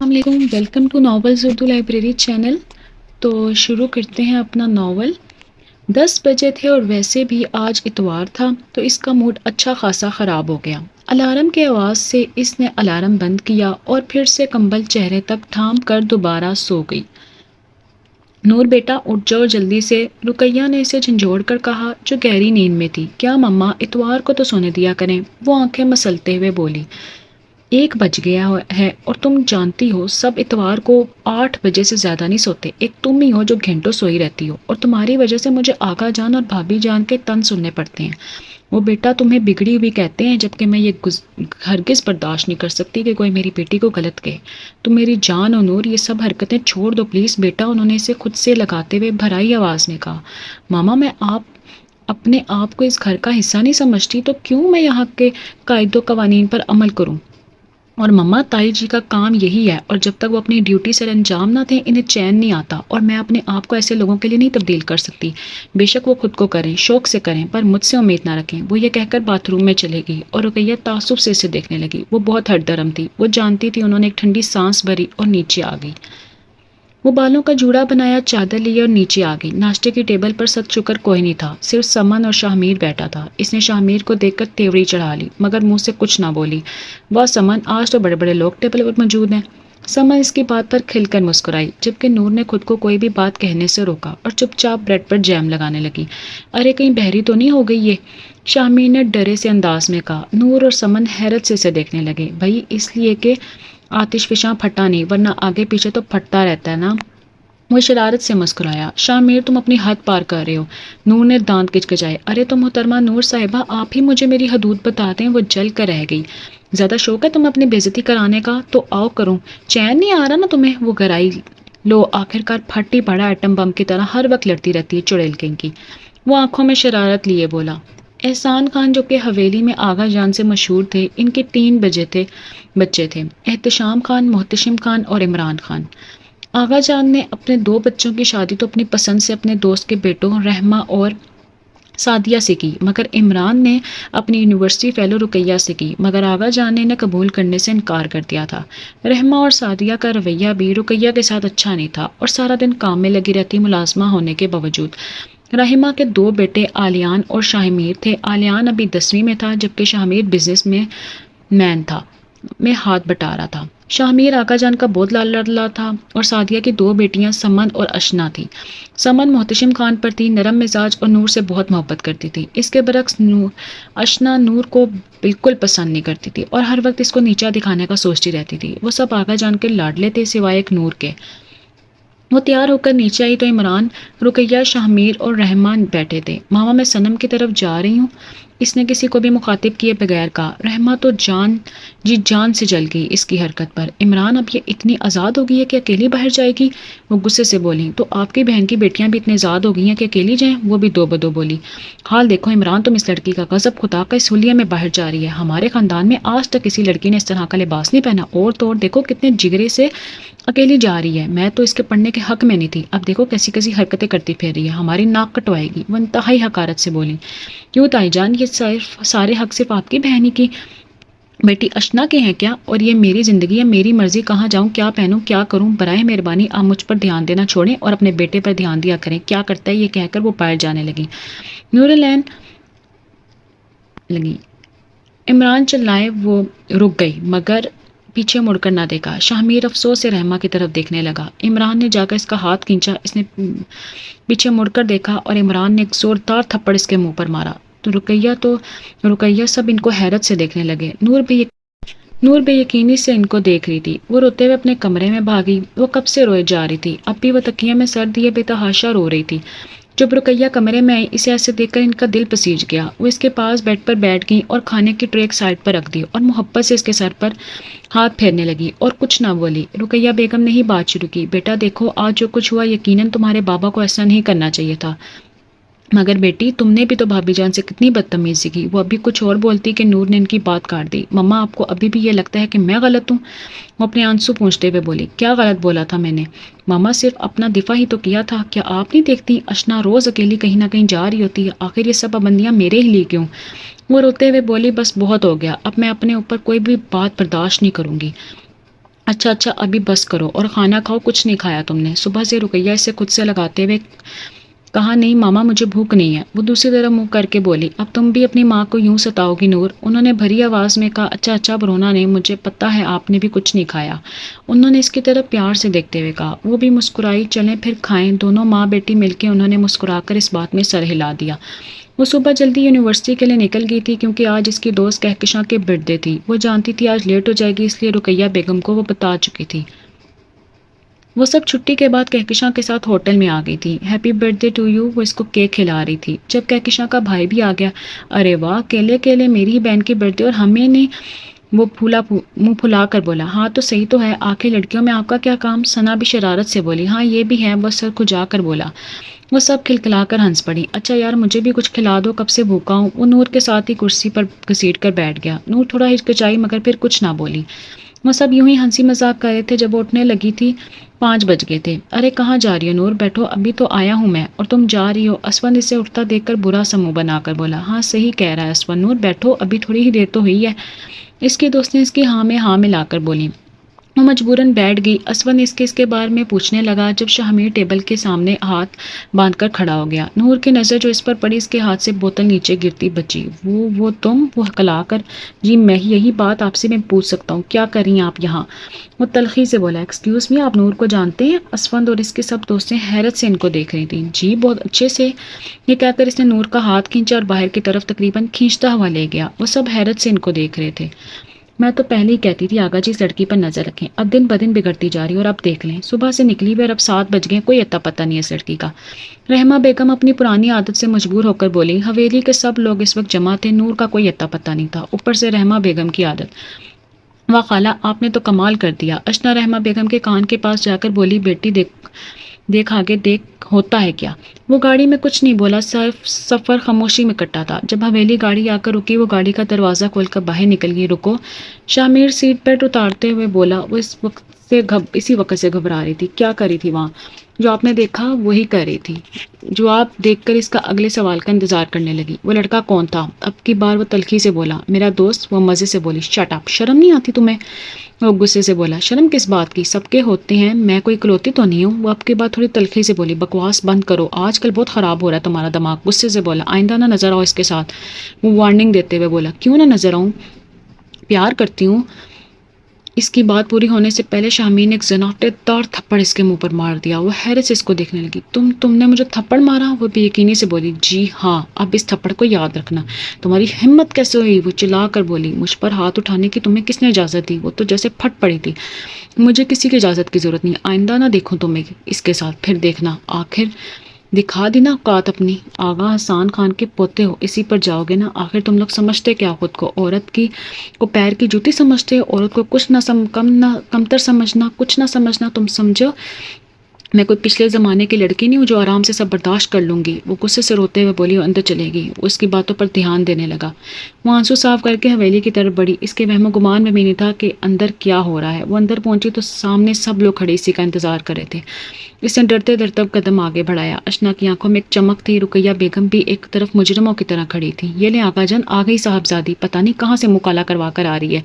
السلام علیکم، welcome to novels Urdu library channel. تو شروع کرتے ہیں اپنا ناول۔ 10 بجے تھے اور ویسے بھی آج اتوار تھا تو اس کا موڈ اچھا خاصا خراب ہو گیا۔ الارم کے آواز سے اس نے الارم بند کیا اور پھر سے کمبل چہرے تک تھام کر دوبارہ سو گئی۔ نور بیٹا اٹھ جاؤ جلدی سے، رقیہ نے اسے جھنجھوڑ کر کہا جو گہری نیند میں تھی۔ کیا مما، اتوار کو تو سونے دیا کریں، وہ آنکھیں مسلتے ہوئے بولی۔ 1 بج گیا ہے اور تم جانتی ہو سب اتوار کو 8 بجے سے زیادہ نہیں سوتے۔ ایک تم ہی ہو جو گھنٹوں سوئی رہتی ہو اور تمہاری وجہ سے مجھے آقا جان اور بھابھی جان کے تن سننے پڑتے ہیں۔ وہ بیٹا تمہیں بگڑی ہوئی کہتے ہیں، جبکہ میں یہ ہرگز برداشت نہیں کر سکتی کہ کوئی میری بیٹی کو غلط کہے۔ تم میری جان اور نور، یہ سب حرکتیں چھوڑ دو پلیز بیٹا، انہوں نے اسے خود سے لگاتے ہوئے بھرائی آواز میں کہا۔ ماما، میں اپنے آپ کو اس گھر کا حصہ نہیں سمجھتی تو کیوں میں یہاں کے قاعدوں قوانین پر عمل کروں؟ اور مما، تائی جی کا کام یہی ہے اور جب تک وہ اپنی ڈیوٹی سر انجام نہ دیں انہیں چین نہیں آتا، اور میں اپنے آپ کو ایسے لوگوں کے لیے نہیں تبدیل کر سکتی۔ بے شک وہ خود کو کریں، شوق سے کریں، پر مجھ سے امید نہ رکھیں۔ وہ یہ کہہ کر باتھ روم میں چلے گئی اور رقیہ تعصب سے اسے دیکھنے لگی۔ وہ بہت ہٹ درم تھی، وہ جانتی تھی۔ انہوں نے ایک ٹھنڈی سانس بھری اور نیچے آ گئی۔ وہ بالوں کا جوڑا بنایا، چادر لی اور نیچے آ گئی۔ ناشتے کی ٹیبل پر ست شکر کوئی نہیں تھا، صرف سمن اور شاہمیر بیٹھا تھا۔ اس نے شاہمیر کو دیکھ کر تیوری چڑھا لی مگر منہ سے کچھ نہ بولی۔ واہ سمن، آج تو بڑے بڑے لوگ ٹیبل پر موجود ہیں۔ سمن اس کی بات پر کھل کر مسکرائی، جبکہ نور نے خود کو کوئی بھی بات کہنے سے روکا اور چپ چاپ بریڈ پر جیم لگانے لگی۔ ارے کہیں بہری تو نہیں ہو گئی یہ؟ شاہمیر نے ڈرے سے انداز میں کہا۔ نور اور سمن حیرت سے اسے دیکھنے لگے۔ بھائی اس لیے کہ آتش فشاں پھٹا نہیں، ورنہ آگے پیچھے تو پھٹتا رہتا ہے نا۔ وہ شرارت سے مسکرایا۔ شاہمیر، تم اپنی حد پار کر رہے ہو۔ نور نے دانت کچکچائے۔ ارے تو محترمہ نور صاحبہ، آپ ہی مجھے میری حدود بتا دیں۔ وہ جل کر رہ گئی۔ زیادہ شوق ہے تمہیں اپنی بے عزتی کرانے کا؟ تو آؤ کروں۔ چین نہیں آ رہا نا تمہیں؟ وہ گرائی۔ لو آخرکار پھٹ ہی پڑا، ایٹم بم کی طرح ہر وقت لڑتی رہتی ہے چڑیل کہیں کی۔ وہ آنکھوں میں شرارت لیے بولا۔ احسان خان جو کہ حویلی میں آغا جان سے مشہور تھے، ان کے 3 بچے تھے، احتشام خان، محتشم خان اور عمران خان۔ آغا جان نے اپنے 2 بچوں کی شادی تو اپنی پسند سے اپنے دوست کے بیٹوں رحمہ اور سعدیہ سے کی، مگر عمران نے اپنی یونیورسٹی فیلو رقیہ سے کی، مگر آغا جان نے انہیں قبول کرنے سے انکار کر دیا تھا۔ رحمہ اور سعدیہ کا رویہ بھی رقیہ کے ساتھ اچھا نہیں تھا اور سارا دن کام میں لگی رہتی ملازمہ ہونے کے باوجود۔ رحمہ کے 2 بیٹے عالیان اور شاہمیر تھے۔ عالیان ابھی 10ویں میں تھا جبکہ شاہمیر بزنس میں ہاتھ بٹا رہا تھا۔ شاہمیر آقا جان کا بہت لال لڑلا تھا اور سعدیہ کی 2 بیٹیاں سمن اور اشنا تھی۔ سمن محتشم خان پر تھی، نرم مزاج اور نور سے بہت محبت کرتی تھی۔ اس کے برعکس اشنا نور کو بالکل پسند نہیں کرتی تھی اور ہر وقت اس کو نیچا دکھانے کا سوچتی رہتی تھی۔ وہ سب آقا جان کے لاڈلے تھے سوائے ایک نور کے۔ وہ تیار ہو کر نیچے آئی تو عمران، رقیہ، شاہمیر اور رحمان بیٹھے تھے۔ ماما، میں صنم کی طرف جا رہی ہوں، اس نے کسی کو بھی مخاطب کیے بغیر کہا۔ رحمہ تو جان سے جل گئی اس کی حرکت پر۔ عمران، اب یہ اتنی آزاد ہو گئی ہے کہ اکیلی باہر جائے گی؟ وہ غصے سے بولی۔ تو آپ کی بہن کی بیٹیاں بھی اتنی آزاد ہو گئی ہیں کہ اکیلی جائیں؟ وہ بھی 2 بدو بولی۔ حال دیکھو عمران، تم اس لڑکی کا غضب خدا کا اس حلیے میں باہر جا رہی ہے۔ ہمارے خاندان میں آج تک کسی لڑکی نے اس طرح کا لباس نہیں پہنا، اور تو اور دیکھو کتنے جگرے سے اکیلی جا رہی ہے۔ میں تو اس کے پڑھنے کے حق میں نہیں تھی، اب دیکھو کیسی کیسی حرکتیں کرتی پھر رہی ہے، ہماری ناک کٹوائے گی۔ وہ انتہائی حقارت سے بولی۔ کیوں تائی جان، یہ سارے حق صرف آپ کی بہنی کی بیٹی اشنا کے ہیں کیا؟ اور یہ میری زندگی ہے، میری مرضی، کہاں جاؤں، کیا پہنوں، کیا کروں؟ برائے مہربانی آپ مجھ پر دھیان دینا چھوڑیں اور اپنے بیٹے پر دھیان دیا کریں، کیا کرتا ہے یہ کہہ کر وہ باہر جانے لگی۔ نورالعین لگی عمران چلائے، وہ رک گئی مگر پیچھے مڑ کر نہ دیکھا۔ شاہمیر افسوس سے رحمہ کی طرف دیکھنے لگا۔ عمران نے جا کر اس کا ہاتھ کھینچا، اس نے پیچھے مڑ کر دیکھا اور عمران نے ایک زوردار تھپڑ اس کے منہ پر مارا۔ تو رقیہ سب ان کو حیرت سے دیکھنے لگے۔ نور بے یقینی سے ان کو دیکھ رہی تھی۔ وہ روتے ہوئے اپنے کمرے میں بھاگی۔ وہ کب سے روئے جا رہی تھی، اب بھی وہ تکیے میں سر دیے بے تحاشا رو رہی تھی۔ جب رقیہ کمرے میں آئی، اسے ایسے دیکھ کر ان کا دل پسیج گیا۔ وہ اس کے پاس بیڈ پر بیٹھ گئی اور کھانے کی ٹرے ایک سائڈ پر رکھ دی اور محبت سے اس کے سر پر ہاتھ پھیرنے لگی اور کچھ نہ بولی۔ رقیہ بیگم نے ہی بات شروع کی۔ بیٹا دیکھو، آج جو کچھ ہوا یقیناً تمہارے بابا کو ایسا نہیں کرنا چاہیے تھا، مگر بیٹی تم نے بھی تو بھابھی جان سے کتنی بدتمیزی کی۔ وہ ابھی کچھ اور بولتی کہ نور نے ان کی بات کاٹ دی۔ مما، آپ کو ابھی بھی یہ لگتا ہے کہ میں غلط ہوں؟ وہ اپنے آنسو پونچھتے ہوئے بولی۔ کیا غلط بولا تھا میں نے؟ ماما، صرف اپنا دفاع ہی تو کیا تھا، کیا آپ نہیں دیکھتی اشنا روز اکیلی کہیں نہ کہیں جا رہی ہوتی ہے، آخر یہ سب پابندیاں میرے ہی لیے کیوں؟ وہ روتے ہوئے بولی۔ بس بہت ہو گیا، اب میں اپنے اوپر کوئی بھی بات برداشت نہیں کروں گی۔ اچھا اچھا ابھی بس کرو اور کھانا کھاؤ، کچھ نہیں کھایا تم نے صبح سے؟ رقیہ اسے خود سے لگاتے ہوئے کہا نہیں ماما مجھے بھوک نہیں ہے۔ وہ دوسری طرف منہ کر کے بولی اب تم بھی اپنی ماں کو یوں ستاؤ گی نور؟ انہوں نے بھری آواز میں کہا اچھا اچھا برونا نہیں، مجھے پتا ہے آپ نے بھی کچھ نہیں کھایا۔ انہوں نے اس کی طرف پیار سے دیکھتے ہوئے کہا۔ وہ بھی مسکرائی، چلیں پھر کھائیں۔ دونوں ماں بیٹی مل کے انہوں نے مسکرا کر اس بات میں سر ہلا دیا۔ وہ صبح جلدی یونیورسٹی کے لیے نکل گئی تھی کیونکہ آج اس کی دوست کہکشاں کے برتھ ڈے تھی۔ وہ جانتی تھی آج لیٹ ہو جائے گی، اس لیے رقیہ بیگم کو وہ بتا چکی تھی۔ وہ سب چھٹی کے بعد کہکشاں کے ساتھ ہوٹل میں آ گئی تھی۔ Happy birthday to you, وہ اس کو کیک کھلا رہی تھی۔ جب کہکشاں کا بھائی بھی آ گیا، ارے واہ کیلے کیلے، میری ہی بہن کی برتھ ڈے اور ہمیں نہیں؟ وہ منہ پھلا کر بولا ہاں تو صحیح تو ہے، آخر لڑکیوں میں آپ کا کیا کام؟ ثنا بھی شرارت سے بولی ہاں یہ بھی ہے، وہ سر کھجا کر بولا۔ وہ سب کھلکھلا کر ہنس پڑی۔ اچھا یار مجھے بھی کچھ کھلا دو، کب سے بھوکا ہوں۔ وہ نور کے ساتھ ہی کرسی پر گھسیٹ کر بیٹھ گیا۔ نور تھوڑا ہچکچائی مگر پھر کچھ نہ بولی۔ وہ سب یوں ہی ہنسی مذاق کر رہے تھے جب وہ اٹھنے لگی تھی 5 بج گئے تھے۔ ارے کہاں جا رہی ہو نور؟ بیٹھو، ابھی تو آیا ہوں میں۔ اور تم جا رہی ہو؟ اسود اسے اٹھتا دیکھ کر برا سا منہ بنا کر بولا ہاں صحیح کہہ رہا ہے اسود، نور بیٹھو ابھی تھوڑی ہی دیر تو ہوئی ہے۔ اس کی دوست نے اس کی ہاں میں لا کر بولی۔ وہ مجبوراً بیٹھ گئی۔ اسود اس کے بارے میں پوچھنے لگا جب شاہمیر ٹیبل کے سامنے ہاتھ باندھ کر کھڑا ہو گیا۔ نور کی نظر جو اس پر پڑی، اس کے ہاتھ سے بوتل نیچے گرتی بچی۔ وہ تم؟ وہ ہکلا کر جی میں، یہی بات آپ سے میں پوچھ سکتا ہوں، کیا کر رہی ہیں آپ یہاں؟ وہ تلخی سے بولا ایکسکیوز می، آپ نور کو جانتے ہیں؟ اسود اور اس کے سب دوستیں حیرت سے ان کو دیکھ رہی تھیں۔ جی بہت اچھے سے، یہ کہہ کر اس نے نور کا ہاتھ کھینچا اور باہر کی طرف تقریباً کھینچتا ہوا لے گیا۔ وہ سب حیرت سے ان کو دیکھ رہے تھے۔ میں تو پہلے ہی کہتی تھی آگا جی اس لڑکی پر نظر رکھیں، اب دن بدن بگڑتی جا رہی اور اب دیکھ لیں، صبح سے نکلی ہوئی اور اب 7 بج گئے، کوئی اتا پتہ نہیں ہے اس لڑکی کا۔ رحمہ بیگم اپنی پرانی عادت سے مجبور ہو کر بولی۔ حویلی کے سب لوگ اس وقت جمع تھے، نور کا کوئی اتا پتہ نہیں تھا، اوپر سے رحمہ بیگم کی عادت۔ واہ خالہ آپ نے تو کمال کر دیا۔ اشنا رحمہ بیگم کے کان کے پاس جا کر بولی بیٹی دیکھ آگے دیکھ ہوتا ہے کیا؟ وہ گاڑی میں کچھ نہیں بولا، صرف سفر خاموشی میں کٹا تھا۔ جب حویلی گاڑی آ کر رکی، وہ گاڑی کا دروازہ کھول کر باہر نکل گئی۔ رکو، شامیر سیٹ بیلٹ اتارتے ہوئے بولا۔ وہ اسی وقت سے گھبرا رہی تھی۔ کیا کری تھی وہاں؟ جو آپ نے دیکھا وہی کر رہی تھی۔ جواب دیکھ کر اس کا اگلے سوال کا انتظار کرنے لگی۔ وہ لڑکا کون تھا؟ اب کی بار وہ تلخی سے بولا میرا دوست۔ وہ مزے سے بولی شٹ اپ، شرم نہیں آتی تمہیں؟ وہ غصے سے بولا شرم کس بات کی، سب کے ہوتے ہیں، میں کوئی اکلوتی تو نہیں ہوں۔ وہ اب کی بات تھوڑی تلخی سے بولی بکواس بند کرو، آج کل بہت خراب ہو رہا ہے تمہارا دماغ۔ غصے سے بولا آئندہ نہ نظر آؤ اس کے ساتھ۔ وہ وارننگ دیتے ہوئے بولا کیوں نہ نظر آؤں، پیار کرتی ہوں۔ اس کی بات پوری ہونے سے پہلے شاہمیر نے ایک زناٹے دار تھپڑ اس کے منہ پر مار دیا۔ وہ حیرت سے اس کو دیکھنے لگی۔ تم نے مجھے تھپڑ مارا؟ وہ بے یقینی سے بولی جی ہاں، اب اس تھپڑ کو یاد رکھنا۔ تمہاری ہمت کیسے ہوئی؟ وہ چلا کر بولی مجھ پر ہاتھ اٹھانے کی تمہیں کس نے اجازت دی؟ وہ تو جیسے پھٹ پڑی تھی۔ مجھے کسی کی اجازت کی ضرورت نہیں، آئندہ نہ دیکھوں تمہیں اس کے ساتھ، پھر دیکھنا آخر دکھا دی نا اوقات اپنی۔ آغا حسان خان کے پوتے ہو، اسی پر جاؤ گے نا؟ آخر تم لوگ سمجھتے کیا خود کو؟ عورت کو پیر کی جوتی سمجھتے؟ عورت کو کچھ نہ کمتر سمجھنا، کچھ نہ سمجھنا۔ تم سمجھو میں کوئی پچھلے زمانے کی لڑکی نہیں ہوں جو آرام سے سب برداشت کر لوں گی۔ وہ غصے سے روتے ہوئے بولی اور اندر چلے گی۔ وہ اس کی باتوں پر دھیان دینے لگا۔ وہ آنسو صاف کر کے حویلی کی طرف بڑھی۔ اس کے وہم و گمان میں بھی نہیں تھا کہ اندر کیا ہو رہا ہے۔ وہ اندر پہنچی تو سامنے سب لوگ کھڑے اسی کا انتظار کر رہے تھے۔ اس نے ڈرتے ڈرتے قدم آگے بڑھایا۔ اشنا کی آنکھوں میں ایک چمک تھی۔ رقیہ بیگم بھی ایک طرف مجرموں کی طرح کھڑی تھی۔ یہ لے آقا جان، آ گئی صاحبزادی، پتہ نہیں کہاں سے منہ کالا کروا کر آ رہی ہے۔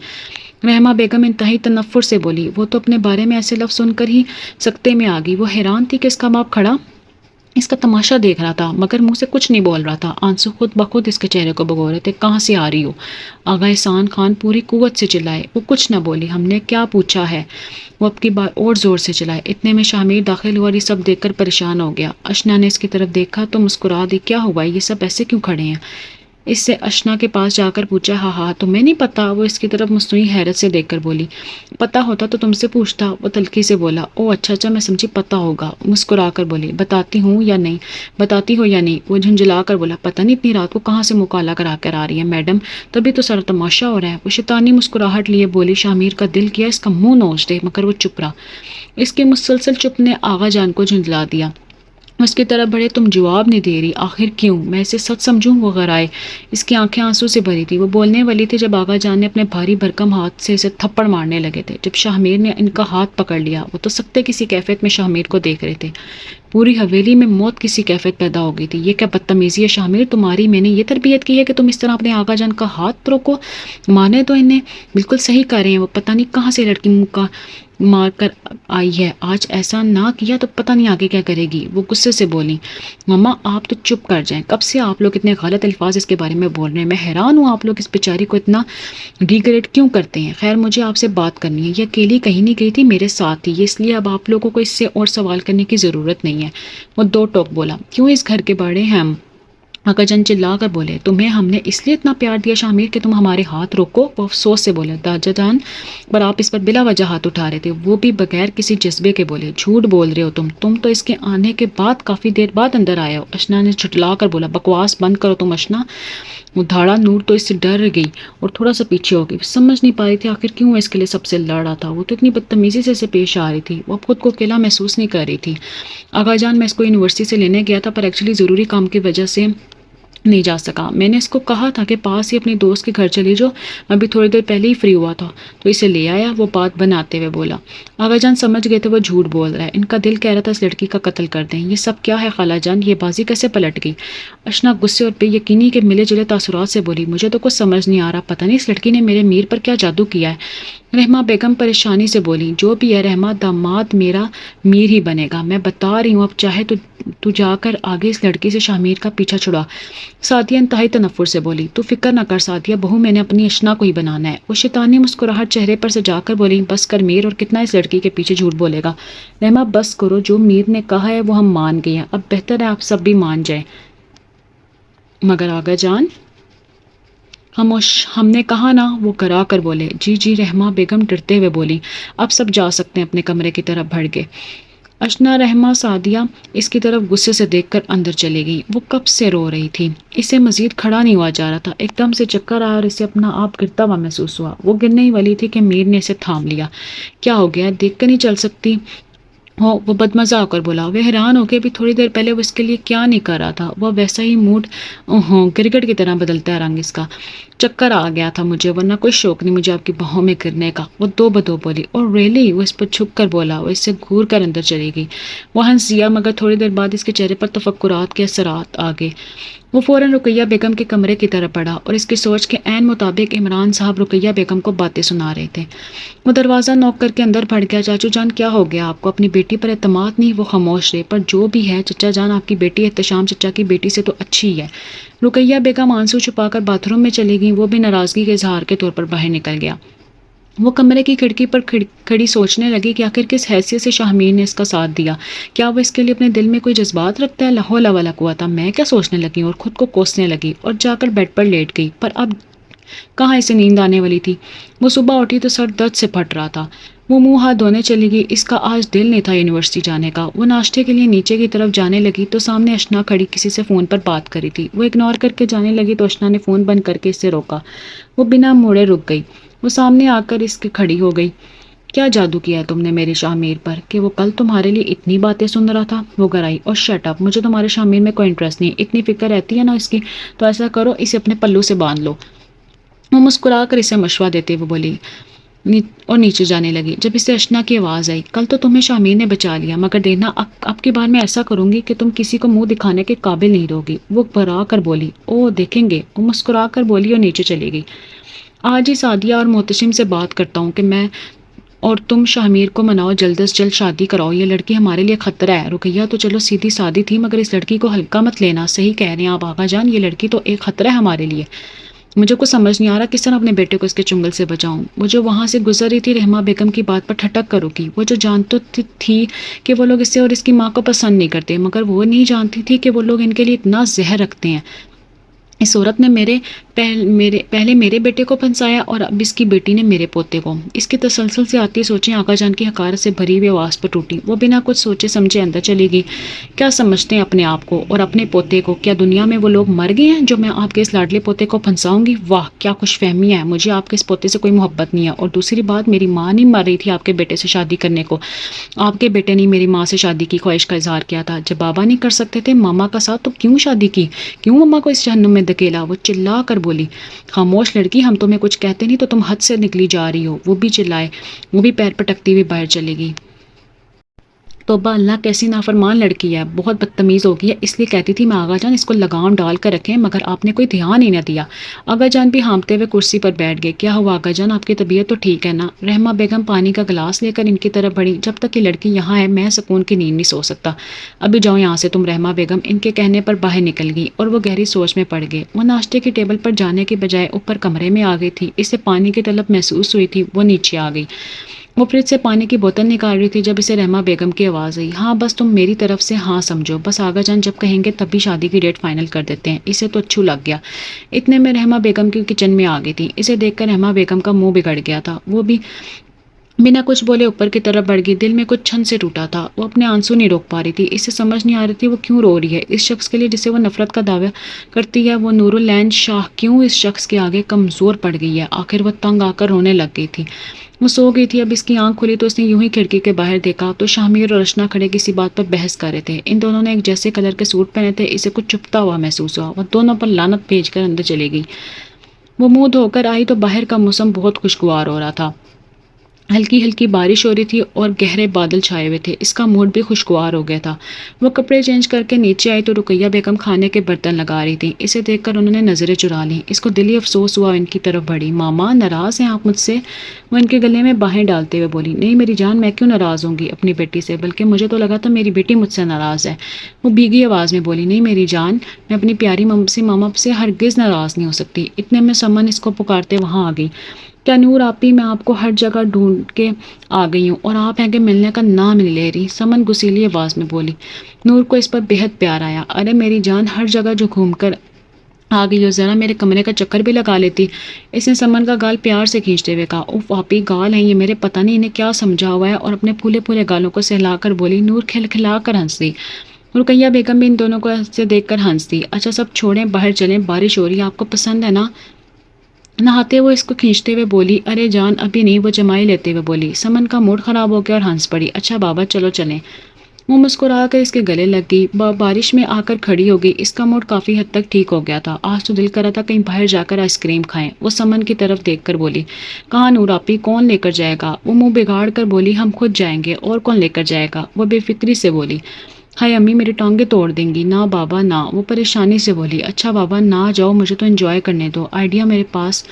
رحمہ بیگم انتہائی تنفر سے بولی۔ وہ تو اپنے بارے میں ایسے لفظ سن کر ہی سکتے میں آ گئی۔ وہ حیران تھی کہ اس کا باپ کھڑا اس کا تماشا دیکھ رہا تھا مگر منہ سے کچھ نہیں بول رہا تھا۔ آنسو خود بخود اس کے چہرے کو بھگو رہے تھے۔ کہاں سے آ رہی ہو؟ آغا احسان خان پوری قوت سے چلائے۔ وہ کچھ نہ بولی۔ ہم نے کیا پوچھا ہے؟ وہ اب کی بار اور زور سے چلائے۔ اتنے میں شاہمیر داخل ہوا اور یہ سب دیکھ کر پریشان ہو گیا۔ اشنا نے اس کی طرف دیکھا تو مسکرا دی۔ کیا ہوا، یہ سب ایسے کیوں کھڑے ہیں؟ اس سے اشنا کے پاس جا کر پوچھا ہاں تمہیں نہیں پتا؟ وہ اس کی طرف مصنوعی حیرت سے دیکھ کر بولی پتا ہوتا تو تم سے پوچھتا۔ وہ تلخی سے بولا او اچھا میں سمجھی پتا ہوگا۔ مسکرا کر بولی بتاتی ہوں یا نہیں، بتاتی ہو یا نہیں؟ وہ جھنجھلا کر بولا پتہ نہیں اتنی رات کو کہاں سے مکالا کرا کر آ رہی ہے میڈم، تبھی تو سارا تماشا ہو رہا ہے۔ وہ شیطانی مسکراہٹ لیے بولی شاہمیر کا دل کیا اس کا منہ نوچ دے مگر وہ چپ رہا۔ اس کے مسلسل چپ نے آغا جان کو جھنجلا دیا۔ اس کی طرف بڑھے تم جواب نہیں دے رہی، آخر کیوں؟ میں اسے سچ سمجھوں؟ وہ غرائے۔ اس کی آنکھیں آنسو سے بھری تھی۔ وہ بولنے والی تھی جب آغا جان نے اپنے بھاری بھرکم ہاتھ سے اسے تھپڑ مارنے لگے تھے۔ جب شاہمیر نے ان کا ہاتھ پکڑ لیا، وہ تو سکتے کسی کیفیت میں شاہمیر کو دیکھ رہے تھے۔ پوری حویلی میں موت کی سی کیفیت پیدا ہو گئی تھی۔ یہ کیا بدتمیزی ہے شامر، تمہاری میں نے یہ تربیت کی ہے کہ تم اس طرح اپنے آقا جان کا ہاتھ روکو؟ مانے تو انہیں بالکل صحیح کہہ رہے ہیں، وہ پتہ نہیں کہاں سے لڑکی منہ کا مار کر آئی ہے، آج ایسا نہ کیا تو پتہ نہیں آگے کیا کرے گی۔ وہ غصے سے بولی، ماما آپ تو چپ کر جائیں، کب سے آپ لوگ اتنے غلط الفاظ اس کے بارے میں بول رہے ہیں، میں حیران ہوں آپ لوگ اس بیچاری کو اتنا ڈیگریڈ کیوں کرتے ہیں۔ خیر مجھے آپ سے بات کرنی ہے، یہ اکیلی کہیں نہیں گئی تھی، میرے ساتھ تھی، اس لیے اب آپ لوگوں کو اس سے اور سوال کرنے کی ضرورت نہیں ہے۔ وہ دو ٹوک بولا، کیوں اس گھر کے بڑے ہیں ہم؟ آقا جان چلا کر بولے، تمہیں ہم نے اس لیے اتنا پیار دیا شامیر کہ تم ہمارے ہاتھ روکو؟ وہ افسوس سے بولے، دادا جان پر آپ اس پر بلا وجہ ہاتھ اٹھا رہے تھے، وہ بھی بغیر کسی جذبے کے۔ بولے، جھوٹ بول رہے ہو تم تو اس کے آنے کے بعد کافی دیر بعد اندر آئے ہو۔ اشنا نے جھٹلا کر بولا، بکواس بند کرو تم اشنا۔ وہ دھاڑا نور تو اس سے ڈر گئی اور تھوڑا سا پیچھے ہو گئی، سمجھ نہیں پا رہی تھی آخر کیوں اس کے لیے سب سے لڑ رہا تھا، وہ تو اتنی بدتمیزی سے پیش آ رہی تھی، وہ اب خود کو اکیلا محسوس نہیں کر رہی تھی۔ آقا جان میں اس کو یونیورسٹی سے لینے گیا تھا پر ایکچولی ضروری کام کی وجہ سے نہیں جا سکا، میں نے اس کو کہا تھا کہ پاس ہی اپنی دوست کے گھر چلی جو، میں بھی تھوڑی دیر پہلے ہی فری ہوا تھا تو اسے لے آیا۔ وہ بات بناتے ہوئے بولا، آقا جان سمجھ گئے تھے وہ جھوٹ بول رہا ہے، ان کا دل کہہ رہا تھا اس لڑکی کا قتل کر دیں۔ یہ سب کیا ہے خالہ جان، یہ بازی کیسے پلٹ گئی؟ اشنا غصے اور بے یقینی کے ملے جلے تاثرات سے بولی، مجھے تو کچھ سمجھ نہیں آ رہا، پتہ نہیں اس لڑکی نے میرے میر پر کیا جادو کیا ہے۔ رحمہ بیگم پریشانی سے بولی، جو بھی ہے رحمہ، داماد میرا میر ہی بنے گا، میں بتا رہی ہوں، اب چاہے تو جا کر آگے اس لڑکی سے شامیر کا پیچھا چھڑا۔ سعدیہ انتہائی تنفر سے بولی، تو فکر نہ کر سعدیہ، بہو میں نے اپنی اشنا کو ہی بنانا ہے۔ وہ شیطانی مسکراہٹ چہرے پر سے جا کر بولی، بس کر میر، اور کتنا اس لڑکی کے پیچھے جھوٹ بولے گا؟ رحمہ بس کرو، جو میر نے کہا ہے وہ ہم مان گئے ہیں، اب بہتر ہے آپ سب بھی مان جائیں۔ مگر آقا جان ہم نے کہا نا، وہ کرا کر بولے۔ جی رحمہ بیگم ڈرتے ہوئے بولی، اب سب جا سکتے ہیں اپنے کمرے کی طرف بڑھ گئے۔ اشنا رحمہ سعدیہ اس کی طرف غصے سے دیکھ کر اندر چلی گئی، وہ کب سے رو رہی تھی، اسے مزید کھڑا نہیں ہوا جا رہا تھا، ایک دم سے چکر آیا اور اسے اپنا آپ گرتا ہوا محسوس ہوا، وہ گرنے ہی والی تھی کہ میر نے اسے تھام لیا۔ کیا ہو گیا، دیکھ کر نہیں چل سکتی ہو؟ وہ بدمزہ ہو کر بولا۔ وہ حیران ہو کے بھی تھوڑی دیر پہلے وہ اس کے لیے کیا نہیں کر رہا تھا، وہ ویسا ہی موڈ گرگٹ کی طرح بدلتا ہے رنگ اس کا۔ چکر آ گیا تھا مجھے، ورنہ کوئی شوق نہیں مجھے آپ کی باہوں میں گرنے کا، وہ دو بدو بولی۔ اور ریلی، وہ اس پر چھپ کر بولا، وہ اس سے گھور کر اندر چلی گئی۔ وہ ہنس دیا مگر تھوڑی دیر بعد اس کے چہرے پر تفکرات کے اثرات آ گئے۔ وہ فوراً رقیہ بیگم کے کمرے کی طرف بڑھا اور اس کی سوچ کے عین مطابق عمران صاحب رقیہ بیگم کو باتیں سنا رہے تھے۔ وہ دروازہ نوک کر کے اندر بڑھ گیا، چاچو جان کیا ہو گیا آپ کو، اپنی بیٹی پر اعتماد نہیں؟ وہ خاموش رہے، پر جو بھی ہے چچا جان آپ کی بیٹی احتشام چچا کی بیٹی سے تو اچھی ہے۔ رقیہ بیگم آنسو چھپا کر باتھ روم میں چلی گئیں، وہ بھی ناراضگی کے اظہار کے طور پر باہر نکل گیا۔ وہ کمرے کی کھڑکی پر کھڑی سوچنے لگی کہ آخر کس حیثیت سے شاہمیر نے اس کا ساتھ دیا، کیا وہ اس کے لیے اپنے دل میں کوئی جذبات رکھتا ہے؟ لا حول ولا قوت، میں کیا سوچنے لگی اور خود کو کوسنے لگی اور جا کر بیڈ پر لیٹ گئی، پر اب کہاں اسے نیند آنے والی تھی۔ وہ صبح اٹھی تو سر درد سے پھٹ رہا تھا، وہ منہ ہاتھ دھونے چلی گئی، اس کا آج دل نہیں تھا یونیورسٹی جانے کا۔ وہ ناشتے کے لیے نیچے کی طرف جانے لگی تو سامنے اشنا کھڑی کسی سے فون پر بات کری تھی، وہ اگنور کر کے جانے لگی تو اشنا نے فون بند کر کے اس سے روکا، وہ بنا موڑے رک گئی، وہ سامنے آ کر اس کے کھڑی ہو گئی۔ کیا جادو کیا ہے تم نے میرے شاہمیر پر کہ وہ کل تمہارے لیے اتنی باتیں سن رہا تھا؟ وہ گرائی، اور شٹ اپ، مجھے تمہارے شاہمیر میں کوئی انٹرسٹ نہیں، اتنی فکر رہتی ہے نا اس کی تو ایسا کرو اسے اپنے پلو سے باندھ لو۔ وہ مسکرا کر اسے مشورہ دیتے ہوئے بولی اور نیچے جانے لگی۔ جب اسے اشنا کی آواز آئی، کل تو تمہیں شاہمیر نے بچا لیا مگر دیکھنا اب کی بار میں ایسا کروں گی کہ تم کسی کو منہ دکھانے کے قابل نہیں رہوگی۔ وہ برا کر بولی، او دیکھیں گے۔ وہ مسکرا کر بولی اور نیچے چلی گئی۔ آج ہی سعدیہ اور محتشم سے بات کرتا ہوں کہ میں اور تم شاہمیر کو مناؤ، جلد از جلد شادی کراؤ، یہ لڑکی ہمارے لیے خطرہ ہے۔ رقیہ تو چلو سیدھی سادی تھی مگر اس لڑکی کو ہلکا مت لینا، صحیح کہہ رہے ہیں آپ آقا جان، یہ لڑکی تو ایک خطرہ ہے ہمارے لیے۔ مجھے کچھ سمجھ نہیں آ رہا کس طرح اپنے بیٹے کو اس کے چنگل سے بچاؤں۔ وہ جو وہاں سے گزر رہی تھی رحمہ بیگم کی بات پر ٹھٹک کر رکی، وہ جو جانتی تھی کہ وہ لوگ اسے اور اس کی ماں کو پسند نہیں کرتے، مگر وہ نہیں جانتی تھی کہ وہ لوگ ان کے لیے اتنا زہر رکھتے ہیں۔ اس عورت نے پہلے میرے بیٹے کو پھنسایا اور اب اس کی بیٹی نے میرے پوتے کو۔ اس کی تسلسل سے آتی سوچیں آقا جان کی حقارت سے بھری ہوئی آواز پر ٹوٹی، وہ بنا کچھ سوچے سمجھے اندر چلی گئی۔ کیا سمجھتے ہیں اپنے آپ کو اور اپنے پوتے کو؟ کیا دنیا میں وہ لوگ مر گئے ہیں جو میں آپ کے اس لاڈلے پوتے کو پھنساؤں گی؟ واہ کیا خوش فہمی ہے، مجھے آپ کے اس پوتے سے کوئی محبت نہیں ہے۔ اور دوسری بات، میری ماں نہیں مر رہی تھی آپ کے بیٹے سے شادی کرنے کو، آپ کے بیٹے نے میری ماں سے شادی کی خواہش کا اظہار کیا تھا۔ جب بابا نہیں کر سکتے تھے ماما کا ساتھ تو کیوں شادی کی، کیوں ماما کو اس جہنم میں دھکیلا؟ وہ چلا کر بولی، خاموش لڑکی، ہم تمہیں کچھ کہتے نہیں تو تم حد سے نکلی جا رہی ہو۔ وہ بھی چلائے، وہ بھی پیر پٹکتی ہوئی باہر چلی گئی۔ توبہ اللہ کیسی نافرمان لڑکی ہے، بہت بدتمیز ہو گئی ہے، اس لیے کہتی تھی میں آغا جان اس کو لگام ڈال کر رکھیں، مگر آپ نے کوئی دھیان ہی نہ دیا۔ آغا جان بھی ہانپتے ہوئے کرسی پر بیٹھ گئے۔ کیا ہوا آغا جان، آپ کی طبیعت تو ٹھیک ہے نا؟ رحمہ بیگم پانی کا گلاس لے کر ان کی طرف بڑھی۔ جب تک یہ لڑکی یہاں ہے میں سکون کی نیند نہیں سو سکتا۔ ابھی جاؤ یہاں سے تم۔ رحمہ بیگم ان کے کہنے پر باہر نکل گئی اور وہ گہری سوچ میں پڑ گئے۔ وہ ناشتے کی ٹیبل پر جانے کے بجائے اوپر کمرے میں آ گئی تھی۔ اسے پانی کی طلب محسوس ہوئی تھی، وہ نیچے آ گئی۔ وہ فریج سے پانی کی بوتل نکال رہی تھی جب اسے رحمہ بیگم کی آواز آئی۔ ہاں بس تم میری طرف سے ہاں سمجھو، بس آغا جان جب کہیں گے تبھی شادی کی ڈیٹ فائنل کر دیتے ہیں۔ اسے تو اچھو لگ گیا۔ اتنے میں رحمہ بیگم کی کچن میں آ گئی تھی۔ اسے دیکھ کر رحمہ بیگم کا منہ بگڑ گیا تھا۔ وہ بھی بنا کچھ بولے اوپر کی طرف بڑھ گئی۔ دل میں کچھ چھن سے ٹوٹا تھا، وہ اپنے آنسو نہیں روک پا رہی تھی۔ اسے سمجھ نہیں آ رہی تھی وہ کیوں رو رہی ہے۔ اس شخص کے لیے جسے وہ نفرت کا دعویٰ کرتی ہے، وہ نور العین شاہ کیوں اس شخص کے آگے کمزور پڑ گئی ہے؟ آخر وہ تنگ آ کر رونے لگ گئی تھی۔ وہ سو گئی تھی۔ اب اس کی آنکھ کھلی تو اس نے یوں ہی کھڑکی کے باہر دیکھا تو شامیر اور اشنا کھڑے کسی بات پر بحث کر رہے تھے۔ ان دونوں نے ایک جیسے کلر کے سوٹ پہنے تھے۔ اسے کچھ چپتا ہوا محسوس ہوا۔ وہ دونوں پر لعنت بھیج کر اندر چلی گئی۔ وہ منہ دھو کر آئی تو باہر کا موسم بہت خوشگوار ہو رہا تھا۔ ہلکی ہلکی بارش ہو رہی تھی اور گہرے بادل چھائے ہوئے تھے۔ اس کا موڈ بھی خوشگوار ہو گیا تھا۔ وہ کپڑے چینج کر کے نیچے آئی تو رقیہ بیگم کھانے کے برتن لگا رہی تھی۔ اسے دیکھ کر انہوں نے نظریں چرا لیں۔ اس کو دلی افسوس ہوا، ان کی طرف بڑھی۔ ماما ناراض ہیں آپ مجھ سے؟ وہ ان کے گلے میں باہیں ڈالتے ہوئے بولی۔ نہیں میری جان، میں کیوں ناراض ہوں گی اپنی بیٹی سے، بلکہ مجھے تو لگا تھا میری بیٹی مجھ سے ناراض ہے۔ وہ بھیگی آواز میں بولی۔ نہیں میری جان، میں اپنی پیاری ماما سے ہرگز ناراض نہیں ہو سکتی۔ اتنے میں سمن اس کو پکارتے وہاں آ گئی۔ کیا نور آپی، میں آپ کو ہر جگہ ڈھونڈ کے آ گئی ہوں اور آپ ہیں کہ ملنے کا نام نہیں لے رہی، سمن گسیلی آواز میں بولی۔ نور کو اس پر بےحد پیار آیا۔ ارے میری جان، ہر جگہ جو گھوم کر آ گئی ہو، ذرا میرے کمرے کا چکر بھی لگا لیتی۔ اس نے سمن کا گال پیار سے کھینچتے ہوئے کہا۔ اوف آپی، گال ہیں یہ میرے، پتہ نہیں انہیں کیا سمجھا ہوا ہے، اور اپنے پھولے پھولے گالوں کو سہلا کر بولی۔ نور کھلکھلا کر ہنس دی۔ رقیہ بیگم بھی ان دونوں کو سے دیکھ کر ہنس دی۔ اچھا سب چھوڑیں، باہر چلیں، بارش ہو رہی ہے، آپ کو پسند ہے نا؟ نہاتے وہ اس کو کھینچتے ہوئے بولی۔ ارے جان ابھی نہیں، وہ جمائی لیتے ہوئے بولی۔ سمن کا موڈ خراب ہو گیا اور ہنس پڑی۔ اچھا بابا چلو چلیں۔ وہ مسکرا کر اس کے گلے لگ گئی۔ بارش میں آ کر کھڑی ہو گئی۔ اس کا موڈ کافی حد تک ٹھیک ہو گیا تھا۔ آج تو دل کر رہا تھا کہیں باہر جا کر آئس کریم کھائیں۔ وہ سمن کی طرف دیکھ کر بولی۔ کہاں نور آپی، کون لے کر جائے گا؟ وہ منہ بگاڑ کر بولی۔ ہم خود جائیں گے، اور کون لے کر جائے گا؟ وہ بے فکری سے بولی۔ ہائے امی، میری ٹانگیں توڑ دیں گی۔ نہ بابا نہ، وہ پریشانی سے بولی۔ اچھا بابا نہ جاؤ، مجھے تو انجوائے کرنے دو، آئیڈیا میرے پاس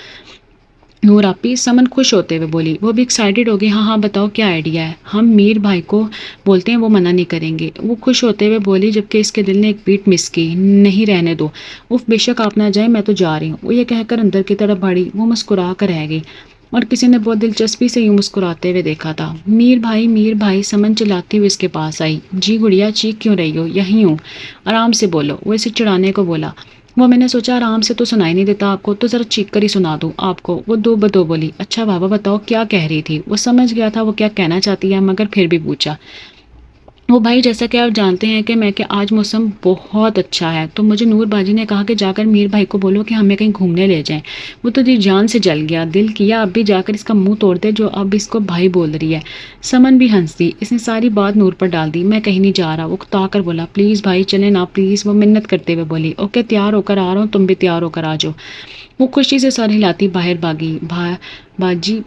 نور آپی، سمن خوش ہوتے ہوئے بولی۔ وہ بھی ایکسائٹڈ ہو گئی۔ ہاں ہاں بتاؤ کیا آئیڈیا ہے؟ ہم میر بھائی کو بولتے ہیں، وہ منع نہیں کریں گے، وہ خوش ہوتے ہوئے بولی، جبکہ اس کے دل نے ایک بیٹ مس کی۔ نہیں رہنے دو، بے شک آپ نہ جائیں، میں تو جا رہی ہوں۔ وہ یہ کہہ کر اندر کی طرف بڑھی۔ وہ مسکرا کر رہ گئی اور کسی نے بہت دلچسپی سے یوں مسکراتے ہوئے دیکھا تھا۔ میر بھائی، سمن چلاتی ہوئی اس کے پاس آئی۔ جی گڑیا، چیخ کیوں رہی ہو؟ یہیں ہوں، آرام سے بولو، وہ اسے چڑھانے کو بولا۔ وہ میں نے سوچا آرام سے تو سنائی نہیں دیتا آپ کو، تو ذرا چیخ کر ہی سنا دوں آپ کو، وہ دو بدو بولی۔ اچھا بابا بتاؤ کیا کہہ رہی تھی؟ وہ سمجھ گیا تھا وہ کیا کہنا چاہتی ہے، مگر پھر بھی پوچھا۔ وہ بھائی جیسا کہ آپ جانتے ہیں کہ آج موسم بہت اچھا ہے، تو مجھے نور باجی نے کہا کہ جا کر میر بھائی کو بولو کہ ہمیں کہیں گھومنے لے جائیں۔ وہ تو جی جان سے جل گیا، دل کیا اب بھی جا کر اس کا منہ توڑ دے جو اب اس کو بھائی بول رہی ہے۔ سمن بھی ہنس دی۔ اس نے ساری بات نور پر ڈال دی۔ میں کہیں نہیں جا رہا، وہ کتا کر بولا۔ پلیز بھائی چلیں نا پلیز، وہ منت کرتے ہوئے بولی۔ اوکے تیار ہو کر آ رہا ہوں، تم بھی تیار ہو کر آ جاؤ۔ وہ خوشی سے سر ہلاتی باہر بھاگی۔ باجی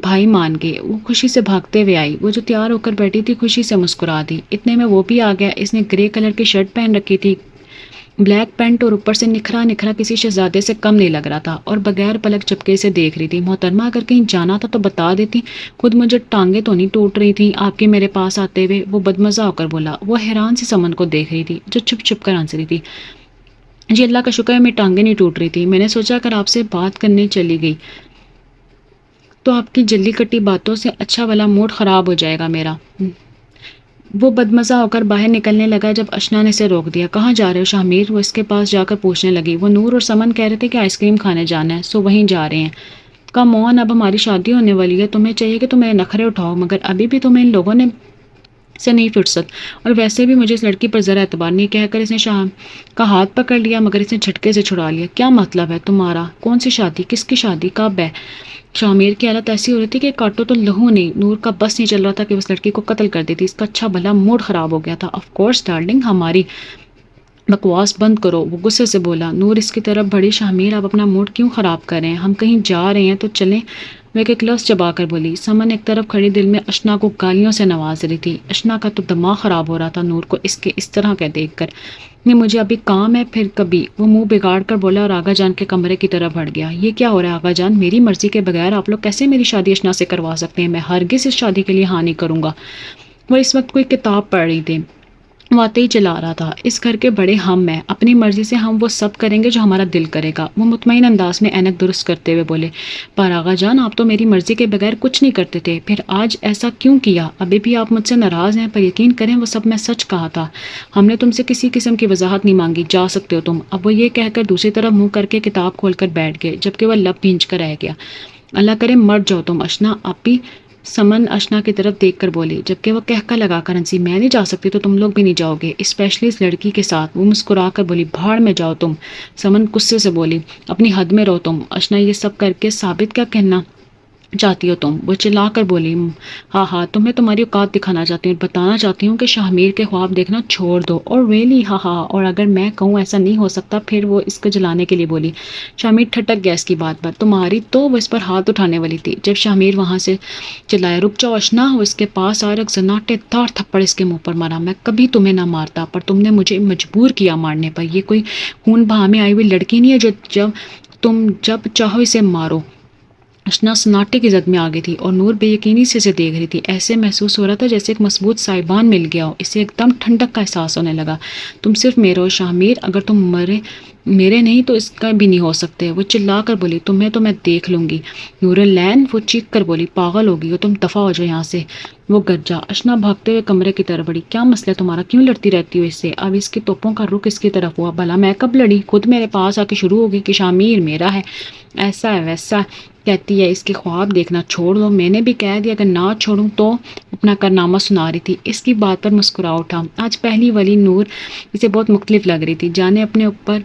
بھائی مان گئے۔ وہ خوشی سے بھاگتے ہوئے آئی۔ وہ جو تیار ہو کر بیٹھی تھی خوشی سے مسکرا دی۔ اتنے میں وہ بھی آ گیا۔ اس نے گرے کلر کی شرٹ پہن رکھی تھی، بلیک پینٹ، اور اوپر سے نکھرا کسی شہزادے سے کم نہیں لگ رہا تھا، اور بغیر پلک جھپکے سے دیکھ رہی تھی۔ محترمہ اگر کہیں جانا تھا تو بتا دیتی، خود مجھے ٹانگیں تو نہیں ٹوٹ رہی تھی آپ کے میرے پاس آتے ہوئے، وہ بدمزہ ہو کر بولا۔ وہ حیران سی سمن کو دیکھ رہی تھی جو چھپ چھپ کر ہنس رہی تھی۔ جی اللہ کا شکر ہے میری ٹانگیں نہیں ٹوٹ رہی تھی، میں نے سوچا اگر آپ سے بات کرنے چلی گئی تو آپ کی جلی کٹی باتوں سے اچھا والا موڈ خراب ہو جائے گا میرا۔ وہ بدمزہ ہو کر باہر نکلنے لگا جب اشنا نے اسے روک دیا۔ کہاں جا رہے ہو شاہمیر؟ وہ اس کے پاس جا کر پوچھنے لگی۔ وہ نور اور سمن کہہ رہے تھے کہ آئس کریم کھانے جانا ہے، سو وہیں جا رہے ہیں۔ کم آن، اب ہماری شادی ہونے والی ہے، تمہیں چاہیے کہ تم میرے نخرے اٹھاؤ، مگر ابھی بھی تمہیں ان لوگوں نے سے نہیں فرصت، اور ویسے بھی مجھے اس لڑکی پر ذرا اعتبار نہیں۔ کہہ کر اس نے شاہ کا ہاتھ پکڑ لیا، مگر اس نے جھٹکے سے چھڑا لیا۔ کیا مطلب ہے تمہارا؟ کون سی شادی؟ کس کی شادی؟ کب ہے؟ شامیر کی حالت ایسی ہو رہی تھی کہ کاٹو تو لہو نہیں۔ نور کا بس نہیں چل رہا تھا کہ اس لڑکی کو قتل کر دیتی۔ اس کا اچھا بھلا موڈ خراب ہو گیا تھا۔ آف کورس ڈارلنگ، ہماری بکواس بند کرو، وہ غصے سے بولا۔ نور اس کی طرف بڑھی۔ شامیر آپ اپنا موڈ کیوں خراب کر رہے ہیں؟ ہم کہیں جا رہے ہیں تو چلیں، وہ ایک لفظ چبا کر بولی۔ سمن ایک طرف کھڑی دل میں اشنا کو گالیوں سے نواز رہی تھی۔ اشنا کا تو دماغ خراب ہو رہا تھا نور کو اس طرح کے دیکھ کر۔ نہیں مجھے ابھی کام ہے پھر کبھی، وہ منہ بگاڑ کر بولا اور آغا جان کے کمرے کی طرف بڑھ گیا۔ یہ کیا ہو رہا ہے آغا جان؟ میری مرضی کے بغیر آپ لوگ کیسے میری شادی اشنا سے کروا سکتے ہیں؟ میں ہرگز اس شادی کے لیے ہاں نہیں کروں گا۔ وہ اس وقت کوئی کتاب پڑھ رہی تھی، واقعی چلا رہا تھا۔ اس گھر کے بڑے ہم ہیں، اپنی مرضی سے ہم وہ سب کریں گے جو ہمارا دل کرے گا، وہ مطمئن انداز میں اینک درست کرتے ہوئے بولے۔ پر آغا جان آپ تو میری مرضی کے بغیر کچھ نہیں کرتے تھے، پھر آج ایسا کیوں کیا؟ ابھی بھی آپ مجھ سے ناراض ہیں، پر یقین کریں وہ سب میں سچ کہا تھا۔ ہم نے تم سے کسی قسم کی وضاحت نہیں مانگی، جا سکتے ہو تم۔ اب وہ یہ کہہ کر دوسری طرف منہ کر کے کتاب کھول کر بیٹھ گئے، جبکہ وہ لب بھینچ کر رہ گیا۔ اللہ کرے مر جاؤ تم اشنا، آپ بھی؟ سمن اشنا کی طرف دیکھ کر بولی، جبکہ وہ کہکا لگا کر ہنسی۔ میں نہیں جا سکتی تو تم لوگ بھی نہیں جاؤ گے، اسپیشلی اس لڑکی کے ساتھ۔ وہ مسکرا کر بولی، بھاڑ میں جاؤ تم۔ سمن غصے سے بولی، اپنی حد میں رہو تم۔ اشنا یہ سب کر کے ثابت کیا کہنا چاہتی ہو تم؟ وہ چلا کر بولی، ہاں تمہیں تمہاری اوقات دکھانا چاہتی ہوں اور بتانا چاہتی ہوں کہ شاہمیر کے خواب دیکھنا چھوڑ دو۔ اور ریلی ہاں اور اگر میں کہوں ایسا نہیں ہو سکتا پھر وہ اس کو جلانے کے لیے بولی۔ شاہمیر ٹھٹک گیا اس کی بات پر، تمہاری تو وہ اس پر ہاتھ اٹھانے والی تھی جب شاہمیر وہاں سے چلایا، رک جاؤ اشنا۔ وہ اس کے پاس آ رکھ زناٹے دار تھپڑ اس کے منہ پر مارا۔ میں کبھی تمہیں نہ مارتا پر تم نے مجھے مجبور کیا مارنے پر۔ یہ کوئی خون بہا میں آئی ہوئی لڑکی نہیں ہے جو تم جب چاہو اسے مارو۔ اشنا سناٹے کی زد میں آ گئی تھی اور نور بے یقینی سے اسے دیکھ رہی تھی۔ ایسے محسوس ہو رہا تھا جیسے ایک مضبوط سائبان مل گیا ہو۔ اسے ایک دم ٹھنڈک کا احساس ہونے لگا۔ تم صرف میرے ہو شاہمیر، اگر تم میرے نہیں تو اس کا بھی نہیں ہو سکتے۔ وہ چلا کر بولی، تمہیں تو میں دیکھ لوں گی نور العین۔ وہ چیخ کر بولی، پاگل ہوگی ہو تم، دفع ہو جاؤ یہاں سے۔ وہ گرجا۔ اشنا بھاگتے ہوئے کمرے کی طرف بڑھی۔ کیا مسئلہ تمہارا؟ کیوں لڑتی رہتی ہو اس سے؟ اب اس کی توپوں کا رخ اس کی طرف ہوا۔ بھلا میں کب لڑی؟ خود میرے پاس آ کے شروع ہوگی کہ شاہمیر میرا ہے، ایسا ہے ویسا کہتی ہے، اس کے خواب دیکھنا چھوڑ دو۔ میں نے بھی کہہ دیا کہ نہ چھوڑوں تو اپنا کارنامہ سنا رہی تھی۔ اس کی بات پر مسکرا اٹھا۔ آج پہلی والی نور اسے بہت مختلف لگ رہی تھی، جانے اپنے اوپر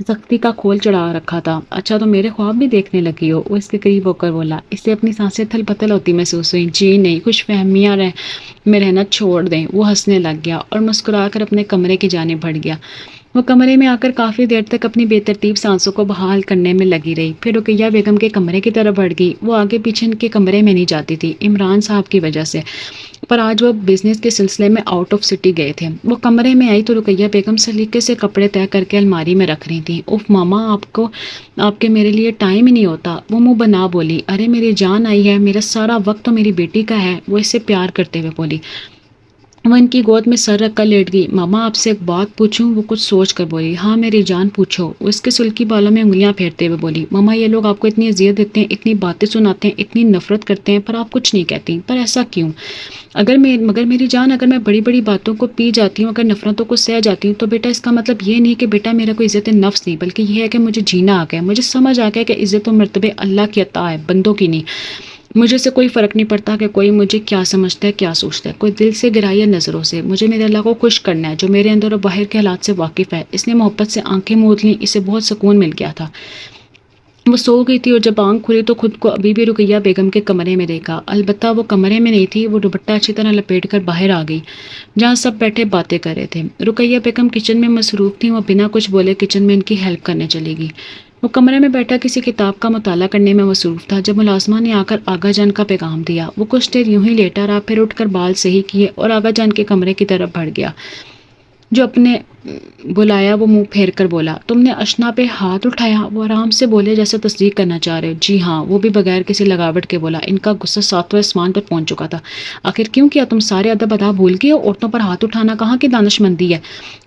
سختی کا کھول چڑھا رکھا تھا۔ اچھا تو میرے خواب بھی دیکھنے لگی ہو؟ وہ اس کے قریب ہو کر بولا۔ اسے اپنی سانسیں تھل پتل ہوتی محسوس ہوئی۔ جی نہیں، خوش فہمیاں میں رہنا چھوڑ دیں۔ وہ ہنسنے لگ گیا اور مسکرا کر اپنے کمرے کی جانب بڑھ گیا۔ وہ کمرے میں آ کر کافی دیر تک اپنی بے ترتیب سانسوں کو بحال کرنے میں لگی رہی، پھر رقیہ بیگم کے کمرے کی طرف بڑھ گئی۔ وہ آگے پیچھے ان کے کمرے میں نہیں جاتی تھی، عمران صاحب کی وجہ سے، پر آج وہ بزنس کے سلسلے میں آؤٹ آف سٹی گئے تھے۔ وہ کمرے میں آئی تو رقیہ بیگم سلیقے سے کپڑے طے کر کے الماری میں رکھ رہی تھیں۔ اف ماما، آپ کے میرے لیے ٹائم ہی نہیں ہوتا۔ وہ منہ بنا بولی، ارے میری جان آئی ہے، میرا سارا وقت تو میری بیٹی کا ہے۔ وہ اس سے پیار کرتے ہوئے بولی۔ وہ ان کی گود میں سر رکھ کر لیٹ گئی۔ ماما آپ سے ایک بات پوچھوں؟ وہ کچھ سوچ کر بولی۔ ہاں میری جان پوچھو۔ وہ اس کے سلکی بالوں میں انگلیاں پھیرتے ہوئے بولی، ماما یہ لوگ آپ کو اتنی اذیت دیتے ہیں، اتنی باتیں سناتے ہیں، اتنی نفرت کرتے ہیں، پر آپ کچھ نہیں کہتی، پر ایسا کیوں؟ مگر میری جان، اگر میں بڑی بڑی باتوں کو پی جاتی ہوں، اگر نفرتوں کو سہ جاتی ہوں، تو بیٹا اس کا مطلب یہ نہیں کہ بیٹا میرا کوئی عزت نفس نہیں، بلکہ یہ ہے کہ مجھے جینا آ گیا، مجھے سمجھ آ گیا کہ عزت و مرتبے اللہ کی عطا ہے، بندوں کی نہیں۔ مجھے سے کوئی فرق نہیں پڑتا کہ کوئی مجھے کیا سمجھتا ہے، کیا سوچتا ہے، کوئی دل سے گرا یا نظروں سے۔ مجھے میرے اللہ کو خوش کرنا ہے جو میرے اندر اور باہر کے حالات سے واقف ہے۔ اس نے محبت سے آنکھیں موند لیں، اسے بہت سکون مل گیا تھا۔ وہ سو گئی تھی اور جب آنکھ کھلی تو خود کو ابھی بھی رقیہ بیگم کے کمرے میں دیکھا۔ البتہ وہ کمرے میں نہیں تھی، وہ دوپٹہ اچھی طرح لپیٹ کر باہر آ گئی جہاں سب بیٹھے باتیں کر رہے تھے۔ رقیہ بیگم کچن میں مصروف تھیں، وہ بنا کچھ بولے کچن میں ان کی ہیلپ کرنے چلی گئی۔ وہ کمرے میں بیٹھا کسی کتاب کا مطالعہ کرنے میں مصروف تھا جب ملازمہ نے آ کر آغا جان کا پیغام دیا۔ وہ کچھ دیر یوں ہی لیٹا رہا، پھر اٹھ کر بال صحیح کیے اور آغا جان کے کمرے کی طرف بڑھ گیا۔ جو اپنے بلایا وہ منہ پھیر کر بولا، تم نے اشنا پہ ہاتھ اٹھایا؟ وہ آرام سے بولے جیسے تصدیق کرنا چاہ رہے ہو۔ جی ہاں، وہ بھی بغیر کسی لگاوٹ کے بولا۔ ان کا غصہ ساتویں آسمان پر پہنچ چکا تھا۔ آخر کیوں کیا؟ تم سارے ادب ادا بھول گئے ہو؟ عورتوں پر ہاتھ اٹھانا کہاں کی دانش مندی ہے؟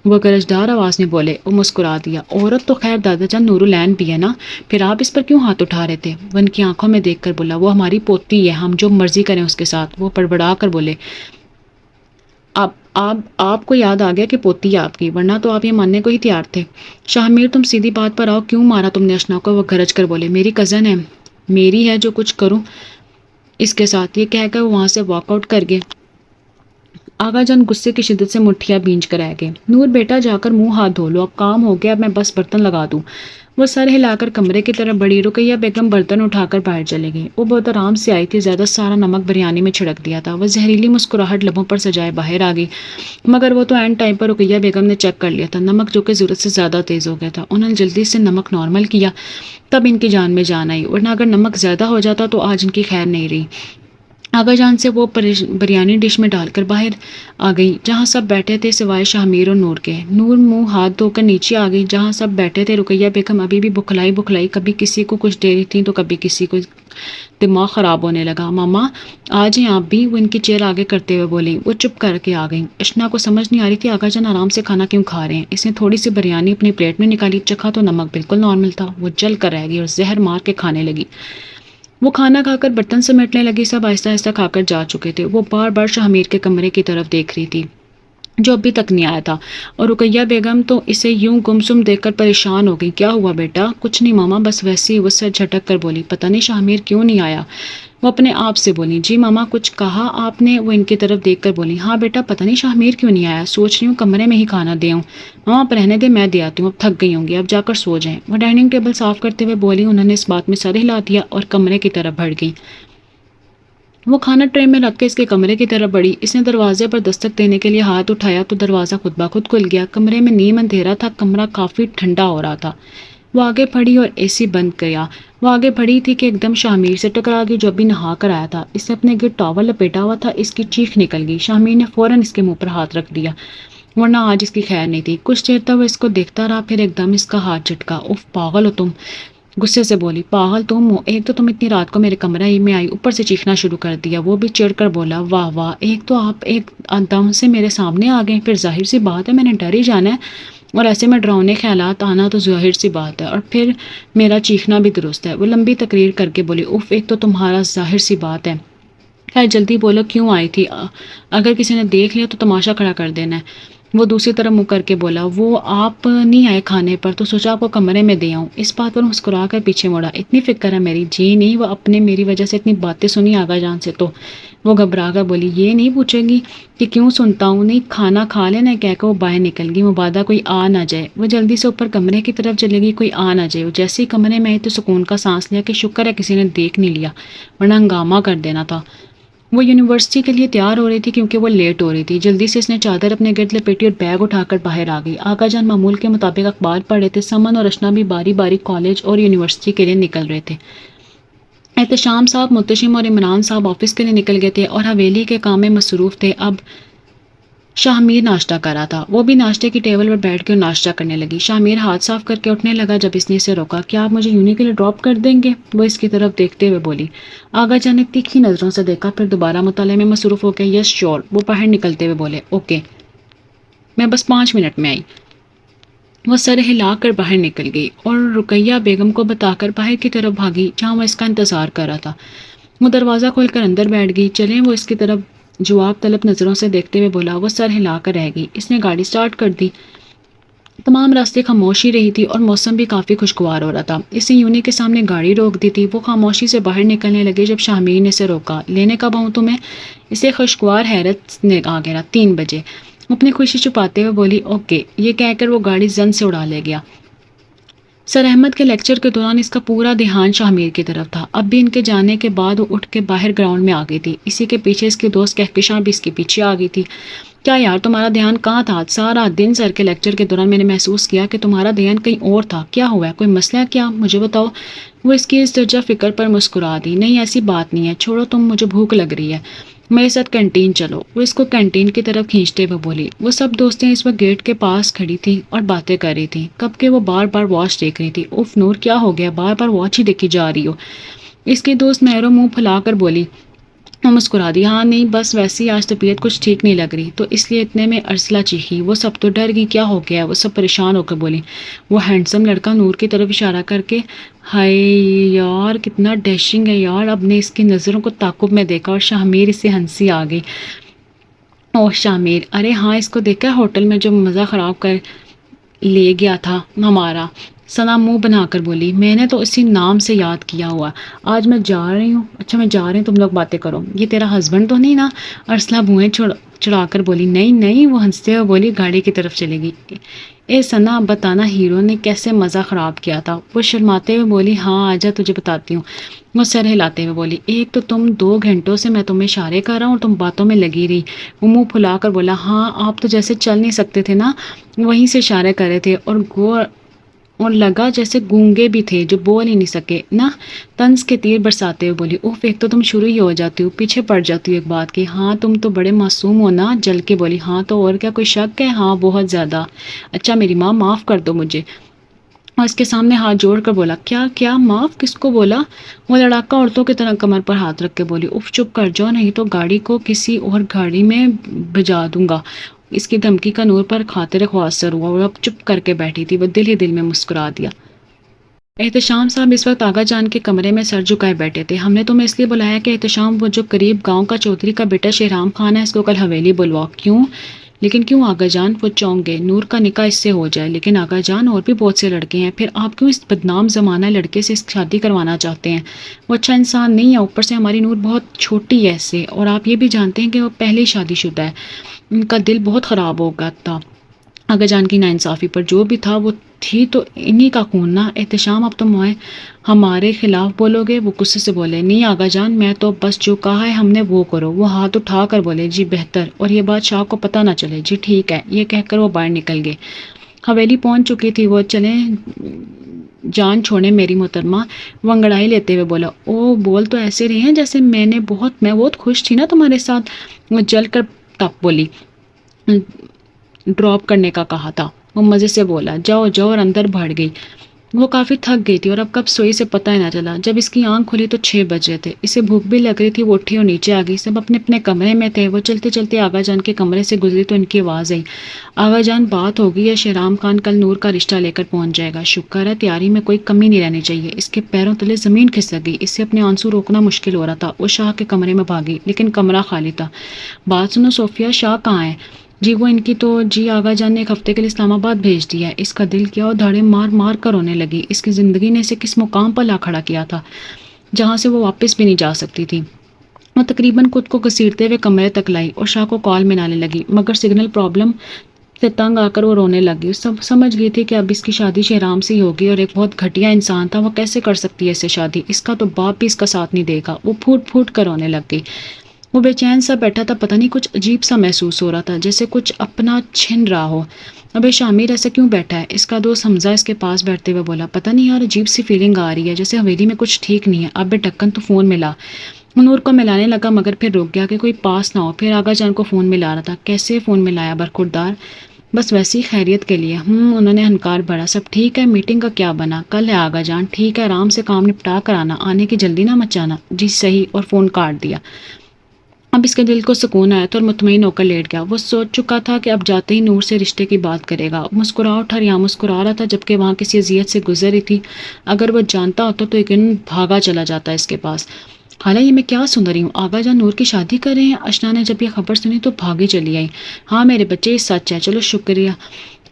وہ گرجدار آواز میں بولے۔ وہ مسکرا دیا، عورت تو خیر دادا جان نور العین بھی ہے نا، پھر آپ اس پر کیوں ہاتھ اٹھا رہے تھے؟ وہ ان کی آنکھوں میں دیکھ کر بولا، وہ ہماری پوتی ہے، ہم جو مرضی کریں اس کے ساتھ۔ وہ بڑبڑا کر بولے، آپ کو یاد آ گیا کہ پوتی ہے آپ کی، ورنہ تو آپ یہ ماننے کو ہی تیار تھے۔ شاہمیر تم سیدھی بات پر آؤ، کیوں مارا تم نے اشنا کو؟ وہ گرج کر بولے، میری کزن ہے، میری ہے، جو کچھ کروں اس کے ساتھ۔ یہ کہہ کر وہ وہاں سے واک آؤٹ کر گئے۔ آغا جان غصے کی شدت سے مٹھیاں بھینچ کر رہ گئے۔ نور بیٹا جا کر منہ ہاتھ دھو لو، اب کام ہو گیا، اب میں بس برتن لگا دوں۔ وہ سر ہلا کر کمرے کی طرف بڑھی۔ رقیہ بیگم برتن اٹھا کر باہر چلے گئی۔ وہ بہت آرام سے آئی تھی، زیادہ سارا نمک بریانی میں چھڑک دیا تھا۔ وہ زہریلی مسکراہٹ لبوں پر سجائے باہر آ گئی، مگر وہ تو عین ٹائم پر رقیہ بیگم نے چیک کر لیا تھا، نمک جو کہ ضرورت سے زیادہ تیز ہو گیا تھا۔ انہوں نے جلدی سے نمک نارمل کیا، تب ان کی جان میں جان آئی، ورنہ اگر نمک زیادہ ہو جاتا تو آج ان کی خیر نہیں رہی۔ آغا جان سے وہ بریانی ڈش میں ڈال کر باہر آ گئی جہاں سب بیٹھے تھے سوائے شاہ میر اور نور کے۔ نور منہ ہاتھ دھو کر نیچے آ گئی جہاں سب بیٹھے تھے۔ رقیہ بیگم ابھی بھی بکھلائی کبھی کسی کو کچھ دے رہی تھی تو کبھی کسی کو۔ دماغ خراب ہونے لگا۔ ماما آج ہیں آپ بھی، وہ ان کی چیئر آگے کرتے ہوئے بولی۔ وہ چپ کر کے آ گئی۔ اشنا کو سمجھ نہیں آ رہی تھی آغا جان آرام سے کھانا کیوں کھا رہے ہیں۔ اس نے تھوڑی سی بریانی اپنی پلیٹ میں نکالی، چکھا تو نمک بالکل نارمل تھا۔ وہ جل کر رہ گئی اور زہر مار کے کھانے لگی۔ وہ کھانا کھا کر برتن سمیٹنے لگی۔ سب آہستہ آہستہ کھا کر جا چکے تھے۔ وہ بار بار شاہ کے کمرے کی طرف دیکھ رہی تھی جو ابھی تک نہیں آیا تھا، اور رقیہ بیگم تو اسے یوں گمسم دیکھ کر پریشان ہو گئی۔ کیا ہوا بیٹا؟ کچھ نہیں ماما، بس ویسے ہی۔ وہ سر جھٹک کر بولی۔ پتہ نہیں شاہ کیوں نہیں آیا؟ وہ اپنے آپ سے بولی۔ جی ماما کچھ کہا آپ نے؟ وہ ان کی طرف دیکھ کر بولی۔ ہاں بیٹا، پتہ نہیں شاہ کیوں نہیں آیا، سوچ رہی ہوں کمرے میں ہی کھانا دے آؤں۔ ماما آپ رہنے دے، میں دے آتی ہوں، اب تھک گئی ہوں گی، اب جا کر سو جائیں۔ وہ ڈائننگ ٹیبل صاف کرتے ہوئے بولی۔ انہوں نے اس بات میں سر ہلا دیا اور کمرے کی طرف بڑھ گئی۔ وہ کھانا ٹرے میں رکھ کے اس کے کمرے کی طرف بڑھی۔ اس نے دروازے پر دستک دینے کے لیے ہاتھ اٹھایا تو دروازہ خود بخود کھل گیا۔ کمرے میں نیم اندھیرا تھا، کمرہ کافی ٹھنڈا ہو رہا تھا۔ وہ آگے بڑھی اور اے سی بند کیا۔ وہ آگے بڑھی تھی کہ ایک دم شاہ سے ٹکرا گئی جو ابھی نہا کر آیا تھا۔ اس نے اپنے گرد ٹاول لپیٹا ہوا تھا، اس کی چیخ نکل گئی۔ شاہ نے فوراً اس کے منہ پر ہاتھ رکھ دیا، ورنہ آج اس کی خیر نہیں تھی۔ کچھ دیر تک وہ اس کو دیکھتا رہا، پھر ایک دم اس کا ہاتھ جھٹکا۔ اف پاگل ہو تم، غصے سے بولی۔ پاگل تم ہو، ایک تو تم اتنی رات کو میرے کمرے میں آئی، اوپر سے چیخنا شروع کر دیا۔ وہ بھی چڑھ کر بولا۔ واہ واہ، ایک تو آپ ایک دم سے میرے سامنے آ گئے، پھر ظاہر سی بات ہے میں نے ڈر ہی جانا ہے، اور ایسے میں ڈراؤنے خیالات آنا تو ظاہر سی بات ہے، اور پھر میرا چیخنا بھی درست ہے۔ وہ لمبی تقریر کر کے بولی۔ اف ایک تو تمہارا ظاہر سی بات ہے، خیر جلدی بولو کیوں آئی تھی، اگر کسی نے دیکھ لیا تو تماشا کھڑا کر دینا ہے۔ وہ دوسری طرف منہ کر کے بولا۔ وہ آپ نہیں آئے کھانے پر تو سوچا آپ کو کمرے میں دے آؤں۔ اس بات پر مسکرا کر پیچھے مڑا۔ اتنی فکر ہے میری؟ جی نہیں، وہ اپنے میری وجہ سے اتنی باتیں سنی آغا جان سے تو۔ وہ گھبرا کر بولی۔ یہ نہیں پوچھے گی کہ کیوں سنتا ہوں؟ نہیں، کھانا کھا لینا کہہ کر وہ باہر نکل گئی، مبادا کوئی آ نہ جائے۔ وہ جلدی سے اوپر کمرے کی طرف چلے گئی، کوئی آ نہ جائے۔ وہ جیسے ہی کمرے میں آئی تو سکون کا سانس لیا کہ شکر ہے کسی نے دیکھ نہیں لیا، ورنہ ہنگامہ کر دینا تھا۔ وہ یونیورسٹی کے لیے تیار ہو رہی تھی کیونکہ وہ لیٹ ہو رہی تھی۔ جلدی سے اس نے چادر اپنے گرد لپیٹی اور بیگ اٹھا کر باہر آ گئی۔ آغا جان معمول کے مطابق اخبار پڑھ رہے تھے۔ سمن اور اشنا بھی باری باری کالج اور یونیورسٹی کے لیے نکل رہے تھے۔ احتشام صاحب، محتشم اور عمران صاحب آفس کے لیے نکل گئے تھے اور حویلی کے کام میں مصروف تھے۔ اب شاہ ناشتہ کر رہا تھا، وہ بھی ناشتے کی ٹیبل پر بیٹھ کے ناشتہ کرنے لگی۔ شاہ ہاتھ صاف کر کے اٹھنے لگا جب اس نے اسے روکا۔ کیا آپ مجھے یونی کے لیے ڈراپ کر دیں گے؟ وہ اس کی طرف دیکھتے ہوئے بولی۔ آغا جان نے تیکھی نظروں سے دیکھا، پھر دوبارہ مطالعے میں مصروف ہو کے یس شور۔ وہ باہر نکلتے ہوئے بولے۔ اوکے، میں بس 5 منٹ میں آئی۔ وہ سر ہلا کر باہر نکل گئی اور رقیہ بیگم کو بتا کر باہر کی طرف بھاگی جہاں وہ اس کا انتظار کر رہا تھا۔ وہ دروازہ کھول کر اندر بیٹھ گئی۔ چلیں، وہ اس کی طرف جواب طلب نظروں سے دیکھتے ہوئے بولا۔ وہ سر ہلا کر رہ گئی۔ اس نے گاڑی سٹارٹ کر دی۔ تمام راستے خاموش ہی رہی تھی اور موسم بھی کافی خوشگوار ہو رہا تھا۔ اس نے یونی کے سامنے گاڑی روک دی تھی۔ وہ خاموشی سے باہر نکلنے لگے جب شاہ نے اسے روکا۔ لینے کب آؤں تمہیں؟ اسے خوشگوار حیرت نے آ گیا۔ 3 بجے۔ اپنی خوشی چھپاتے ہوئے بولی۔ اوکے، یہ کہہ کر وہ گاڑی زن سے اڑا لے گیا۔ سر احمد کے لیکچر کے دوران اس کا پورا دھیان شاہ کی طرف تھا۔ اب بھی ان کے جانے کے بعد وہ اٹھ کے باہر گراؤنڈ میں آ گئی تھی۔ اسی کے پیچھے اس کی دوست کہکشاں بھی اس کے پیچھے آ گئی تھی۔ کیا یار تمہارا دھیان کہاں تھا؟ سارا دن سر کے لیکچر کے دوران میں نے محسوس کیا کہ تمہارا دھیان کہیں اور تھا۔ کیا ہوا ہے؟ کوئی مسئلہ کیا؟ مجھے بتاؤ۔ وہ اس کی اس درجہ فکر پر مسکرا دی۔ نہیں، ایسی بات نہیں ہے، چھوڑو تم، مجھے بھوک لگ رہی ہے، میرے ساتھ کینٹین چلو۔ وہ اس کو کینٹین کی طرف کھینچتے ہوئے بولی۔ وہ سب دوستیں اس وقت گیٹ کے پاس کھڑی تھیں اور باتیں کر رہی تھیں۔ کب کہ وہ بار بار واچ دیکھ رہی تھی۔ اف نور، کیا ہو گیا؟ بار بار واچ ہی دیکھی جا رہی ہو؟ اس کی دوست مہرو منہ پھلا کر بولی۔ وہ مسکرا دی۔ ہاں نہیں، بس ویسے ہی آج طبیعت کچھ ٹھیک نہیں لگ رہی، تو اس لیے اتنے میں ارسلہ چیخی۔ وہ سب تو ڈر گئی۔ کیا ہو گیا؟ وہ سب پریشان ہو کر بولی۔ وہ ہینڈسم لڑکا نور کی طرف اشارہ کر کے، ہائے یار کتنا ڈیشنگ ہے یار۔ اب نے اس کی نظروں کو تعقب میں دیکھا اور شاہ اسے ہنسی آ گئی۔ اوہ شاہ، ارے ہاں، اس کو دیکھا ہوٹل میں جو مزہ خراب کر لے گیا تھا ہمارا؟ ثنا منہ بنا کر بولی۔ میں نے تو اسی نام سے یاد کیا ہوا۔ آج میں جا رہی ہوں۔ اچھا میں جا رہی ہوں، تم لوگ باتیں کرو۔ یہ تیرا ہسبینڈ تو نہیں نا؟ ارسلہ بھوئیں چڑھا کر بولی نہیں نہیں، وہ ہنستے ہوئے بولی گاڑی کی طرف چلے گی۔ اے ثنا اب بتانا ہیرو نے کیسے مزہ خراب کیا تھا؟ وہ شرماتے ہوئے بولی ہاں آجا تجھے بتاتی ہوں۔ وہ سر ہلاتے ہوئے بولی ایک تو تم 2 گھنٹوں سے میں تمہیں اشارے کر رہا ہوں اور تم باتوں میں لگی رہی۔ وہ منہ پھلا کر بولا ہاں آپ تو جیسے چل نہیں سکتے تھے نا، وہیں سے اشارے کر رہے تھے اور لگا جیسے گونگے بھی تھے جو بول ہی نہیں سکے نا۔ طنز کے تیر برساتے ہوئے بولی اوف ایک تو تم شروع ہی ہو جاتی ہو، پیچھے پڑ جاتی ہو ایک بات کی۔ ہاں تم تو بڑے معصوم ہو نا۔ جل کے بولی ہاں تو اور کیا، کوئی شک ہے؟ ہاں بہت زیادہ۔ اچھا میری ماں معاف کر دو مجھے۔ اور اس کے سامنے ہاتھ جوڑ کر بولا کیا معاف کس کو بولا؟ وہ لڑاکا عورتوں کی طرح کمر پر ہاتھ رکھ کے بولی اف چپ کر جاؤ نہیں تو گاڑی کو کسی اور گاڑی میں بھجا دوں گا۔ اس کی دھمکی کا نور پر خاطر خواص سر ہوا اور اب چپ کر کے بیٹھی تھی۔ وہ دل ہی دل میں مسکرا دیا۔ احتشام صاحب اس وقت آغا جان کے کمرے میں سر جھکائے بیٹھے تھے۔ ہم نے تمہیں اس لیے بلایا کہ احتشام وہ جو قریب گاؤں کا چودھری کا بیٹا شہرام خان ہے، اس کو کل حویلی بلواؤ۔ کیوں؟ لیکن کیوں آغا جان؟ وہ چونک گئے۔ نور کا نکاح اس سے ہو جائے، لیکن آغا جان اور بھی بہت سے لڑکے ہیں، پھر آپ کیوں اس بدنام زمانہ لڑکے سے شادی کروانا چاہتے ہیں؟ وہ اچھا انسان نہیں ہے، اوپر سے ہماری نور بہت چھوٹی ہے اس سے، اور آپ یہ بھی جانتے ہیں کہ وہ پہلے ہی شادی شدہ ہے۔ ان کا دل بہت خراب ہو گیا تھا آغا جان کی ناانصافی پر، جو بھی تھا وہ تھی تو انہی کا خون نا۔ احتشام اب تم ہمارے خلاف بولو گے؟ وہ غصے سے بولے نہیں آغا جان، میں تو بس جو کہا ہے ہم نے وہ کرو۔ وہ ہاتھ اٹھا کر بولے جی بہتر، اور یہ بات شاہ کو پتہ نہ چلے۔ جی ٹھیک ہے، یہ کہہ کر وہ باہر نکل گئے۔ حویلی پہنچ چکی تھی وہ۔ چلیں جان چھوڑیں میری محترمہ، وہ انگڑائی لیتے ہوئے بولا۔ او بول تو ایسے رہے ہیں جیسے میں بہت خوش تھی نا تمہارے ساتھ۔ وہ جل کر تپ بولی ڈراپ کرنے کا کہا تھا۔ وہ مزے سے بولا جاؤ جاؤ، اور اندر بڑھ گئی۔ وہ کافی تھک گئی تھی اور اب کب سوئی سے پتہ ہی نہ چلا۔ جب اس کی آنکھ کھلی تو 6 بج رہے تھے۔ اسے بھوک بھی لگ رہی تھی۔ وہ اٹھی اور نیچے آ گئی۔ سب اپنے اپنے کمرے میں تھے۔ وہ چلتے چلتے آغا جان کے کمرے سے گزری تو ان کی آواز آئی آغا جان بات ہو گئی ہے، شہرام خان کل نور کا رشتہ لے کر پہنچ جائے گا۔ شکر ہے، تیاری میں کوئی کمی نہیں رہنی چاہیے۔ اس کے پیروں تلے زمین کھسک گئی۔ اس سے اپنے آنسو روکنا مشکل ہو رہا تھا۔ وہ شاہ کے کمرے میں بھاگی، لیکن کمرہ خالی تھا۔ بات سنو صوفیہ، شاہ کہاں ہے؟ جی وہ ان کی تو جی آغا جان نے 1 ہفتے کے لیے اسلام آباد بھیج دیا ہے۔ اس کا دل کیا، اور دھاڑے مار مار کر رونے لگی۔ اس کی زندگی نے اسے کس مقام پر لا کھڑا کیا تھا جہاں سے وہ واپس بھی نہیں جا سکتی تھی۔ وہ تقریباً خود کو گھسیٹتے ہوئے کمرے تک لائی اور شاہ کو کال ملانے لگی، مگر سگنل پرابلم سے تنگ آ کر وہ رونے لگی۔ سب سمجھ گئی تھی کہ اب اس کی شادی شہرام سے ہی ہوگی، اور ایک بہت گھٹیا انسان تھا، وہ کیسے کر سکتی ہے اسے شادی؟ اس کا تو باپ بھی اس کا ساتھ نہیں دے گا۔ وہ پھوٹ پھوٹ کر رونے لگ گئی۔ وہ بے چین سا بیٹھا تھا، پتہ نہیں کچھ عجیب سا محسوس ہو رہا تھا، جیسے کچھ اپنا چھن رہا ہو۔ ابے شامیر ایسا کیوں بیٹھا ہے؟ اس کا دوست حمزہ اس کے پاس بیٹھتے ہوئے بولا پتہ نہیں یار، عجیب سی فیلنگ آ رہی ہے، جیسے حویلی میں کچھ ٹھیک نہیں ہے۔ ابے ڈھکن تو فون ملا۔ وہ نور کو ملانے لگا مگر پھر رک گیا کہ کوئی پاس نہ ہو۔ پھر آغا جان کو فون ملا رہا تھا۔ کیسے فون ملایا برخوردار؟ بس ویسی خیریت کے لیے۔ انہوں نے ہنکار بھرا۔ سب ٹھیک ہے؟ میٹنگ کا کیا بنا؟ کل ہے آغا جان۔ ٹھیک ہے، آرام سے کام نپٹا کر آنا، آنے کی جلدی نہ مچانا۔ جی صحیح، اور فون کاٹ دیا۔ اب اس کے دل کو سکون آیا تھا اور مطمئن ہو کر لیٹ گیا۔ وہ سوچ چکا تھا کہ اب جاتے ہی نور سے رشتے کی بات کرے گا۔ مسکرا اٹھا، یہاں مسکرا رہا تھا جبکہ وہاں کسی اذیت سے گزر رہی تھی۔ اگر وہ جانتا ہوتا تو یقیناً بھاگا چلا جاتا اس کے پاس۔ خالہ یہ میں کیا سن رہی ہوں؟ آغا جان نور کی شادی کر رہے ہیں؟ اشنا نے جب یہ خبر سنی تو بھاگی چلی آئی۔ ہاں میرے بچے، یہ سچ ہے۔ چلو شکریہ،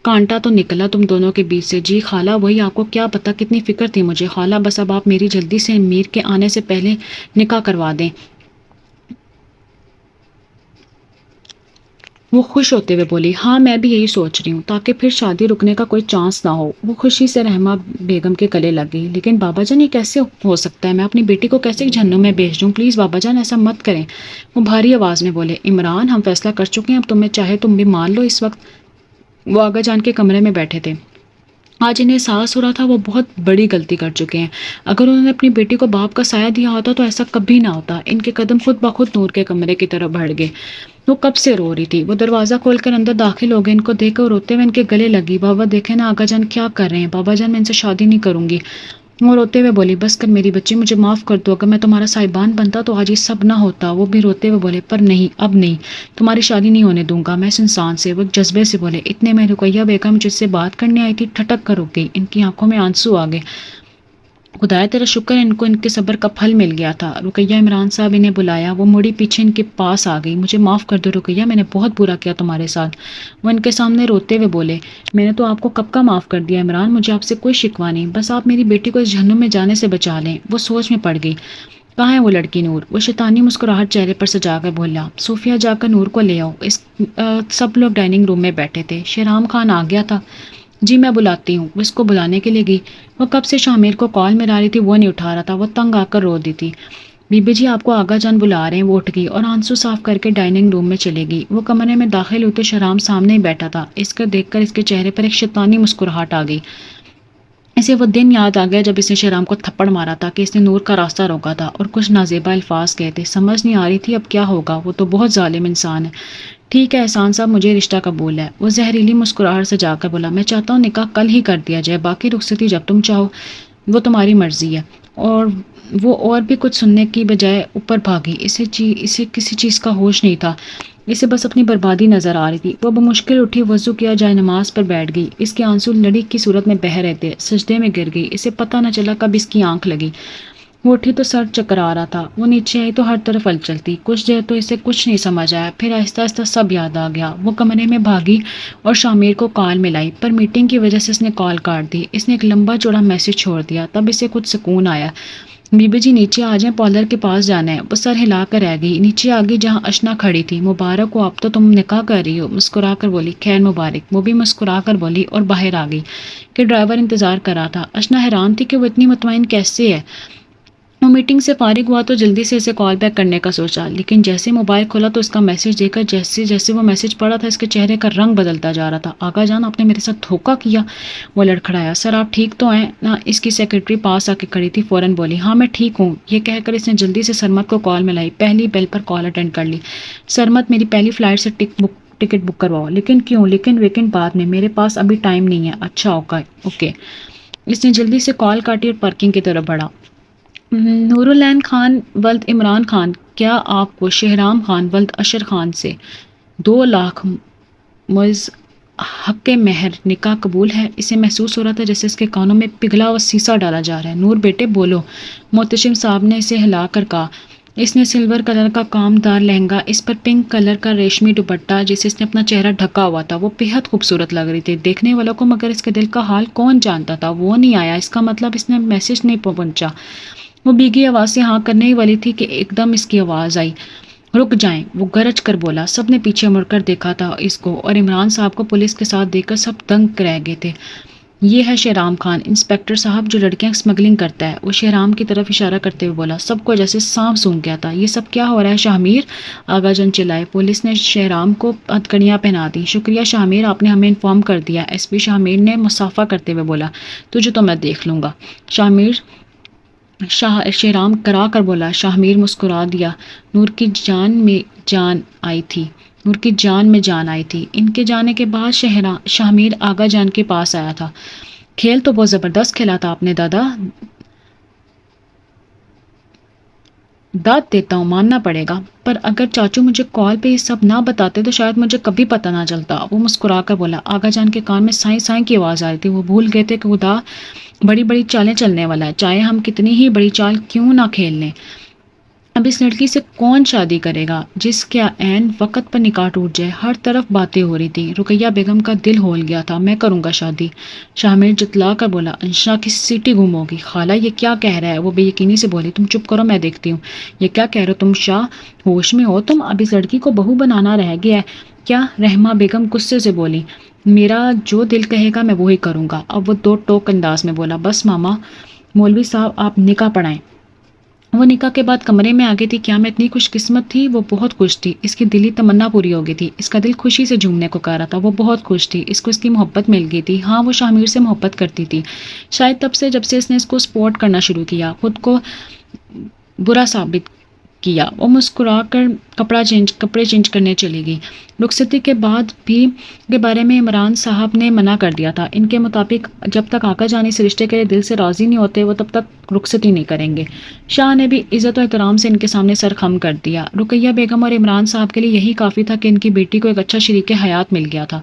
کانٹا تو نکلا تم دونوں کے بیچ سے۔ جی خالہ وہی، آپ کو کیا پتا کتنی فکر تھی مجھے۔ خالہ بس اب آپ میری جلدی سے میر کے آنے سے پہلے نکاح کروا دیں۔ وہ خوش ہوتے ہوئے بولی ہاں میں بھی یہی سوچ رہی ہوں، تاکہ پھر شادی رکنے کا کوئی چانس نہ ہو۔ وہ خوشی سے رحمہ بیگم کے گلے لگ گئی۔ لیکن بابا جان یہ کیسے ہو سکتا ہے؟ میں اپنی بیٹی کو کیسے جہنم میں بھیج دوں؟ پلیز بابا جان ایسا مت کریں۔ وہ بھاری آواز میں بولے عمران ہم فیصلہ کر چکے ہیں، اب تمہیں چاہے تم بھی مان لو۔ اس وقت وہ آغا جان کے کمرے میں بیٹھے تھے۔ آج انہیں احساس ہو رہا تھا وہ بہت بڑی غلطی کر چکے ہیں۔ اگر انہوں نے اپنی بیٹی کو باپ کا سایہ دیا ہوتا تو ایسا کبھی نہ ہوتا۔ ان کے قدم خود بخود نور کے کمرے کی طرف بڑھ گئے۔ وہ کب سے رو رہی تھی۔ وہ دروازہ کھول کر اندر داخل ہو گئے۔ ان کو دیکھ کر روتے ہوئے ان کے گلے لگی۔ بابا دیکھیں نا آغا جان کیا کر رہے ہیں۔ بابا جان میں ان سے شادی نہیں کروں گی۔ وہ روتے ہوئے بولی بس کر میری بچی، مجھے معاف کر دو، اگر میں تمہارا صاحبان بنتا تو آج یہ سب نہ ہوتا۔ وہ بھی روتے ہوئے بولے پر نہیں، اب نہیں، تمہاری شادی نہیں ہونے دوں گا میں اس انسان سے۔ وہ جذبے سے بولے اتنے میں رقیہ بیگم جس سے بات کرنے آئی تھی ٹھٹک کر رک گئی۔ ان کی آنکھوں میں آنسو آ گئے۔ خدایا تیرا شکر ہے ان کے صبر کا پھل مل گیا تھا۔ رقیہ عمران صاحب انہیں بلایا۔ وہ مڑی پیچھے ان کے پاس آ گئی۔ مجھے معاف کر دو رقیہ، میں نے بہت برا کیا تمہارے ساتھ۔ وہ ان کے سامنے روتے ہوئے بولے میں نے تو آپ کو کب کا معاف کر دیا عمران، مجھے آپ سے کوئی شکوہ نہیں، بس آپ میری بیٹی کو اس جہنم میں جانے سے بچا لیں۔ وہ سوچ میں پڑ گئی۔ کہاں ہے وہ لڑکی نور؟ وہ شیطانی مسکراہٹ چہرے پر سجا کر بولا، صوفیہ جا کر نور کو لے آؤ۔ سب لوگ ڈائننگ روم میں بیٹھے تھے۔ شہرام خان آ گیا تھا۔ جی میں بلاتی ہوں۔ وہ اس کو بلانے کے لیے گئی۔ وہ کب سے شامیر کو کال مرا رہی تھی، وہ نہیں اٹھا رہا تھا۔ وہ تنگ آ کر رو دی تھی۔ بی بی جی آپ کو آغا جان بلا رہے ہیں۔ وہ اٹھ گئی اور آنسو صاف کر کے ڈائننگ روم میں چلے گئی۔ وہ کمرے میں داخل ہوتے شہرام سامنے ہی بیٹھا تھا۔ اس کو دیکھ کر اس کے چہرے پر ایک شیطانی مسکراہٹ آ گئی۔ اسے وہ دن یاد آ گیا جب اس نے شہرام کو تھپڑ مارا تھا کہ اس نے نور کا راستہ روکا تھا اور کچھ نازیبا الفاظ کہے تھے۔ سمجھ نہیں آ رہی تھی اب کیا ہوگا، وہ تو بہت ظالم انسان ہے۔ ٹھیک ہے احسان صاحب، مجھے رشتہ قبول ہے۔ وہ زہریلی مسکراہٹ سے جا کر بولا، میں چاہتا ہوں نکاح کل ہی کر دیا جائے، باقی رخصتی جب تم چاہو، وہ تمہاری مرضی ہے۔ اور بھی کچھ سننے کی بجائے اوپر بھاگی۔ اسے کسی چیز کا ہوش نہیں تھا، اسے بس اپنی بربادی نظر آ رہی تھی۔ وہ بمشکل اٹھی، وضو کیا، جائے نماز پر بیٹھ گئی۔ اس کے آنسو لڑی کی صورت میں بہہ رہے تھے۔ سجدے میں گر گئی، اسے پتہ نہ چلا کب اس کی آنکھ لگی۔ وہ اٹھی تو سر چکرا رہا تھا۔ وہ نیچے آئی تو ہر طرف ہلچل تھی۔ کچھ دیر تو اسے کچھ نہیں سمجھ آیا، پھر آہستہ آہستہ سب یاد آ گیا۔ وہ کمرے میں بھاگی اور شامیر کو کال ملائی، پر میٹنگ کی وجہ سے اس نے کال کاٹ دی۔ اس نے ایک لمبا چوڑا میسج چھوڑ دیا، تب اسے کچھ سکون آیا۔ بی بی جی نیچے آ جائیں، پارلر کے پاس جانا ہے۔ وہ سر ہلا کر رہ گئی، نیچے آ گئی جہاں اشنا کھڑی تھی۔ مبارک ہو، اب تو تم نکاح کر رہی ہو، مسکرا کر بولی۔ خیر مبارک، وہ بھی مسکرا کر بولی اور باہر آ گئی کہ ڈرائیور انتظار کر رہا تھا۔ اشنا حیران تھی کہ وہ اتنی مطمئن کیسے ہے۔ وہ میٹنگ سے فارغ ہوا تو جلدی سے اسے کال بیک کرنے کا سوچا، لیکن جیسے موبائل کھولا تو اس کا میسج دیکھ کر جیسے وہ میسج پڑھا تھا اس کے چہرے کا رنگ بدلتا جا رہا تھا۔ آقا جان آپ نے میرے ساتھ دھوکہ کیا۔ وہ لڑکھڑایا۔ سر آپ ٹھیک تو ہیں نا؟ اس کی سیکرٹری پاس آ کے کھڑی تھی، فوراً بولی ہاں میں ٹھیک ہوں۔ یہ کہہ کر اس نے جلدی سے سرمت کو کال ملائی، پہلی بیل پر کال اٹینڈ کر لی۔ سرمت میری پہلی فلائٹ سے ٹکٹ بک کرواؤ۔ لیکن کیوں؟ لیکن ویکنڈ بعد میں، میرے پاس ابھی ٹائم نہیں ہے۔ اچھا اوکے۔ اس نے جلدی سے کال کاٹی اور پارکنگ کی طرف بڑھا۔ نورالعین خان ولد عمران خان، کیا آپ کو شہرام خان ولد اشر خان سے 2 لاکھ مز حق مہر نکاح قبول ہے؟ اسے محسوس ہو رہا تھا جیسے اس کے کانوں میں پگھلا ہوا سیسا ڈالا جا رہا ہے۔ نور بیٹے بولو، محتشم صاحب نے اسے ہلا کر کہا۔ اس نے سلور کلر کا کام دار لہنگا، اس پر پنک کلر کا ریشمی دوپٹہ جسے اس نے اپنا چہرہ ڈھکا ہوا تھا، وہ بےحد خوبصورت لگ رہی تھی دیکھنے والوں کو، مگر اس کے دل کا حال کون جانتا تھا؟ وہ نہیں آیا، اس کا مطلب اس نے میسج نہیں پہنچا۔ وہ بھیگی آواز سے ہاں کرنے ہی والی تھی کہ ایک دم اس کی آواز آئی، رک جائیں۔ وہ گرج کر بولا۔ سب نے پیچھے مڑ کر دیکھا تھا اس کو، اور عمران صاحب کو پولیس کے ساتھ دیکھ کر سب دنگ رہ گئے تھے۔ یہ ہے شہرام خان، انسپیکٹر صاحب جو لڑکیاں اسمگلنگ کرتا ہے۔ وہ شہرام کی طرف اشارہ کرتے ہوئے بولا۔ سب کو جیسے سانپ سونگھ گیا تھا۔ یہ سب کیا ہو رہا ہے شامیر؟ آغا جان چلائے۔ پولیس نے شہرام کو ہتھکڑیاں پہنا دی۔ شکریہ شامیر، آپ نے ہمیں انفارم کر دیا۔ ایس پی شامیر نے مصافحہ کرتے ہوئے بولا۔ تجھے تو میں دیکھ لوں گا۔ شہرام کرا کر بولا۔ شامیر مسکرا دیا۔ نور کی جان میں جان آئی تھی۔ ان کے جانے کے بعد شامیر آغا جان کے پاس آیا تھا۔ کھیل تو بہت زبردست کھیلا تھا آپ نے دادا، داد دیتا ہوں، ماننا پڑے گا، پر اگر چاچو مجھے کال پہ یہ سب نہ بتاتے تو شاید مجھے کبھی پتہ نہ چلتا۔ وہ مسکرا کر بولا۔ آغا جان کے کان میں سائیں سائیں کی آواز آ رہی تھی۔ وہ بھول گئے تھے کہ خدا بڑی بڑی چالیں چلنے والا ہے، چاہے ہم کتنی ہی بڑی چال کیوں نہ کھیل لیں۔ اب اس لڑکی سے کون شادی کرے گا جس کے عین وقت پر نکاح ٹوٹ جائے؟ ہر طرف باتیں ہو رہی تھی۔ رقیہ بیگم کا دل ہول گیا تھا۔ میں کروں گا شادی، شامیر جتلا کر بولا۔ انشا کی سیٹی گم ہوگی۔ خالہ یہ کیا کہہ رہا ہے؟ وہ بے یقینی سے بولی۔ تم چپ کرو، میں دیکھتی ہوں یہ کیا کہہ رہے ہو تم شاہ، ہوش میں ہو تم؟ اب اس لڑکی کو بہو بنانا رہ گیا ہے کیا؟ رحمہ بیگم غصے سے بولی۔ میرا جو دل کہے گا میں وہی کروں گا۔ اب وہ 2 ٹوک انداز میں بولا۔ بس ماما، مولوی صاحب آپ نکاح پڑھائیں۔ وہ نکاح کے بعد کمرے میں آ گئی تھی۔ کیا میں اتنی خوش قسمت تھی؟ وہ بہت خوش تھی۔ اس کی دلی تمنا پوری ہو گئی تھی۔ اس کا دل خوشی سے جھومنے کو کہہ رہا تھا۔ وہ بہت خوش تھی۔ اس کو اس کی محبت مل گئی تھی۔ ہاں وہ شامیر سے محبت کرتی تھی، شاید تب سے جب سے اس نے اس کو سپورٹ کرنا شروع کیا، خود کو برا ثابت کیا۔ وہ مسکرا کر کپڑے چینج کرنے چلی گئی۔ رخصتی کے بعد بھی کے بارے میں عمران صاحب نے منع کر دیا تھا۔ ان کے مطابق جب تک آقا جان اس رشتے کے لیے دل سے راضی نہیں ہوتے وہ تب تک رخصتی نہیں کریں گے۔ شاہ نے بھی عزت و احترام سے ان کے سامنے سر خم کر دیا۔ رقیہ بیگم اور عمران صاحب کے لیے یہی کافی تھا کہ ان کی بیٹی کو ایک اچھا شریک حیات مل گیا تھا۔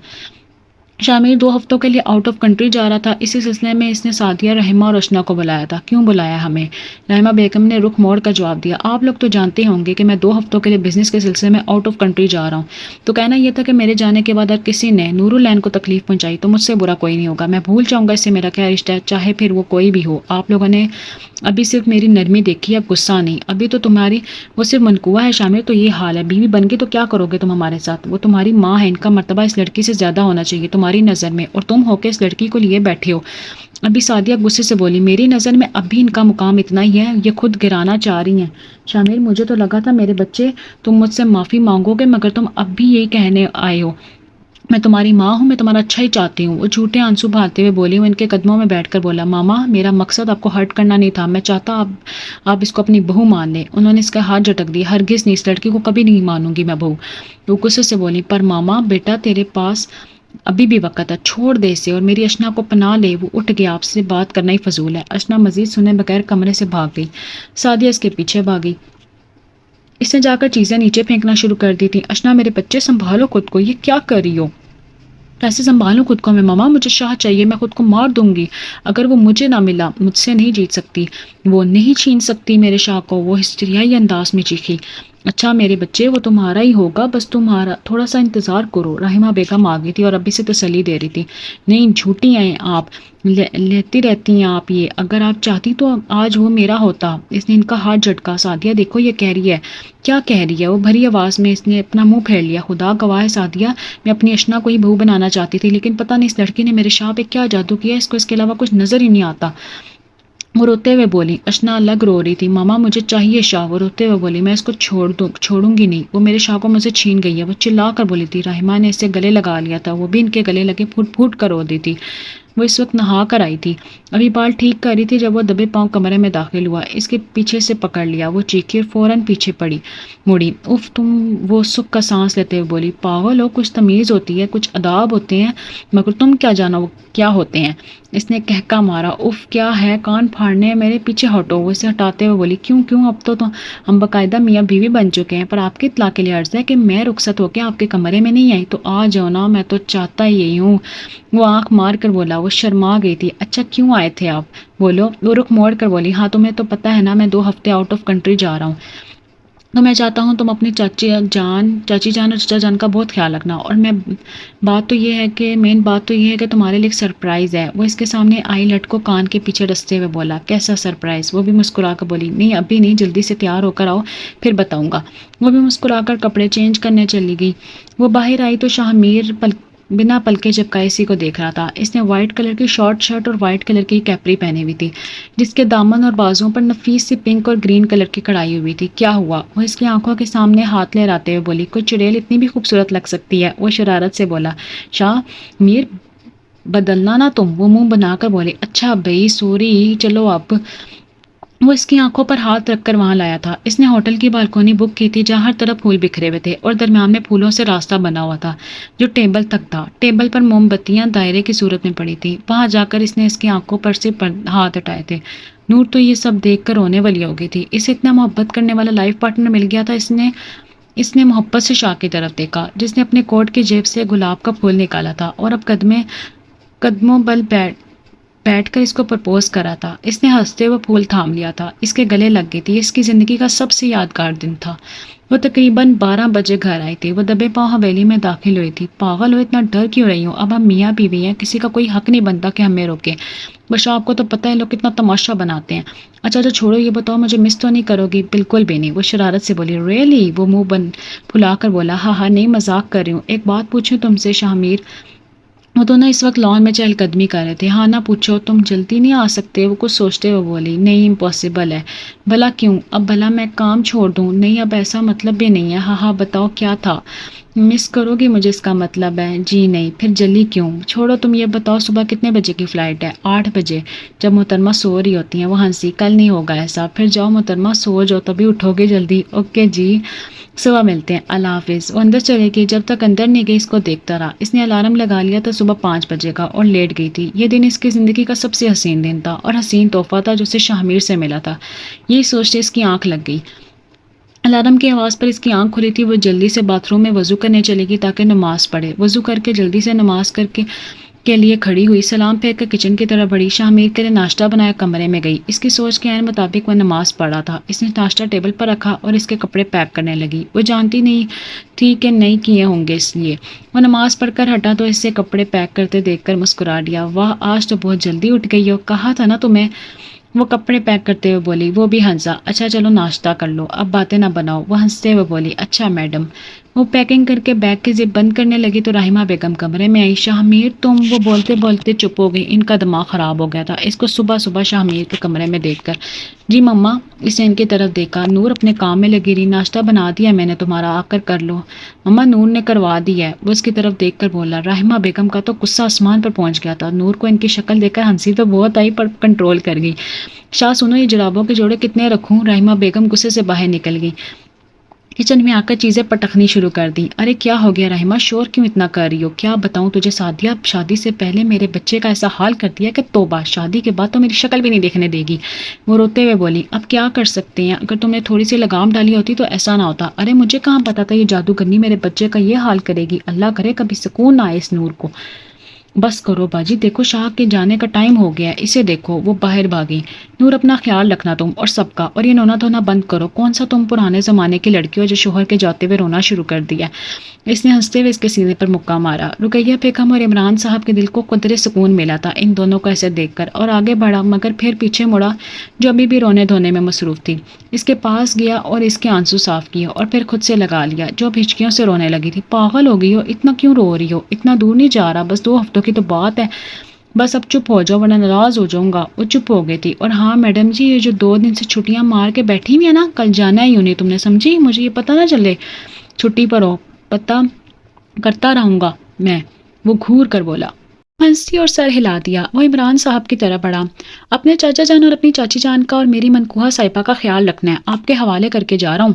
شامیر 2 ہفتوں کے لیے آؤٹ آف کنٹری جا رہا تھا۔ اسی سلسلے میں اس نے سعدیہ، رحمہ اور اشنا کو بلایا تھا۔ کیوں بلایا ہمیں؟ رحمہ بیگم نے رخ موڑ کر جواب دیا، آپ لوگ تو جانتے ہوں گے کہ میں 2 ہفتوں کے لیے بزنس کے سلسلے میں آؤٹ آف کنٹری جا رہا ہوں، تو کہنا یہ تھا کہ میرے جانے کے بعد اگر کسی نے نور العین کو تکلیف پہنچائی تو مجھ سے برا کوئی نہیں ہوگا، میں بھول جاؤں گا اس سے میرا کیا رشتہ ہے، چاہے پھر وہ کوئی بھی ہو۔ آپ لوگوں نے ابھی صرف میری نرمی دیکھی، اب غصہ نہیں۔ ابھی تو تمہاری وہ صرف منقوہ ہے شامر، تو یہ حال ہے، بیوی بن گئی تو کیا کرو گے تم ہمارے ساتھ؟ وہ تمہاری ماں ہے، ان کا مرتبہ اس لڑکی سے زیادہ ہونا چاہیے تمہاری نظر میں، اور تم ہو کے اس لڑکی کو لیے بیٹھے ہو۔ ابھی سعدیہ غصے سے بولی، میری نظر میں اب بھی ان کا مقام اتنا ہی ہے، یہ خود گرانا چاہ رہی ہیں۔ شامر، مجھے تو لگا تھا میرے بچے تم مجھ سے معافی مانگو گے، مگر تم اب بھی یہی کہنے آئے ہو۔ میں تمہاری ماں ہوں، میں تمہارا اچھا ہی چاہتی ہوں۔ وہ جھوٹے آنسو بہاتے ہوئے بولی۔ وہ ان کے قدموں میں بیٹھ کر بولا، ماما میرا مقصد آپ کو ہرٹ کرنا نہیں تھا، میں چاہتا آپ اس کو اپنی بہو مان لیں۔ انہوں نے اس کا ہاتھ جھٹک دیا، ہرگز نہیں، اس لڑکی کو کبھی نہیں مانوں گی میں بہو۔ وہ غصے سے بولی، پر ماما بیٹا تیرے پاس ابھی بھی وقت ہے، چھوڑ دے اسے اور میری اشنا کو پناہ لے۔ وہ اٹھ گیا، آپ سے بات کرنا ہی فضول ہے۔ اشنا مزید سنے بغیر کمرے سے بھاگ گئی۔ سعدیہ اس کے پیچھے بھاگی، اس نے جا کر چیزیں نیچے پھینکنا شروع کر دی تھی۔ اشنا میرے بچے سنبھالو خود کو، یہ کیا کر رہی ہو؟ کیسے سنبھالوں خود کو میں؟ ماما مجھے شاہ چاہیے، میں خود کو مار دوں گی اگر وہ مجھے نہ ملا، مجھ سے نہیں جیت سکتی، وہ نہیں چھین سکتی میرے شاہ کو۔ وہ ہسٹریائی انداز میں چیخی، اچھا میرے بچے وہ تمہارا ہی ہوگا، بس تمہارا تھوڑا سا انتظار کرو۔ رحمہ بیگم آ گئی تھی اور ابھی سے تسلی دے رہی تھی، نہیں جھوٹی ہیں آپ، لیتی رہتی ہیں آپ یہ، اگر آپ چاہتی تو آج وہ میرا ہوتا۔ اس نے ان کا ہاتھ جھٹکا، سعدیہ دیکھو یہ کہہ رہی ہے۔ کیا کہہ رہی ہے؟ وہ بھری آواز میں اس نے اپنا منہ پھیر لیا، خدا گواہ ہے سعدیہ، میں اپنی اشنا کو ہی بہو بنانا چاہتی تھی، لیکن پتہ نہیں اس لڑکی نے میرے شاہ پہ کیا جادو کیا، اس کو اس کے علاوہ کچھ نظر ہی نہیں آتا۔ وہ روتے ہوئے بولی، اشنا الگ رو رہی تھی، ماما مجھے چاہیے شاہ۔ وہ روتے ہوئے بولی، میں اس کو چھوڑوں گی نہیں، وہ میرے شاہ کو مجھے چھین گئی ہے۔ وہ چلا کر بولی تھی، رحمہ نے اسے گلے لگا لیا تھا، وہ بھی ان کے گلے لگے پھوٹ پھوٹ کر رو دی تھی۔ وہ اس وقت نہا کر آئی تھی، ابھی بال ٹھیک کر رہی تھی جب وہ دبے پاؤں کمرے میں داخل ہوا، اس کے پیچھے سے پکڑ لیا۔ وہ چیخی اور فوراً پیچھے مڑی، اف تم، وہ سکھ کا سانس لیتے ہوئے بولی، پاگل ہو، کچھ تمیز ہوتی ہے، کچھ آداب ہوتے ہیں، مگر تم کیا جانا وہ کیا ہوتے ہیں۔ اس نے کہکا مارا، اف کیا ہے، کان پھاڑنے ہیں، میرے پیچھے ہٹو۔ وہ اسے ہٹاتے ہوئے بولی، کیوں اب تو ہم باقاعدہ میاں بیوی بن چکے ہیں، پر آپ کی اطلاع کے لیے عرض ہے کہ میں رخصت ہو کے آپ کے کمرے میں نہیں آئی، تو آ جاؤ نا، میں تو چاہتا یہی ہوں۔ وہ آنکھ مار کر بولا، وہ شرما گئی تھی، اچھا کیوں آئے تھے آپ، بولو۔ وہ رخ موڑ کر بولی، ہاں تمہیں تو پتہ ہے نا میں 2 ہفتے آؤٹ آف کنٹری جا رہا ہوں، تو میں چاہتا ہوں تم اپنی چاچی جان اور چچا جان کا بہت خیال رکھنا، اور مین بات تو یہ ہے کہ تمہارے لیے ایک سرپرائز ہے۔ وہ اس کے سامنے آئی لٹ کو کان کے پیچھے ڈستے ہوئے بولا، کیسا سرپرائز؟ وہ بھی مسکرا کر بولی، نہیں ابھی نہیں، جلدی سے تیار ہو کر آؤ پھر بتاؤں گا۔ وہ بھی مسکرا کر کپڑے چینج کرنے چلی گئی۔ وہ باہر آئی تو شاہمیر بنا پلکے جھپکائے اسی کو دیکھ رہا تھا۔ اس نے وائٹ کلر کی شارٹ شرٹ اور وائٹ کلر کی کیپری پہنی ہوئی تھی، جس کے دامن اور بازوؤں پر نفیس سی پنک اور گرین کلر کی کڑھائی ہوئی تھی۔ کیا ہوا؟ وہ اس کی آنکھوں کے سامنے ہاتھ لہراتے ہوئے بولی، کوئی چڑیل اتنی بھی خوبصورت لگ سکتی ہے؟ وہ شرارت سے بولا، شاہ میر بدلنا نا تم۔ وہ منہ بنا کر بولے، اچھا بھائی سوری، چلو اب۔ وہ اس کی آنکھوں پر ہاتھ رکھ کر وہاں لایا تھا۔ اس نے ہوٹل کی بالکونی بک کی تھی جہاں ہر طرف پھول بکھرے ہوئے تھے اور درمیان میں پھولوں سے راستہ بنا ہوا تھا جو ٹیبل تک تھا۔ ٹیبل پر موم بتیاں دائرے کی صورت میں پڑی تھی۔ وہاں جا کر اس نے اس کی آنکھوں پر سے ہاتھ ہٹائے تھے۔ نور تو یہ سب دیکھ کر رونے والی ہو گئی تھی، اسے اتنا محبت کرنے والا لائف پارٹنر مل گیا تھا۔ اس نے محبت سے شاہ کی طرف دیکھا جس نے اپنے کوٹ کی جیب سے گلاب کا پھول نکالا تھا اور اب قدموں بل بیٹھ کر اس کو پرپوز کرا تھا۔ اس نے ہنستے ہوئے پھول تھام لیا تھا، اس کے گلے لگ گئی تھی۔ اس کی زندگی کا سب سے یادگار دن تھا۔ وہ تقریباً 12 بجے گھر آئی تھی۔ وہ دبے پاؤں حویلی میں داخل ہوئی تھی۔ پاگل ہو، اتنا ڈر کیوں رہی ہوں؟ اب ہم میاں بیوی ہیں، کسی کا کوئی حق نہیں بنتا کہ ہمیں روکے۔ بس آپ کو تو پتہ ہے لوگ کتنا تماشا بناتے ہیں۔ اچھا چھوڑو، یہ بتاؤ مجھے مس تو نہیں کرو گی؟ بالکل بھی نہیں، وہ شرارت سے بولی۔ ریئلی؟ وہ منہ پھلا کر بولا، ہاں نہیں مذاق کر رہی ہوں۔ ایک بات پوچھوں تم سے شاہمیر؟ وہ دونوں اس وقت لان میں چہل قدمی کر رہے تھے۔ ہاں نہ پوچھو، تم جلدی نہیں آ سکتے؟ وہ کچھ سوچتے ہوئے بولی، نہیں امپاسبل ہے۔ بھلا کیوں؟ اب بھلا میں کام چھوڑ دوں؟ نہیں اب ایسا مطلب بھی نہیں ہے۔ ہاں بتاؤ کیا تھا؟ مس کرو گی مجھے اس کا مطلب ہے؟ جی نہیں۔ پھر جلی کیوں؟ چھوڑو تم یہ بتاؤ صبح کتنے بجے کی فلائٹ ہے؟ 8 بجے، جب محترمہ سو رہی ہوتی ہیں۔ وہ ہنسی، کل نہیں ہوگا ایسا۔ پھر جاؤ محترمہ سو جاؤ، تبھی اٹھو گے جلدی۔ اوکے جی، صبح ملتے ہیں، اللہ حافظ۔ وہ اندر چلے گئی۔ جب تک اندر نہیں گئی اس کو دیکھتا رہا۔ اس نے الارم لگا لیا تھا صبح 5 بجے کا اور لیٹ گئی تھی۔ یہ دن اس کی زندگی کا سب سے حسین دن تھا اور حسین تحفہ تھا جو اسے شاہمیر سے ملا تھا۔ یہی سوچتے اس کی آنکھ لگ گئی۔ الارم کی آواز پر اس کی آنکھ کھلی تھی۔ وہ جلدی سے باتھ روم میں وضو کرنے چلے گی تاکہ نماز پڑھے۔ وضو کر کے جلدی سے نماز کے لیے کھڑی ہوئی، سلام پھینک کر کچن کی طرف بڑھی، شاہ کے لیے ناشتہ بنایا، کمرے میں گئی۔ اس کی سوچ کے عین مطابق وہ نماز پڑھ رہا تھا۔ اس نے ناشتہ ٹیبل پر رکھا اور اس کے کپڑے پیک کرنے لگی۔ وہ جانتی نہیں تھی کہ نہیں کیے ہوں گے، اس لیے وہ نماز پڑھ کر ہٹا تو اس سے کپڑے پیک کرتے دیکھ کر مسکرا دیا۔ واہ، آج تو بہت جلدی اٹھ گئی ہو، کہا تھا نا تمہیں، وہ کپڑے پیک کرتے ہوئے بولی۔ وہ بھی ہنسا۔ اچھا چلو ناشتہ کر لو، اب باتیں نہ بناؤ، وہ ہنستے ہوئے بولی۔ اچھا میڈم۔ وہ پیکنگ کر کے بیگ کی زپ بند کرنے لگی تو رحمہ بیگم کمرے میں آئی۔ شاہ میر تم، وہ بولتے بولتے چپ ہو گئی۔ ان کا دماغ خراب ہو گیا تھا اس کو صبح صبح شاہ میر کے کمرے میں دیکھ کر۔ جی مما، اس نے ان کی طرف دیکھا۔ نور اپنے کام میں لگی رہی۔ ناشتہ بنا دیا میں نے تمہارا، آ کر لو۔ مما نور نے کروا دیا ہے، وہ اس کی طرف دیکھ کر بولا۔ رحمہ بیگم کا تو غصہ آسمان پر پہنچ گیا تھا۔ نور کو ان کی شکل دیکھ کر ہنسی تو بہت آئی پر کنٹرول کر گئی۔ شاہ سنو، یہ جرابوں کے جوڑے کتنے رکھوں؟ رحمہ بیگم غصے سے باہر نکل گئی۔ کچن میں آ کر چیزیں پٹکنی شروع کر دیں۔ ارے کیا ہو گیا رحمہ، شور کیوں اتنا کر رہی ہو؟ کیا بتاؤں تجھے سعدیہ شادی سے پہلے میرے بچے کا ایسا حال کر دیا کہ توبہ، شادی کے بعد تو میری شکل بھی نہیں دیکھنے دے گی۔ وہ روتے ہوئے بولی۔ اب کیا کر سکتے ہیں، اگر تم نے تھوڑی سی لگام ڈالی ہوتی تو ایسا نہ ہوتا۔ ارے مجھے کہاں پتا تھا یہ جادوگرنی میرے بچے کا یہ حال کرے گی، اللہ کرے کبھی سکون نہ آئے اس نور کو۔ بس کرو باجی، دیکھو شاہ کے جانے کا ٹائم ہو گیا ہے، اسے دیکھو وہ باہر بھاگی۔ نور اپنا خیال رکھنا تم اور سب کا، اور یہ رونا دھونا بند کرو۔ کون سا تم پرانے زمانے کی لڑکی ہو جو شوہر کے جاتے ہوئے رونا شروع کر دیا۔ اس نے ہنستے ہوئے اس کے سینے پر مکہ مارا۔ رقیہ بیگم اور عمران صاحب کے دل کو قدرے سکون ملا تھا ان دونوں کو ایسے دیکھ کر، اور آگے بڑھا مگر پھر پیچھے مڑا جو ابھی بھی رونے دھونے میں مصروف تھی۔ اس کے پاس گیا اور اس کے آنسو صاف کیے اور پھر خود سے لگا لیا جو اب ہچکیوں سے رونے لگی تھی۔ پاگل ہو گئی ہو، اتنا کیوں رو رہی ہو؟ اتنا دور نہیں جا رہا، بس 2 ہفتوں کی تو بات ہے، بس اب چپ ہو جاؤ ورنہ ناراض ہو جاؤں گا۔ وہ چپ ہو گئی تھی۔ اور ہاں میڈم جی، یہ جو 2 دن سے چھٹیاں مار کے بیٹھی ہوئی ہے نا، کل جانا ہی نہیں تم نے، سمجھی؟ مجھے یہ پتہ نہ چلے چھٹی پر ہو، پتہ کرتا رہوں گا میں، وہ گھور کر بولا۔ ہنسی اور سر ہلا دیا۔ وہ عمران صاحب کی طرف بڑھا۔ اپنے چاچا جان اور اپنی چاچی جان کا اور میری منکوہا صاحبہ کا خیال رکھنا ہے، آپ کے حوالے کر کے جا رہا ہوں۔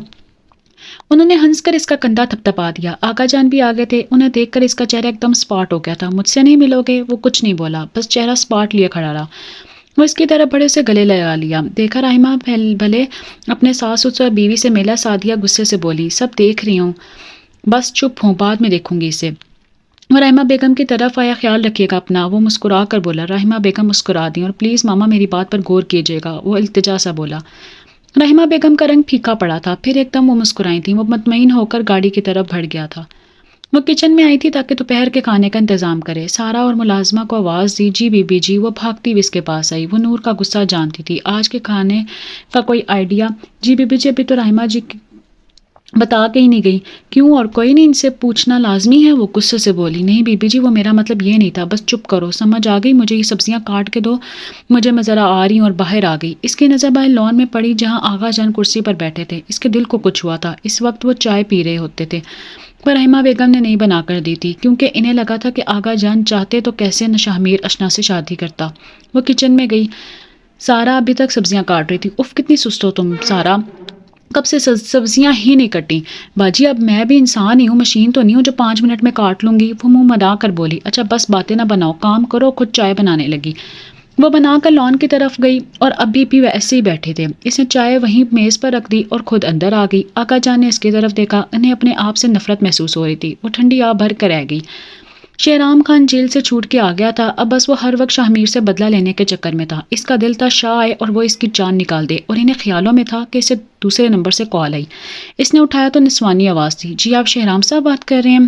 انہوں نے ہنس کر اس کا کندھا تھپتھپا دیا۔ آقا جان بھی آگے تھے، انہیں دیکھ کر اس کا چہرہ ایک دم سپاٹ ہو گیا تھا۔ مجھ سے نہیں ملو گے؟ وہ کچھ نہیں بولا، بس چہرہ سپاٹ لیے کھڑا رہا۔ وہ اس کی طرف بڑے سے گلے لگا لیا۔ دیکھا رحمہ بھلے اپنے ساس سسر اور بیوی سے ملا۔ سعدیہ غصے سے بولی۔ سب دیکھ رہی ہوں، بس چپ ہوں، بعد میں دیکھوں گی اسے۔ وہ رحمہ بیگم کی طرف آیا۔ خیال رکھیے گا اپنا، وہ مسکرا کر بولا۔ رحمہ بیگم مسکرا دیں۔ اور پلیز ماما میری بات پر غور کیجیے گا، وہ التجا سا بولا۔ رحمہ بیگم کا رنگ پھیکا پڑا تھا، پھر ایک دم وہ مسکرائی تھیں۔ وہ مطمئن ہو کر گاڑی کی طرف بڑھ گیا تھا۔ وہ کچن میں آئی تھی تاکہ دوپہر کے کھانے کا انتظام کرے۔ سارا اور ملازمہ کو آواز دی، جی بی بی جی۔ وہ بھاگتی ہوئی اس کے پاس آئی۔ وہ نور کا غصہ جانتی تھی، آج کے کھانے کا کوئی آئیڈیا؟ جی بی بی جی، ابھی تو رحمہ جی بتا کے ہی نہیں گئی۔ کیوں؟ اور کوئی نہیں ان سے پوچھنا لازمی ہے؟ وہ غصے سے بولی۔ نہیں بی بی جی، وہ میرا مطلب یہ نہیں تھا، بس چپ کرو، سمجھ آ گئی مجھے، یہ سبزیاں کاٹ کے دو مجھے، میں ذرا آ رہی ہوں۔ اور باہر آ گئی۔ اس کی نظر باہر لان میں پڑی جہاں آغا جان کرسی پر بیٹھے تھے۔ اس کے دل کو کچھ ہوا تھا، اس وقت وہ چائے پی رہے ہوتے تھے، پر رحمہ بیگم نے نہیں بنا کر دی تھی، کیونکہ انہیں لگا تھا کہ آغا جان چاہتے تو کیسے نہ شاہ میر اشنا سے شادی کرتا۔ وہ کچن میں گئی۔ سارا ابھی تک سبزیاں کاٹ رہی تھی۔ اف کتنی سست ہو تم سارا، کب سے سبزیاں ہی نہیں کٹی؟ باجی اب میں بھی انسان ہی ہوں، مشین تو نہیں ہوں جو 5 منٹ میں کاٹ لوں گی، وہ منہ مدا کر بولی۔ اچھا بس باتیں نہ بناؤ، کام کرو۔ خود چائے بنانے لگی۔ وہ بنا کر لان کی طرف گئی اور ابھی بھی ویسے ہی بیٹھے تھے۔ اس نے چائے وہیں میز پر رکھ دی اور خود اندر آ گئی۔ آقا جان نے اس کی طرف دیکھا، انہیں اپنے آپ سے نفرت محسوس ہو رہی تھی۔ وہ ٹھنڈی آب بھر کر رہ گئی۔ شہرام خان جیل سے چھوٹ کے آ گیا تھا، اب بس وہ ہر وقت شاہ میر سے بدلہ لینے کے چکر میں تھا۔ اس کا دل تھا شاہ آئے اور وہ اس کی جان نکال دے، اور انہیں خیالوں میں تھا کہ اسے دوسرے نمبر سے کال آئی۔ اس نے اٹھایا تو نسوانی آواز تھی۔ جی آپ شہرام صاحب بات کر رہے ہیں؟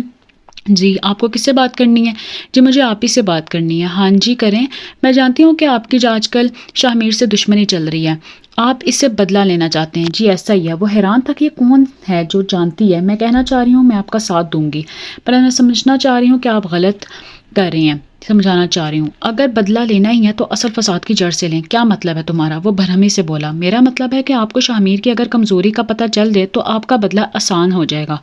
جی آپ کو کس سے بات کرنی ہے؟ جی مجھے آپ ہی سے بات کرنی ہے۔ ہاں جی کریں، میں جانتی ہوں کہ آپ کی آج کل شاہ میر سے دشمنی چل رہی ہے، آپ اس سے بدلہ لینا چاہتے ہیں۔ جی ایسا ہی ہے۔ وہ حیران تھا کہ یہ کون ہے جو جانتی ہے۔ میں کہنا چاہ رہی ہوں میں آپ کا ساتھ دوں گی، پر میں سمجھنا چاہ رہی ہوں کہ آپ غلط کر رہی ہیں، سمجھانا چاہ رہی ہوں۔ اگر بدلہ لینا ہی ہے تو اصل فساد کی جڑ سے لیں۔ کیا مطلب ہے تمہارا؟ وہ برہمی سے بولا۔ میرا مطلب ہے کہ آپ کو شاہ میر کی اگر کمزوری کا پتہ چل دے تو آپ کا بدلہ آسان ہو جائے گا۔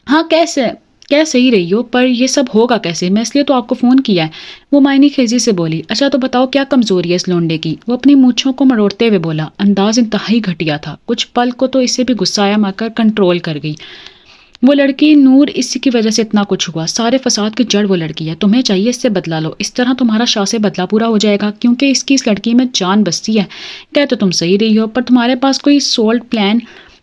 ہاں کہہ صحیح رہی ہو، پر یہ سب ہوگا کیسے؟ میں اس لیے تو آپ کو فون کیا ہے، وہ معنی خیزی سے بولی۔ اچھا تو بتاؤ کیا کمزوری ہے اس لونڈے کی؟ وہ اپنی مونچھوں کو مروڑتے ہوئے بولا۔ انداز انتہائی گھٹیا تھا۔ کچھ پل کو تو اسے بھی غصہ آیا مگر کنٹرول کر گئی۔ وہ لڑکی نور، اسی کی وجہ سے اتنا کچھ ہوا، سارے فساد کی جڑ وہ لڑکی ہے، تمہیں چاہیے اس سے بدلہ لو، اس طرح تمہارا شاہ سے بدلہ پورا ہو جائے گا، کیونکہ اس لڑکی میں جان بستی ہے۔ کہہ تو تم صحیح رہی ہو، پر تمہارے پاس کوئی سولڈ پلان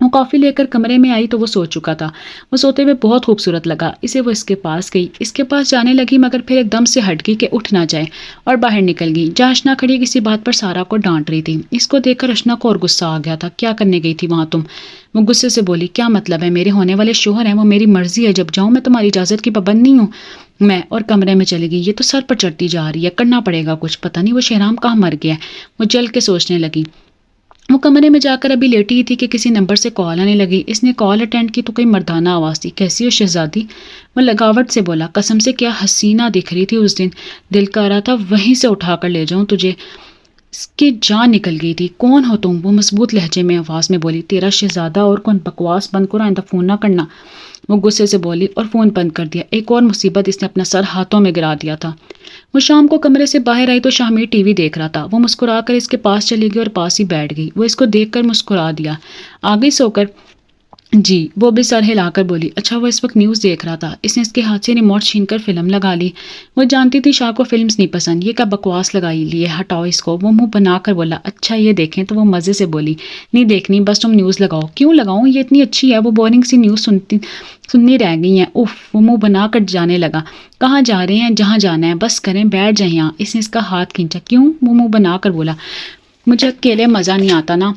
وہ کافی لے کر کمرے میں آئی تو وہ سو چکا تھا۔ وہ سوتے ہوئے بہت خوبصورت لگا اسے۔ وہ اس کے پاس گئی، اس کے پاس جانے لگی، مگر پھر ایک دم سے ہٹ گئی کہ اٹھ نہ جائے اور باہر نکل گئی جہاں اشنا کھڑی کسی بات پر سارا کو ڈانٹ رہی تھی۔ اس کو دیکھ کر اشنا کو اور غصہ آ گیا تھا۔ کیا کرنے گئی تھی وہاں تم؟ وہ غصے سے بولی۔ کیا مطلب ہے؟ میرے ہونے والے شوہر ہیں، وہ میری مرضی ہے، جب جاؤں میں تمہاری اجازت کی پابند نہیں ہوں میں۔ اور کمرے میں چلی گئی۔ یہ تو سر پر چڑھتی جا رہی ہے، کرنا پڑے گا کچھ، پتہ نہیں وہ شہرام کہاں مر گیا ہے، وہ چل کے سوچنے لگی۔ وہ کمرے میں جا کر ابھی لیٹی ہی تھی کہ کسی نمبر سے کال آنے لگی۔ اس نے کال اٹینڈ کی تو کوئی مردانہ آواز تھی۔ کیسی ہو شہزادی؟ وہ لگاوٹ سے بولا۔ قسم سے کیا حسینہ دکھ رہی تھی اس دن، دل کر رہا تھا وہیں سے اٹھا کر لے جاؤں تجھے۔ اس کی جان نکل گئی تھی۔ کون ہو تم؟ وہ مضبوط لہجے میں آواز میں بولی۔ تیرا شہزادہ، اور کون؟ بکواس بند کرو، آئندہ فون نہ کرنا۔ وہ غصے سے بولی اور فون بند کر دیا۔ ایک اور مصیبت، اس نے اپنا سر ہاتھوں میں گرا دیا تھا۔ وہ شام کو کمرے سے باہر آئی تو شاہ ٹی وی دیکھ رہا تھا۔ وہ مسکرا کر اس کے پاس چلی گئی اور پاس ہی بیٹھ گئی۔ وہ اس کو دیکھ کر مسکرا دیا۔ آ گئی سو کر؟ جی، وہ بھی سر ہلا کر بولی۔ اچھا، وہ اس وقت نیوز دیکھ رہا تھا۔ اس نے اس کے ہاتھ سے ریموٹ چھین کر فلم لگا لی۔ وہ جانتی تھی شاہ کو فلمز نہیں پسند، یہ کیا بکواس لگائی لیے، ہٹاؤ اس کو۔ وہ منہ بنا کر بولا۔ اچھا یہ دیکھیں تو وہ مزے سے بولی۔ نہیں دیکھنی، بس تم نیوز لگاؤ۔ کیوں لگاؤں؟ یہ اتنی اچھی ہے، وہ بورنگ سی نیوز سننی رہ گئی ہیں۔ اف، وہ منہ بنا کر جانے لگا۔ کہاں جا رہے ہیں؟ جہاں جانا ہے، بس کریں، بیٹھ جائیں یہاں۔ اس نے اس کا ہاتھ کھینچا۔ کیوں؟ وہ منہ بنا کر بولا۔ مجھے اکیلے مزہ نہیں آتا نا،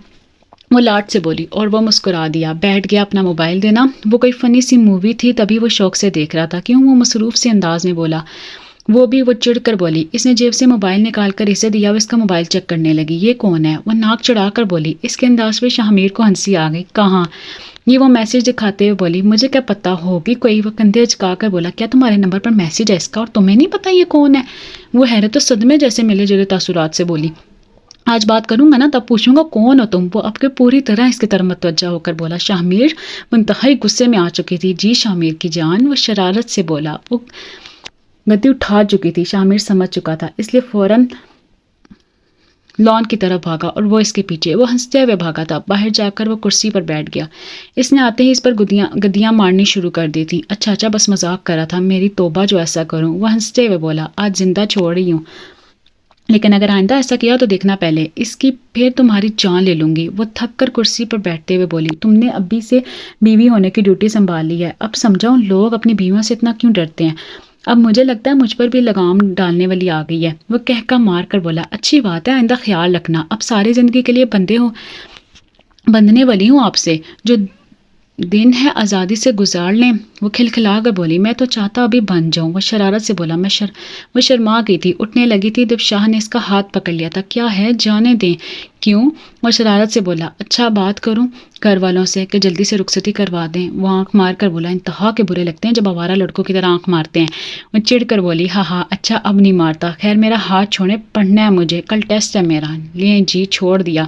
وہ لاٹ سے بولی اور وہ مسکرا دیا۔ بیٹھ گیا اپنا موبائل دینا۔ وہ کوئی فنی سی مووی تھی تبھی وہ شوق سے دیکھ رہا تھا۔ کیوں؟ وہ مصروف سے انداز میں بولا۔ وہ بھی وہ چڑھ کر بولی۔ اس نے جیب سے موبائل نکال کر اسے دیا۔ وہ اس کا موبائل چیک کرنے لگی۔ یہ کون ہے؟ وہ ناک چڑھا کر بولی۔ اس کے انداز پہ شاہ میر کو ہنسی آ گئی۔ کہاں؟ یہ وہ میسج دکھاتے ہوئے بولی۔ مجھے کیا پتا ہوگی کوئی۔ وہ کندھے اچکا کر بولا۔ کیا تمہارے نمبر پر میسج ہے اس کا اور تمہیں نہیں پتا یہ کون ہے؟ وہ حیرت و صدمے جیسے ملے جلے تاثرات سے بولی۔ آج بات کروں گا نا تب پوچھوں گا کون ہو تم۔ وہ اب کے پوری طرح اس کی طرف متوجہ ہو کر بولا۔ شاہ میر منتہائی غصے میں آ چکی تھی۔ جی شاہ میر کی جان، وہ شرارت سے بولا۔ وہ گدی اٹھا چکی تھی۔ شاہ میر سمجھ چکا تھا، اس لیے فوراً لان کی طرف بھاگا اور وہ اس کے پیچھے۔ وہ ہنستے ہوئے بھاگا تھا۔ باہر جا کر وہ کرسی پر بیٹھ گیا۔ اس نے آتے ہی اس پر گدیاں مارنی شروع کر دی تھی۔ اچھا بس مذاق کر رہا تھا، میری توبہ جو ایسا کروں۔ وہ ہنستے ہوئے بولا۔ آج زندہ چھوڑ رہی ہوں، لیکن اگر آئندہ ایسا کیا تو دیکھنا پہلے، اس کی پھر تمہاری جان لے لوں گی۔ وہ تھک کر کرسی پر بیٹھتے ہوئے بولی۔ تم نے ابھی سے بیوی ہونے کی ڈیوٹی سنبھال لی ہے، اب سمجھاؤ لوگ اپنی بیویوں سے اتنا کیوں ڈرتے ہیں؟ اب مجھے لگتا ہے مجھ پر بھی لگام ڈالنے والی آ گئی ہے۔ وہ کہہ مار کر بولا۔ اچھی بات ہے، آئندہ خیال رکھنا، اب ساری زندگی کے لیے بندھنے والی ہوں آپ سے، جو دن ہے آزادی سے گزار لیں۔ وہ کھلکھلا کر بولی۔ میں تو چاہتا ابھی بن جاؤں۔ وہ شرارت سے بولا۔ وہ شرما گئی تھی، اٹھنے لگی تھی جب شاہ نے اس کا ہاتھ پکڑ لیا تھا۔ کیا ہے؟ جانے دیں۔ کیوں؟ وہ شرارت سے بولا۔ اچھا بات کروں گھر والوں سے کہ جلدی سے رخصتی کروا دیں۔ وہ آنکھ مار کر بولا۔ انتہا کے برے لگتے ہیں جب آوارہ لڑکوں کی طرح آنکھ مارتے ہیں۔ وہ چڑ کر بولی۔ ہاں اچھا اب نہیں مارتا، خیر میرا ہاتھ چھوڑیں، پڑھنا ہے مجھے، کل ٹیسٹ ہے میرا۔ لیں جی، چھوڑ دیا۔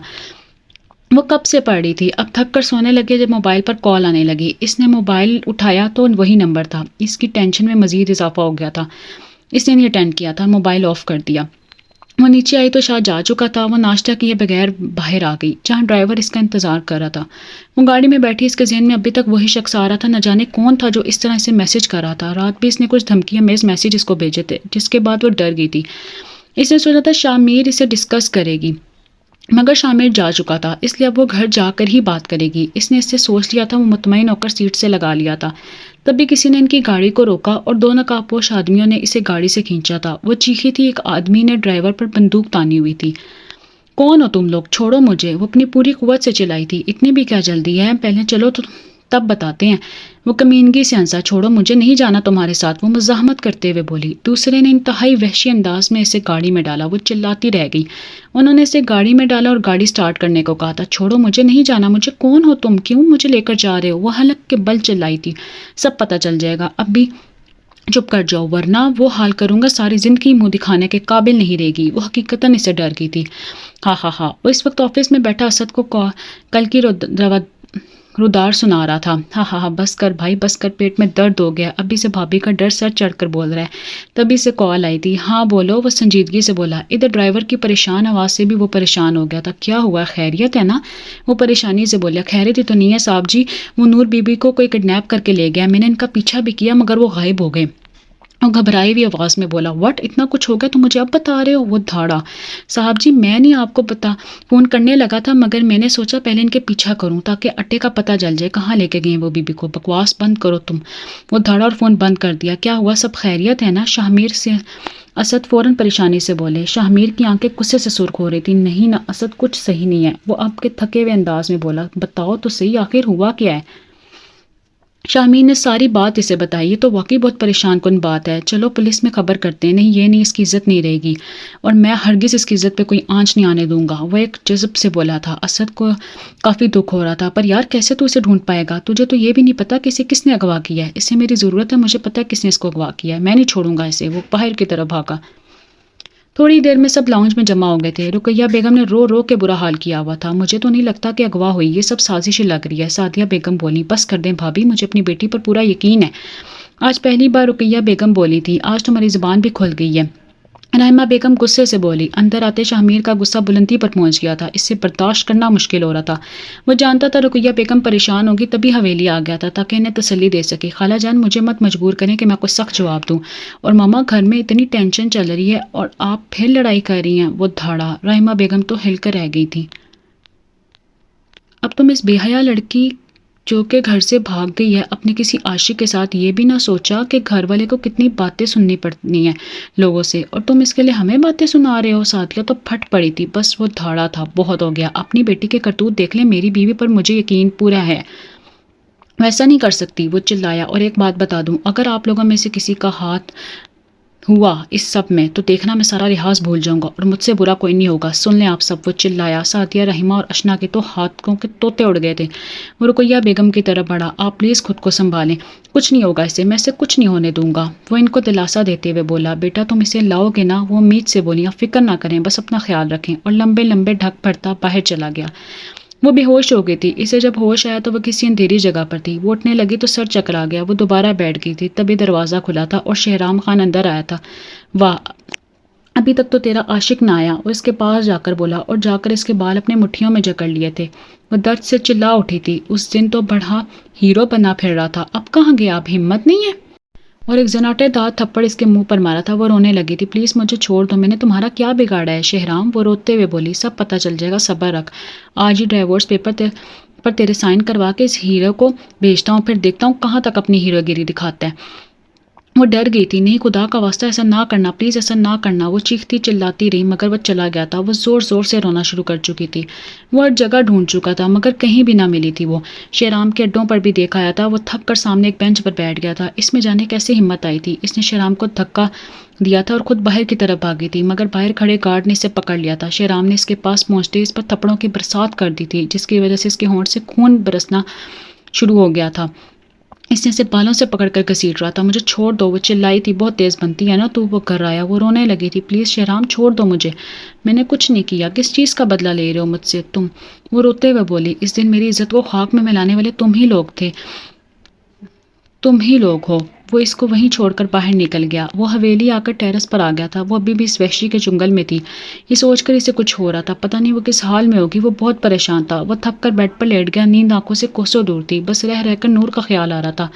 وہ کب سے پڑھ رہی تھی، اب تھک کر سونے لگے جب موبائل پر کال آنے لگی۔ اس نے موبائل اٹھایا تو وہی نمبر تھا۔ اس کی ٹینشن میں مزید اضافہ ہو گیا تھا۔ اس نے نہیں اٹینڈ کیا تھا، موبائل آف کر دیا۔ وہ نیچے آئی تو شاہ جا چکا تھا۔ وہ ناشتہ کیے بغیر باہر آ گئی جہاں ڈرائیور اس کا انتظار کر رہا تھا۔ وہ گاڑی میں بیٹھی، اس کے ذہن میں ابھی تک وہی شخص آ رہا تھا۔ نہ جانے کون تھا جو اس طرح اسے میسج کر رہا تھا۔ رات بھی اس نے کچھ دھمکی امیز میسج اس کو بھیجے تھے، جس کے بعد وہ ڈر گئی تھی۔ اس نے سوچا تھا شاہ میر اسے ڈسکس کرے گی، مگر شاہ میر جا چکا تھا، اس لیے اب وہ گھر جا کر ہی بات کرے گی۔ اس نے اس سے سوچ لیا تھا۔ وہ مطمئن ہو کر سیٹ سے لگا لیا تھا۔ تبھی کسی نے ان کی گاڑی کو روکا اور دو نقابپوش آدمیوں نے اسے گاڑی سے کھینچا تھا۔ وہ چیخی تھی۔ ایک آدمی نے ڈرائیور پر بندوق تانی ہوئی تھی۔ کون ہو تم لوگ؟ چھوڑو مجھے، وہ اپنی پوری قوت سے چلائی تھی۔ اتنی بھی کیا جلدی ہے، پہلے چلو تو تب بتاتے ہیں۔ وہ کمینگی سے ہنسا۔ چھوڑو مجھے، نہیں جانا تمہارے ساتھ، وہ مزاحمت کرتے ہوئے بولی۔ دوسرے نے انتہائی وحشی انداز میں اسے گاڑی میں ڈالا۔ وہ چلاتی رہ گئی۔ انہوں نے اسے گاڑی میں ڈالا اور گاڑی سٹارٹ کرنے کو کہا تھا۔ چھوڑو مجھے، نہیں جانا مجھے، کون ہو تم، کیوں مجھے لے کر جا رہے ہو؟ وہ حلق کے بل چلائی تھی۔ سب پتہ چل جائے گا، اب بھی چپ کر جاؤ ورنہ وہ حال کروں گا ساری زندگی منہ دکھانے کے قابل نہیں رہے گی۔ وہ حقیقتاً اسے ڈر گئی تھی۔ ہاں وہ اس وقت آفس میں بیٹھا اسد کو کل کی رودار سنا رہا تھا۔ ہاں بس کر بھائی بس کر، پیٹ میں درد ہو گیا، ابھی سے بھابھی کا ڈر سر چڑھ کر بول رہا ہے۔ تبھی سے کال آئی تھی۔ ہاں بولو، وہ سنجیدگی سے بولا۔ ادھر ڈرائیور کی پریشان آواز سے بھی وہ پریشان ہو گیا تھا۔ کیا ہوا، خیریت ہے نا؟ وہ پریشانی سے بولیا۔ خیریت ہی تو نہیں ہے صاحب جی، وہ نور بی بی کو کوئی کڈنیپ کر کے لے گیا، میں نے ان کا پیچھا بھی کیا مگر وہ غائب ہو گئے۔ اور گھبرائی ہوئی آواز میں بولا وٹ اتنا کچھ ہو گیا تو مجھے اب بتا رہے ہو؟ وہ دھاڑا صاحب جی میں نہیں آپ کو فون کرنے لگا تھا مگر میں نے سوچا پہلے ان کے پیچھا کروں تاکہ اٹے کا پتہ جل جائے کہاں لے کے گئے وہ بی بی کو. بکواس بند کرو تم. وہ دھاڑا اور فون بند کر دیا. کیا ہوا سب خیریت ہے نا؟ شاہمیر سے اسد فوراً پریشانی سے بولے. شاہمیر کی آنکھیں غصے سے سرخ ہو رہی تھی. نہیں نا اسد کچھ صحیح نہیں ہے. وہ اب کے تھکے ہوئے انداز میں بولا بتاؤ تو صحیح آخر ہوا کیا ہے؟ شاہمیر نے ساری بات اسے بتائی. یہ تو واقعی بہت پریشان کن بات ہے. چلو پولیس میں خبر کرتے ہیں. نہیں یہ نہیں، اس کی عزت نہیں رہے گی اور میں ہرگز اس کی عزت پہ کوئی آنچ نہیں آنے دوں گا. وہ ایک جذب سے بولا تھا. اسد کو کافی دکھ ہو رہا تھا. پر یار کیسے تو اسے ڈھونڈ پائے گا؟ تجھے تو یہ بھی نہیں پتا کہ اسے کس نے اغوا کیا ہے. اسے میری ضرورت ہے، مجھے پتا ہے کس نے اس کو اغوا کیا ہے. میں نہیں چھوڑوں گا اسے. وہ باہر کی طرف بھاگا. تھوڑی دیر میں سب لاؤنج میں جمع ہو گئے تھے. رقیہ بیگم نے رو رو کے برا حال کیا ہوا تھا. مجھے تو نہیں لگتا کہ اغوا ہوئی، یہ سب سازش لگ رہی ہے. سعدیہ بیگم بولی بس کر دیں بھابی، مجھے اپنی بیٹی پر پورا یقین ہے. آج پہلی بار رقیہ بیگم بولی تھی. آج تمہاری زبان بھی کھل گئی ہے. رحمہ بیگم غصے سے بولی. اندر آتے شاہمیر کا غصہ بلندی پر پہنچ گیا تھا. اس سے برداشت کرنا مشکل ہو رہا تھا. وہ جانتا تھا رقیہ بیگم پریشان ہوگی تبھی حویلی آ گیا تھا تاکہ انہیں تسلی دے سکے. خالہ جان مجھے مت مجبور کریں کہ میں کوئی سخت جواب دوں. اور ماما گھر میں اتنی ٹینشن چل رہی ہے اور آپ پھر لڑائی کر رہی ہیں. وہ دھاڑا. رحمہ بیگم تو ہل کر رہ گئی تھی. اب تم اس بے حیا لڑکی جو کہ گھر سے بھاگ گئی ہے اپنے کسی عاشق کے ساتھ یہ بھی نہ سوچا کہ گھر والے کو کتنی باتیں سننی پڑتی ہیں لوگوں سے، اور تم اس کے لیے ہمیں باتیں سنا رہے ہو. سعدیہ تو پھٹ پڑی تھی. بس وہ دھاڑا تھا. بہت ہو گیا. اپنی بیٹی کے کرتوت دیکھ لیں. میری بیوی پر مجھے یقین پورا ہے. ویسا نہیں کر سکتی. وہ چلایا. اور ایک بات بتا دوں، اگر آپ لوگوں میں سے کسی کا ہاتھ ہوا اس سب میں تو دیکھنا میں سارا لحاظ بھول جاؤں گا اور مجھ سے برا کوئی نہیں ہوگا. سن لیں آپ سب. وہ چلایا. سعدیہ، رحیمہ اور اشنا کے تو ہاتھوں کے طوطے اڑ گئے تھے. وہ رقیہ بیگم کی طرف بڑھا. آپ پلیز خود کو سنبھالیں. کچھ نہیں ہوگا اسے. میں اسے کچھ نہیں ہونے دوں گا. وہ ان کو دلاسا دیتے ہوئے بولا. بیٹا تم اسے لاؤ گے نا؟ وہ امید سے بولی. آپ فکر نہ کریں، بس اپنا خیال رکھیں. اور لمبے لمبے ڈھک پھڑتا باہر چلا گیا. وہ بے ہوش ہو گئی تھی. اسے جب ہوش آیا تو وہ کسی اندھیری جگہ پر تھی. وہ اٹھنے لگی تو سر چکرا گیا. وہ دوبارہ بیٹھ گئی تھی. تبھی دروازہ کھلا تھا اور شہرام خان اندر آیا تھا. واہ، ابھی تک تو تیرا عاشق نہ آیا. وہ اس کے پاس جا کر بولا اور جا کر اس کے بال اپنے مٹھیوں میں جکڑ لیے تھے. وہ درد سے چلا اٹھی تھی. اس دن تو بڑا ہیرو بنا پھر رہا تھا. اب کہاں گیا؟ اب ہمت نہیں ہے. اور ایک زناٹے دار تھپڑ اس کے منہ پر مارا تھا. وہ رونے لگی تھی. پلیز مجھے چھوڑ دو، میں نے تمہارا کیا بگاڑا ہے شہرام؟ وہ روتے ہوئے بولی. سب پتہ چل جائے گا، صبر رکھ. آج ہی ڈائیورس پیپر پر تیرے سائن کروا کے اس ہیرو کو بھیجتا ہوں، پھر دیکھتا ہوں کہاں تک اپنی ہیرو گیری دکھاتا ہے. وہ ڈر گئی تھی. نہیں خدا کا واسطہ ایسا نہ کرنا، پلیز ایسا نہ کرنا. وہ چیختی چلاتی رہی مگر وہ چلا گیا تھا. وہ زور زور سے رونا شروع کر چکی تھی. وہ ہر جگہ ڈھونڈ چکا تھا مگر کہیں بھی نہ ملی تھی. وہ شہرام کے اڈوں پر بھی دیکھ آیا تھا. وہ تھک کر سامنے ایک بینچ پر بیٹھ گیا تھا. اس میں جانے کیسے ہمت آئی تھی؟ اس نے شہرام کو دھکا دیا تھا اور خود باہر کی طرف بھاگی تھی مگر باہر کھڑے گارڈ نے اسے پکڑ لیا تھا. شہرام نے اس کے پاس پہنچتے اس پر تھپڑوں کی برسات کر دی تھی جس کی وجہ سے اس کے ہونٹ سے خون برسنا شروع ہو گیا تھا. اس نے اسے بالوں سے پکڑ کر گھسیٹ رہا تھا. مجھے چھوڑ دو. وہ چلائی تھی. بہت تیز بنتی ہے نا تو. وہ کر آیا. وہ رونے لگی تھی. پلیز شہرام چھوڑ دو مجھے، میں نے کچھ نہیں کیا. کس چیز کا بدلہ لے رہے ہو مجھ سے تم؟ وہ روتے ہوئے بولی. اس دن میری عزت کو خاک میں ملانے والے تم ہی لوگ تھے، تم ہی لوگ ہو. وہ اس کو وہیں چھوڑ کر باہر نکل گیا. وہ حویلی آ کر ٹیرس پر آ گیا تھا. وہ ابھی بھی اس وحشی کے جنگل میں تھی. یہ سوچ کر اسے کچھ ہو رہا تھا. پتہ نہیں وہ کس حال میں ہوگی. وہ بہت پریشان تھا. وہ تھک کر بیڈ پر لیٹ گیا. نیند آنکھوں سے کوسوں دور تھی. بس رہ رہ کر نور کا خیال آ رہا تھا.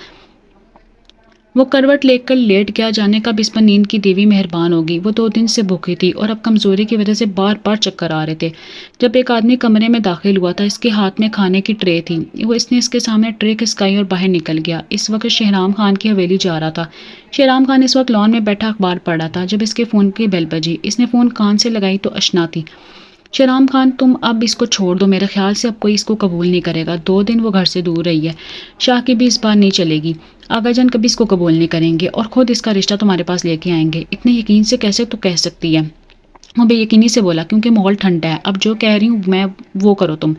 وہ کروٹ لے کر لیٹ گیا. جانے کا بھی اس پر نیند کی دیوی مہربان ہوگی. وہ 2 دن سے بھوکی تھی اور اب کمزوری کی وجہ سے بار بار چکر آ رہے تھے. جب ایک آدمی کمرے میں داخل ہوا تھا. اس کے ہاتھ میں کھانے کی ٹرے تھی. اس نے اس کے سامنے ٹرے کھسکائی اور باہر نکل گیا. اس وقت شہرام خان کی حویلی جا رہا تھا. شہرام خان اس وقت لان میں بیٹھا اخبار پڑھ رہا تھا جب اس کے فون کی بیل بجی. اس نے فون کان سے لگائی تو اشنا تھی. شہرام خان تم اب اس کو چھوڑ دو. میرے خیال سے اب کوئی اس کو قبول نہیں کرے گا. 2 دن وہ گھر سے دور رہی ہے. شاہ کی بھی اس بار نہیں چلے گی. آغا جان کبھی اس کو قبول نہیں کریں گے اور خود اس کا رشتہ تمہارے پاس لے کے آئیں گے. اتنے یقین سے کیسے تو کہہ سکتی ہے؟ وہ بے یقینی سے بولا. کیونکہ ماحول ٹھنڈا ہے. اب جو کہہ رہی ہوں میں وہ کرو تم.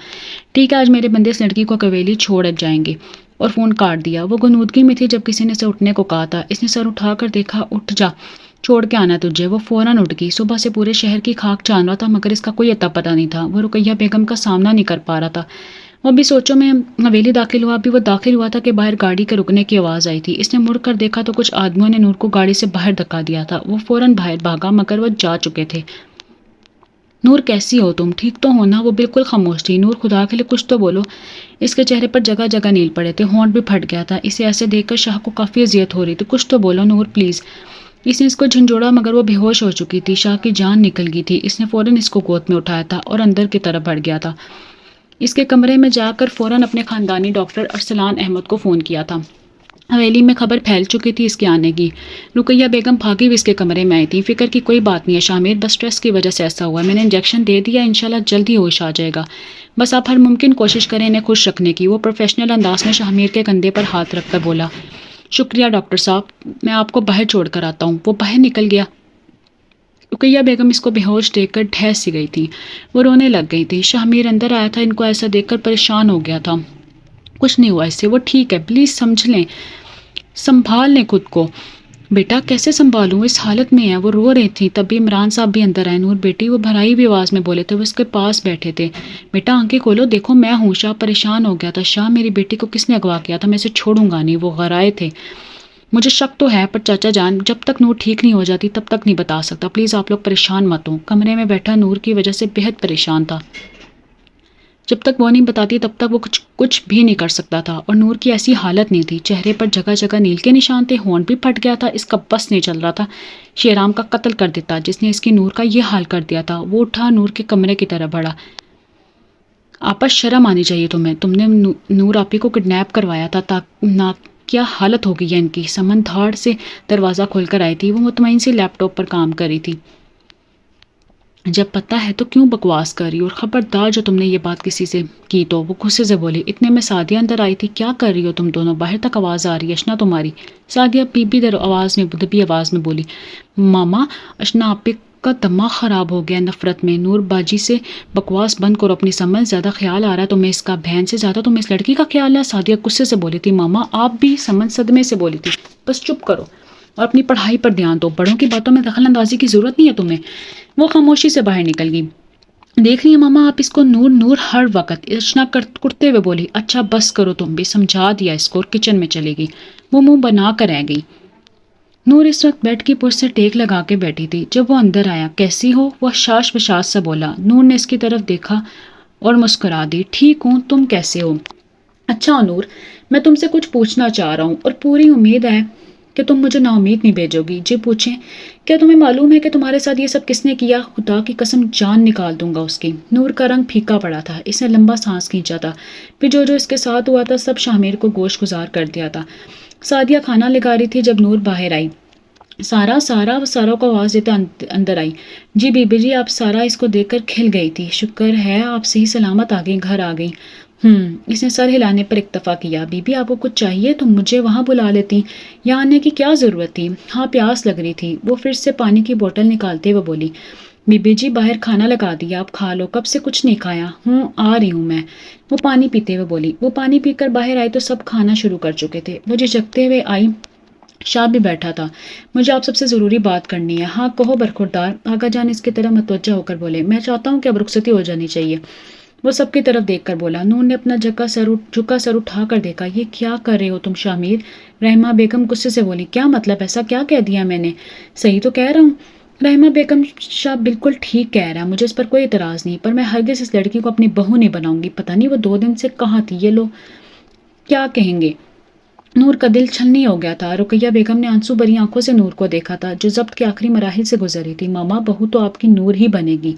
ٹھیک ہے. آج میرے بندے اس لڑکی کو قبیلی چھوڑ جائیں گے. اور فون کاٹ دیا. وہ غنودگی میں تھی جب کسی نے اسے اٹھنے کو کہا تھا. اس نے سر اٹھا کر دیکھا. اٹھ جا، چھوڑ کے آنا تجھے. وہ فوراً اٹھ گئی. صبح سے پورے شہر کی خاک جان رہا تھا مگر اس کا کوئی اتا پتہ نہیں تھا. وہ رقیہ بیگم کا سامنا نہیں کر پا رہا تھا. وہ بھی سوچوں میں حویلی داخل ہوا. ابھی وہ داخل ہوا تھا کہ باہر گاڑی کے رکنے کی آواز آئی تھی. اس نے مڑ کر دیکھا تو کچھ آدمیوں نے نور کو گاڑی سے باہر دھکا دیا تھا. وہ فوراً باہر بھاگا مگر وہ جا چکے تھے. نور کیسی ہو تم، ٹھیک تو ہو نا؟ وہ بالکل خاموش تھی۔ نور خدا کے لیے کچھ تو بولو۔ اس کے چہرے پر جگہ جگہ نیل پڑے تھے، ہونٹ بھی پھٹ گیا تھا۔ اسے ایسے دیکھ کر شاہ کو کافی اذیت ہو رہی تھی۔ کچھ تو بولو نور پلیز۔ اس نے اس کو جھنجھوڑا مگر وہ بے ہوش ہو چکی تھی، شاہ کی جان نکل گئی تھی۔ اس نے فوراً اس کو گود میں اٹھایا تھا اور اندر کی طرف بڑھ گیا تھا۔ اس کے کمرے میں جا کر فوراً اپنے خاندانی ڈاکٹر ارسلان احمد کو فون کیا تھا۔ حویلی میں خبر پھیل چکی تھی اس کے آنے کی۔ رقیہ بیگم بھاگی ہوئی اس کے کمرے میں آئی تھی۔ فکر کی کوئی بات نہیں ہے شامیر، بس سٹریس کی وجہ سے ایسا ہوا ہے۔ میں نے انجیکشن دے دیا، انشاءاللہ جلد ہی ہوش آ جائے گا۔ بس آپ ہر ممکن کوشش کریں انہیں خوش رکھنے کی۔ وہ پروفیشنل انداز میں شامیر کے کندھے پر ہاتھ رکھ کر بولا۔ شکریہ ڈاکٹر صاحب، میں آپ کو باہر چھوڑ کر آتا ہوں۔ وہ باہر نکل گیا۔ رقیہ بیگم اس کو بے ہوش دیکھ کر ڈھیس سی گئی تھی۔ وہ رونے لگ گئی تھی۔ شامیر اندر آیا تھا، ان کو ایسا دیکھ کر پریشان ہو گیا تھا۔ کچھ نہیں ہوا اس سے، وہ ٹھیک ہے، پلیز سمجھ لیں، سنبھال لیں خود کو۔ بیٹا کیسے سنبھالوں، اس حالت میں ہے۔ وہ رو رہی تھی۔ تب بھی عمران صاحب بھی اندر آئے۔ نور بیٹی، وہ بھرائی ہوئی آواز میں بولے تھے۔ وہ اس کے پاس بیٹھے تھے۔ بیٹا آنکھیں کھولو، دیکھو میں ہوں۔ شاہ پریشان ہو گیا تھا۔ شاہ میری بیٹی کو کس نے اغوا کیا تھا؟ میں اسے چھوڑوں گا نہیں، وہ غرائے تھے۔ مجھے شک تو ہے، پر چاچا جان جب تک نور ٹھیک نہیں ہو جاتی تب تک نہیں بتا سکتا۔ پلیز آپ لوگ پریشان مت ہوں۔ کمرے میں بیٹھا نور کی وجہ سے بہت پریشان تھا۔ جب تک وہ نہیں بتاتی تب تک وہ کچھ بھی نہیں کر سکتا تھا، اور نور کی ایسی حالت نہیں تھی۔ چہرے پر جگہ جگہ نیل کے نشان تھے، ہونٹ بھی پھٹ گیا تھا۔ اس کا بس نہیں چل رہا تھا شیرام کا قتل کر دیتا جس نے اس کی نور کا یہ حال کر دیا تھا۔ وہ اٹھا نور کے کمرے کی طرف بڑھا۔ آپا شرم آنی چاہیے تمہیں، تم نے نور آپی کو کڈنیپ کروایا تھا۔ کیا حالت ہو گئی ہے ان کی۔ سمن دھاڑ سے دروازہ کھول کر آئی تھی۔ وہ مطمئن سی لیپ ٹاپ پر کام کر رہی تھی۔ جب پتہ ہے تو کیوں بکواس کر رہی ہو، اور خبردار جو تم نے یہ بات کسی سے کی تو۔ وہ غصے سے بولی۔ اتنے میں سعدیہ اندر آئی تھی۔ کیا کر رہی ہو تم دونوں، باہر تک آواز آ رہی ہے اشنا تمہاری۔ سعدیہ دبی آواز میں بولی۔ ماما اشنا آپی کا دماغ خراب ہو گیا نفرت میں۔ نور باجی سے بکواس بند کرو اپنی، سمجھ زیادہ خیال آ رہا ہے تمہیں اس کا، بہن سے زیادہ تمہیں اس لڑکی کا خیال ہے۔ سعدیہ غصے سے بولی تھی۔ ماما آپ بھی، سمجھ صدمے سے بولی تھی۔ بس چپ کرو اور اپنی پڑھائی پر دھیان دو، بڑوں کی باتوں میں دخل اندازی کی ضرورت نہیں ہے تمہیں۔ وہ خاموشی سے باہر نکل گئی۔ دیکھ رہی ہیں ماما آپ اس کو، نور نور ہر وقت ارچنا کرتے ہوئے بولی۔ اچھا بس کرو تم بھی، سمجھا دیا اس کو، اور کچن میں چلے گئی۔ وہ منہ بنا کر رہ گئی۔ نور اس وقت بیڈ کی پشت سے ٹیک لگا کے بیٹھی تھی۔ جب وہ اندر آیا، کیسی ہو؟ وہ شاش بشاش سے بولا۔ نور نے اس کی طرف دیکھا اور مسکرا دی۔ ٹھیک ہوں، تم کیسے ہو؟ اچھا نور، میں تم سے کچھ پوچھنا چاہ رہا ہوں، اور پوری امید ہے کہ تم مجھے نا امید نہیں بھیجو گی۔ جی پوچھیں۔ کیا تمہیں معلوم ہے کہ تمہارے ساتھ یہ سب کس نے کیا؟ خدا کی قسم جان نکال دوں گا اس کی۔ نور کا رنگ پھیکا پڑا تھا، اس نے لمبا سانس کھینچا تھا۔ پھر جو اس کے ساتھ ہوا تھا سب شامیر کو گوش گزار کر دیا تھا۔ سعدیہ کھانا لگا رہی تھی جب نور باہر آئی۔ سارا کو آواز دیتے اندر آئی۔ جی بی بی جی، آپ سارا اس کو دیکھ کر کھل گئی تھی۔ شکر ہے آپ صحیح سلامت آ گئی، گھر آ گئی۔ اس نے سر ہلانے پر اکتفا کیا۔ بی بی آپ کو کچھ چاہیے تو مجھے وہاں بلا لیتی، یہاں آنے کی کیا ضرورت تھی؟ ہاں پیاس لگ رہی تھی۔ وہ پھر سے پانی کی بوتل نکالتے ہوئے بولی۔ بی بی جی باہر کھانا لگا دیا، آپ کھا لو، کب سے کچھ نہیں کھایا۔ آ رہی ہوں میں۔ وہ پانی پیتے ہوئے بولی۔ وہ پانی پی کر باہر آئی تو سب کھانا شروع کر چکے تھے۔ وہ جھجکتے ہوئے آئی۔ شاہ بھی بیٹھا تھا۔ مجھے آپ سب سے ضروری بات کرنی ہے۔ ہاں کہو برخوردار۔ آقا جان اس کی طرف متوجہ ہو کر بولے۔ میں چاہتا ہوں کہ اب رخصتی ہو جانی چاہیے۔ وہ سب کی طرف دیکھ کر بولا۔ نور نے اپنا جھکا سر اٹھا کر دیکھا۔ یہ کیا کر رہے ہو تم شامیر؟ رحمہ بیگم غصے سے بولی۔ کیا مطلب، ایسا کیا کہہ دیا میں نے؟ صحیح تو کہہ رہا ہوں۔ رحمہ بیگم شاہ بالکل ٹھیک کہہ رہا ہے، مجھے اس پر کوئی اعتراض نہیں، پر میں ہرگز اس لڑکی کو اپنی بہو نہیں بناؤں گی۔ پتہ نہیں وہ 2 دن سے کہاں تھی، یہ لوگ کیا کہیں گے۔ نور کا دل چھلنی ہو گیا تھا۔ رقیہ بیگم نے آنسو بھری آنکھوں سے نور کو دیکھا تھا جو ضبط کے آخری مراحل سے گزر رہی تھی۔ ماما بہو تو آپ کی نور ہی بنے گی،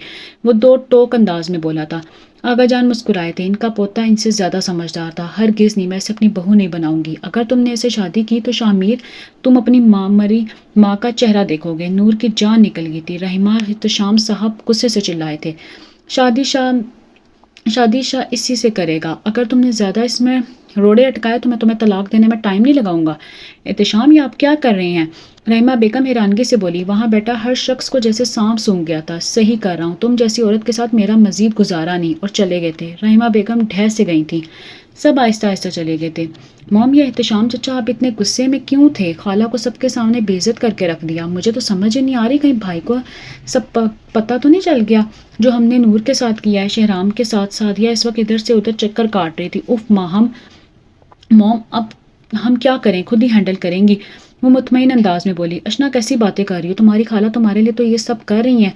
وہ 2 ٹوک انداز میں بولا تھا۔ آقا جان مسکرائے تھے۔ ان کا پوتا ان سے زیادہ سمجھدار تھا۔ ہرگز نہیں، میں اسے اپنی بہو نہیں بناؤں گی۔ اگر تم نے اسے شادی کی تو شامیر تم اپنی مری ماں کا چہرہ دیکھو گے۔ نور کی جان نکل گئی تھی۔ رحمہ احتشام صاحب غصے سے چلائے تھے۔ شادی شاہ اسی سے کرے گا۔ اگر تم نے زیادہ اس میں روڑے اٹکائے تو میں تمہیں طلاق دینے میں ٹائم نہیں لگاؤں گا۔ احتشام یہ آپ کیا کر رہے ہیں؟ رحمہ بیگم حیرانگی سے بولی۔ وہاں بیٹھا ہر شخص کو جیسے سانپ سونگھ گیا تھا۔ صحیح کر رہا ہوں، تم جیسی عورت کے ساتھ میرا مزید گزارا نہیں، اور چلے گئے تھے۔ رحمہ بیگم ڈھیس سے گئی تھیں۔ سب آہستہ آہستہ چلے گئے تھے۔ موم یا احتشام چچا آپ اتنے غصے میں کیوں تھے؟ خالہ کو سب کے سامنے بے عزت کر کے رکھ دیا۔ مجھے تو سمجھ ہی نہیں آ رہی، کہیں بھائی کو سب پتہ تو نہیں چل گیا جو ہم نے نور کے ساتھ کیا ہے، شہرام کے ساتھ۔ سعدیہ اس وقت ادھر سے ادھر چکر کاٹ رہی تھی۔ اف موم اب ہم کیا کریں، خود ہی ہینڈل کریں گی، وہ مطمئن انداز میں بولی۔ اشنا کیسی باتیں کر رہی ہو، تمہاری خالہ تمہارے لیے تو یہ سب کر رہی ہیں۔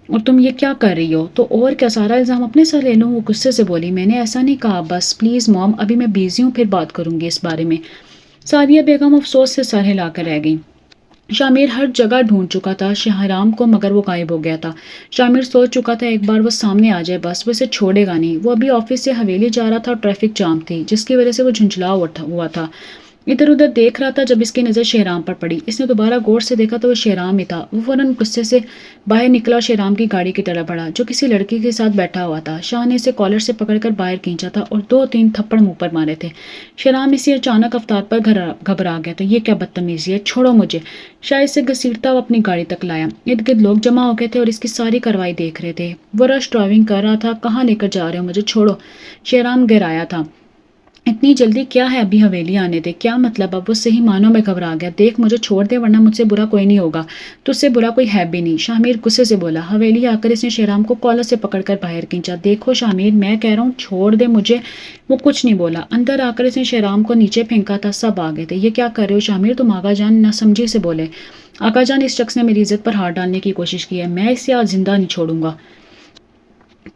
اور تم یہ کیا کر رہی ہو؟ تو اور کیا سارا الزام اپنے سر لے لوں؟ وہ غصے سے بولی، میں نے ایسا نہیں کہا، بس پلیز موم، ابھی میں بیزی ہوں، پھر بات کروں گی اس بارے میں۔ سعدیہ بیگم افسوس سے سر ہلا کر رہ گئی۔ شامیر ہر جگہ ڈھونڈ چکا تھا شہرام کو، مگر وہ غائب ہو گیا تھا۔ شامیر سوچ چکا تھا ایک بار وہ سامنے آ جائے بس وہ اسے چھوڑے گا نہیں۔ وہ ابھی آفس سے حویلی جا رہا تھا اور ٹریفک جام تھی جس کی وجہ سے وہ جھنجھلا ہوا تھا، ادھر ادھر دیکھ رہا تھا جب اس کی نظر شہرام پر پڑی۔ اس نے دوبارہ غور سے دیکھا تو وہ شہرام ہی تھا۔ وہ فوراً غصے سے باہر نکلا اور شہرام کی گاڑی کی طرف بڑھا جو کسی لڑکی کے ساتھ بیٹھا ہوا تھا۔ شاہ نے اسے کالر سے پکڑ کر باہر کھینچا تھا اور 2-3 تھپڑ منہ پر مارے تھے۔ شہرام اسی اچانک افطار پر گھبرا گیا تو یہ کیا بدتمیزی ہے، چھوڑو مجھے۔ شاہ اسے گھسیٹتا ہوا اپنی گاڑی تک لایا۔ ارد گرد لوگ جمع ہو گئے تھے اور اس کی ساری کارروائی دیکھ رہے تھے۔ وہ رش ڈرائیونگ کر رہا تھا۔ کہاں لے کر جا رہے ہو مجھے، چھوڑو۔ شہرام گرایا تھا، اتنی جلدی کیا ہے، ابھی حویلی آنے دے۔ کیا مطلب؟ اب وہ صحیح معنوں میں گھبرا گیا۔ دیکھ مجھے چھوڑ دے ورنہ مجھ سے برا کوئی نہیں ہوگا، تجھ سے برا کوئی ہے بھی نہیں۔ شامیر غصے سے بولا۔ حویلی آ کر اس نے شہرام کو کالر سے پکڑ کر باہر کھینچا۔ دیکھو شامیر، میں کہہ رہا ہوں چھوڑ دے مجھے۔ وہ کچھ نہیں بولا۔ اندر آ کر اس نے شہرام کو نیچے پھینکا تھا۔ سب آ گئے تھے۔ یہ کیا کر رہے ہو شامیر؟ تم آقا جان، نہ سمجھی سے بولے۔ آقا جان، اس شخص نے میری عزت پر ہاتھ ڈالنے کی کوشش کی ہے، میں اسے آج زندہ نہیں چھوڑوں گا۔